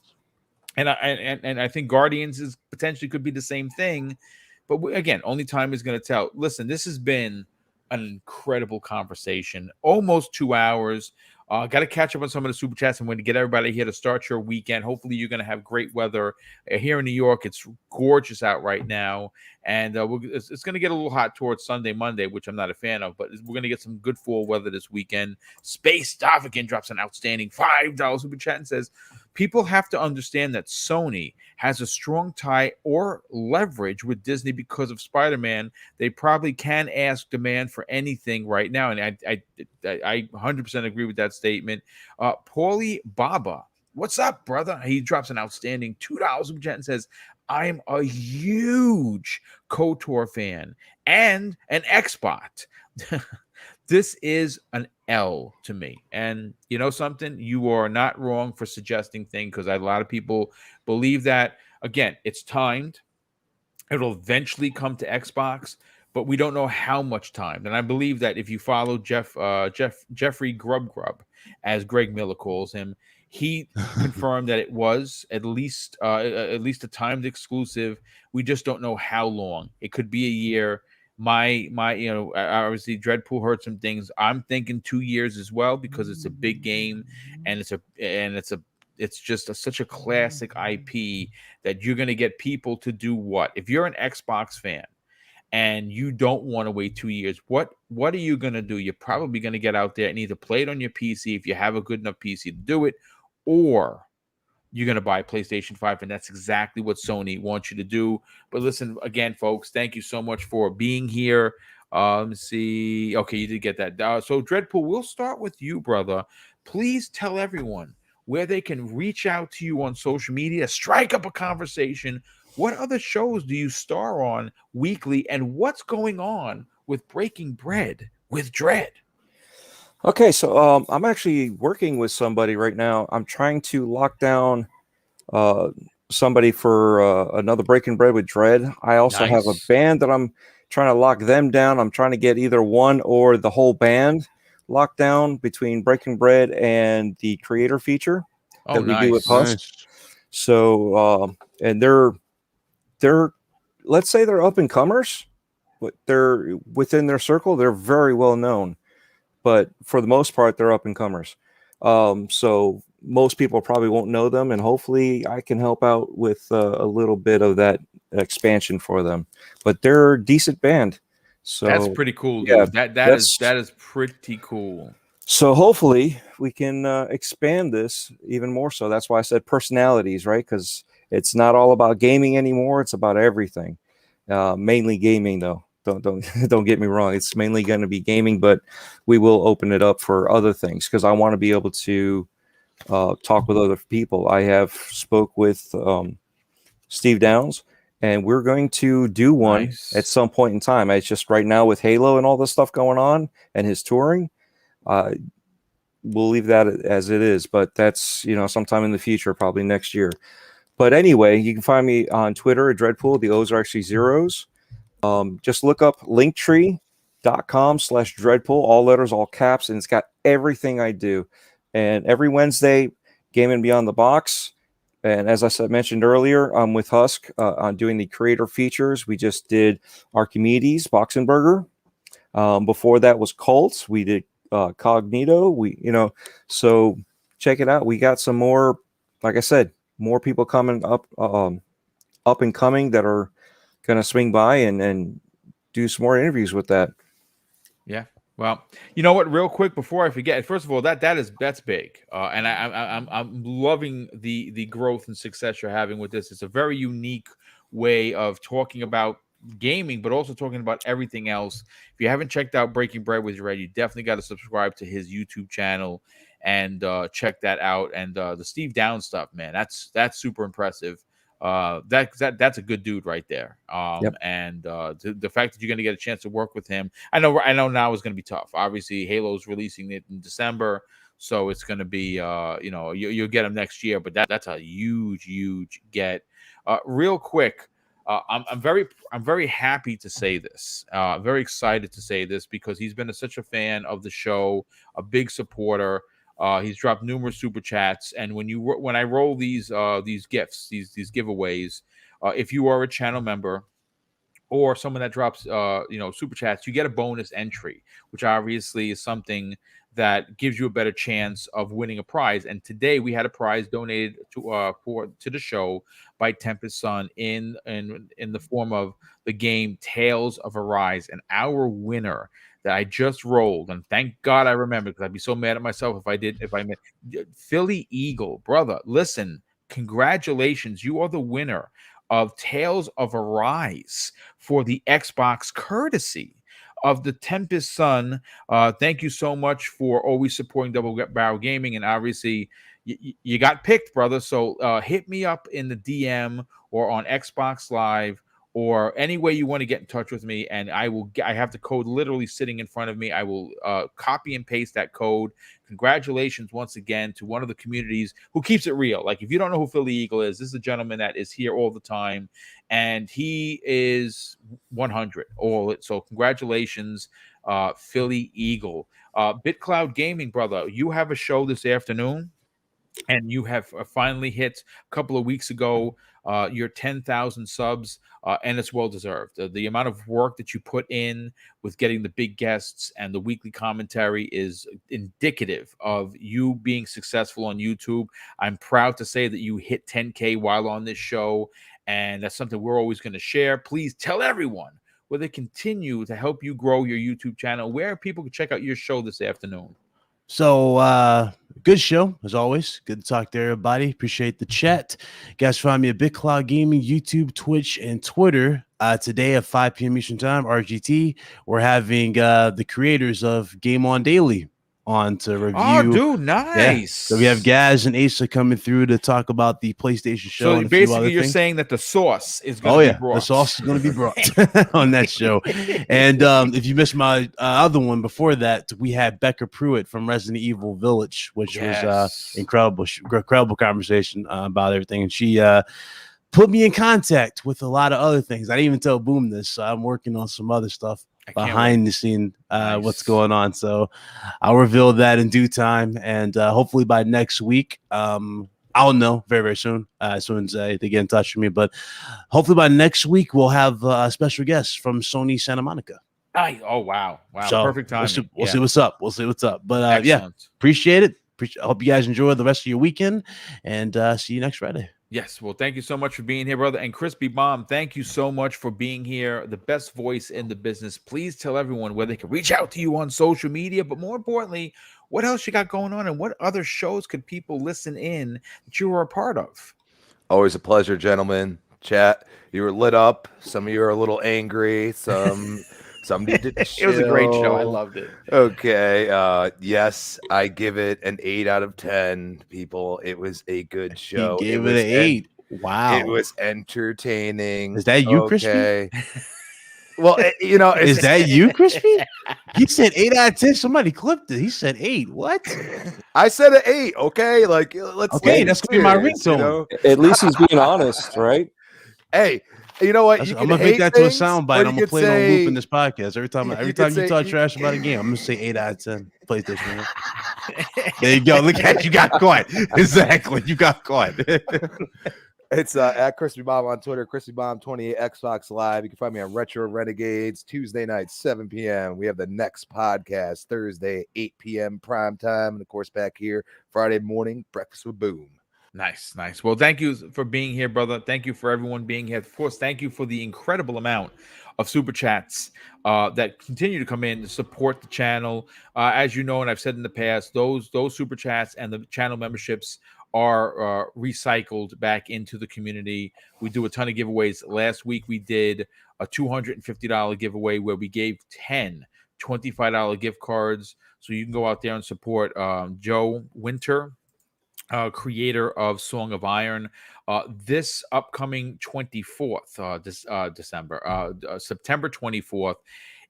S1: And I think Guardians is potentially could be the same thing. But again, only time is going to tell. Listen, this has been an incredible conversation, almost 2 hours. Got to catch up on some of the super chats. I'm going to get everybody here to start your weekend. Hopefully, you're going to have great weather here in New York. It's gorgeous out right now, and it's going to get a little hot towards Sunday, Monday, which I'm not a fan of. But we're going to get some good fall weather this weekend. Space Davigan drops an outstanding $5 super chat and says, people have to understand that Sony has a strong tie or leverage with Disney because of Spider-Man. They probably can ask demand for anything right now. And I 100% agree with that statement. Paulie Baba, what's up, brother? He drops an outstanding $2 and says, I'm a huge KOTOR fan and an Xbot. This is an L to me. And you know something? You are not wrong for suggesting things, because a lot of people believe that. Again, it's timed. It'll eventually come to Xbox, but we don't know how much time. And I believe that if you follow Jeffrey Grubb, as Greg Miller calls him, he confirmed that it was at least a timed exclusive. We just don't know how long. It could be a year. My obviously Dreadpool heard some things. I'm thinking 2 years as well, because it's a big game, and it's just such a classic IP that you're going to get people to do what? If you're an Xbox fan and you don't want to wait 2 years, what are you going to do? You're probably going to get out there and either play it on your PC if you have a good enough PC to do it, or you're going to buy PlayStation 5, and that's exactly what Sony wants you to do. But listen, again, folks, thank you so much for being here. Let me see. Okay, you did get that. So, Dreadpool, we'll start with you, brother. Please tell everyone where they can reach out to you on social media, strike up a conversation. What other shows do you star on weekly, and what's going on with Breaking Bread with Dread?
S2: Okay, so I'm actually working with somebody right now. I'm trying to lock down somebody for another Breaking Bread with Dread. I also have a band that I'm trying to lock them down. I'm trying to get either one or the whole band locked down between Breaking Bread and the creator feature that we do with Husk. Nice. So, and they're let's say they're up and comers, but they're within their circle. They're very well known. But for the most part, they're up and comers. So most people probably won't know them, and hopefully I can help out with a little bit of that expansion for them. But they're a decent band. So
S1: that's pretty cool, dude. Yeah, that is pretty cool.
S2: So hopefully we can expand this even more. So that's why I said personalities, right? Because it's not all about gaming anymore. It's about everything. Mainly gaming, though. Don't get me wrong. It's mainly going to be gaming, but we will open it up for other things, because I want to be able to talk with other people. I have spoke with Steve Downs, and we're going to do one at some point in time. It's just right now with Halo and all this stuff going on and his touring. We'll leave that as it is, but that's sometime in the future, probably next year. But anyway, you can find me on Twitter at Dreadpool. The O's are actually zeros. Just look up linktree.com/Dreadpool, all letters, all caps, and it's got everything I do. And every Wednesday, Gaming Beyond the Box. And as I mentioned earlier, I'm with Husk on doing the creator features. We just did Archimedes, Boxenberger. Before that was Cult. We did Cognito. So check it out. We got some more, like I said, more people coming up and coming that are going to swing by and do some more interviews with that.
S1: Yeah. Well, you know what? Real quick before I forget, first of all, that's big, and I'm loving the growth and success you're having with this. It's a very unique way of talking about gaming, but also talking about everything else. If you haven't checked out Breaking Bread with Dread, you definitely got to subscribe to his YouTube channel. and check that out. And the Steve Downs stuff, man, that's super impressive. That's a good dude right there. And the fact that you're going to get a chance to work with him, I know now is going to be tough. Obviously, Halo's releasing it in December, so it's going to be you'll get him next year. But that's a huge get. Real quick, I'm very happy to say this. Very excited to say this because he's been such a fan of the show, a big supporter. He's dropped numerous super chats, and when I roll these gifts, these giveaways, if you are a channel member or someone that drops super chats, you get a bonus entry, which obviously is something that gives you a better chance of winning a prize. And today we had a prize donated to the show by Tempest Sun in the form of the game Tales of Arise, and our winner that I just rolled, and thank God I remember because I'd be so mad at myself if I missed. Philly Eagle, brother, listen, congratulations, you are the winner of Tales of Arise for the Xbox, courtesy of the Tempest Sun. Thank you so much for always supporting Double Barrel Gaming, and obviously you got picked, brother. So hit me up in the DM or on Xbox Live or any way you want to get in touch with me, and I have the code literally sitting in front of me. I will copy and paste that code. Congratulations once again to one of the communities who keeps it real. Like, if you don't know who Philly Eagle is, this is a gentleman that is here all the time, and he is 100. So congratulations, Philly Eagle. BitCloud Gaming, brother, you have a show this afternoon, and you have finally hit a couple of weeks ago your 10,000 subs, and it's well deserved. The amount of work that you put in with getting the big guests and the weekly commentary is indicative of you being successful on YouTube. I'm proud to say that you hit 10K while on this show, and that's something we're always going to share. Please tell everyone where they continue to help you grow your YouTube channel, where people can check out your show this afternoon.
S3: So, good show as always. Good to talk to everybody. Appreciate the chat. You guys, find me at BitCloud Gaming, YouTube, Twitch, and Twitter. Today at 5 p.m. Eastern Time, RGT, we're having the creators of Game On Daily on to review.
S1: Oh, dude, nice.
S3: Yeah. So we have Gaz and Asa coming through to talk about the PlayStation show.
S1: So
S3: and
S1: basically, you're saying that the sauce is going to be brought.
S3: The sauce is going to be brought on that show. And if you missed my other one before that, we had Becca Pruitt from Resident Evil Village, which was incredible conversation about everything. And she put me in contact with a lot of other things. I didn't even tell Boom this, so I'm working on some other stuff behind the scene, what's going on. So I'll reveal that in due time, and hopefully by next week, I'll know very, very soon, as soon as they get in touch with me. But hopefully by next week, we'll have a special guest from Sony Santa Monica.
S1: Oh, wow. So perfect time.
S3: We'll see what's up. But appreciate it. I hope you guys enjoy the rest of your weekend, and see you next Friday.
S1: Yes, well, thank you so much for being here, brother. And Crispy Bomb, thank you so much for being here. The best voice in the business. Please tell everyone where they can reach out to you on social media, but more importantly, what else you got going on, and what other shows could people listen in that you were a part of?
S4: Always a pleasure, gentlemen. Chat, you were lit up. Some of you are a little angry. Some need to chill.
S1: It was a great show. I loved it.
S4: Okay. Yes, I give it an 8 out of 10, people. It was a good show.
S3: He gave it an 8. Wow.
S4: It was entertaining.
S3: Is that you, Crispy?
S4: Well,
S3: is that you, Crispy? He said 8 out of 10. Somebody clipped it. He said 8. What?
S4: I said an 8. Okay. Like, let's.
S3: Okay, that's gonna be my ringtone.
S2: At least he's being honest, right?
S4: Hey, you know what?
S3: I'm gonna make that to a soundbite. I'm gonna play it on loop in this podcast. Every time you talk trash about a game, I'm gonna say 8 out of 10. PlayStation. There you go. Look at you, got caught. Exactly, you got caught.
S4: It's at Crispy Bomb on Twitter, Crispy Bomb 28 Xbox Live. You can find me on Retro Renegades Tuesday night 7 p.m. We have the next podcast Thursday 8 p.m. prime time, and of course back here Friday morning breakfast with Boom.
S1: Nice. Well, thank you for being here, brother. Thank you for everyone being here. Of course, thank you for the incredible amount of super chats that continue to come in to support the channel. As you know, and I've said in the past, those super chats and the channel memberships are recycled back into the community. We do a ton of giveaways. Last week, we did a $250 giveaway where we gave 10 $25 gift cards So you can go out there and support Joe Winter, creator of Song of Iron. This upcoming 24th, September 24th,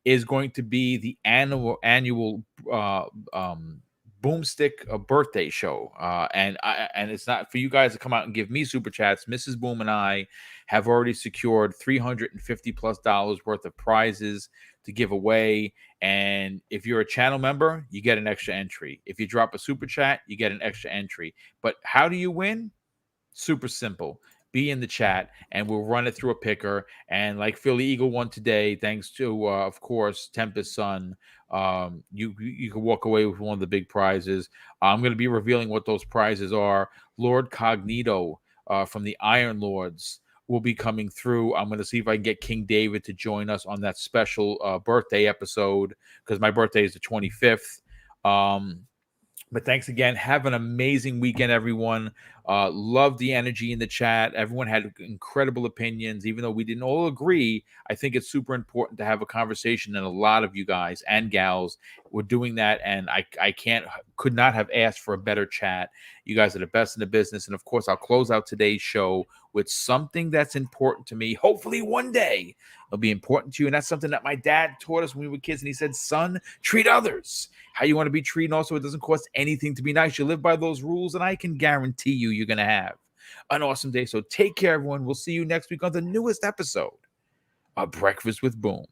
S1: is going to be the annual BoomStick birthday show, and it's not for you guys to come out and give me super chats. Mrs. Boom and I have already secured $350+ worth of prizes to give away. And if you're a channel member, you get an extra entry. If you drop a super chat, you get an extra entry. But how do you win? Super simple. Be in the chat and we'll run it through a picker. And like Philly Eagle won today, thanks to of course Tempest Sun, you can walk away with one of the big prizes. I'm going to be revealing what those prizes are. Lord Cognito from the Iron Lords will be coming through. I'm going to see if I can get King David to join us on that special birthday episode, because my birthday is the 25th. But thanks again. Have an amazing weekend, everyone. Love the energy in the chat. Everyone had incredible opinions. Even though we didn't all agree, I think it's super important to have a conversation, and a lot of you guys and gals were doing that, and I could not have asked for a better chat. You guys are the best in the business. And of course, I'll close out today's show with something that's important to me. Hopefully one day it'll be important to you. And that's something that my dad taught us when we were kids. And he said, son, treat others how you want to be treated. Also, it doesn't cost anything to be nice. You live by those rules, and I can guarantee you're going to have an awesome day. So take care, everyone. We'll see you next week on the newest episode of Breakfast with Boom.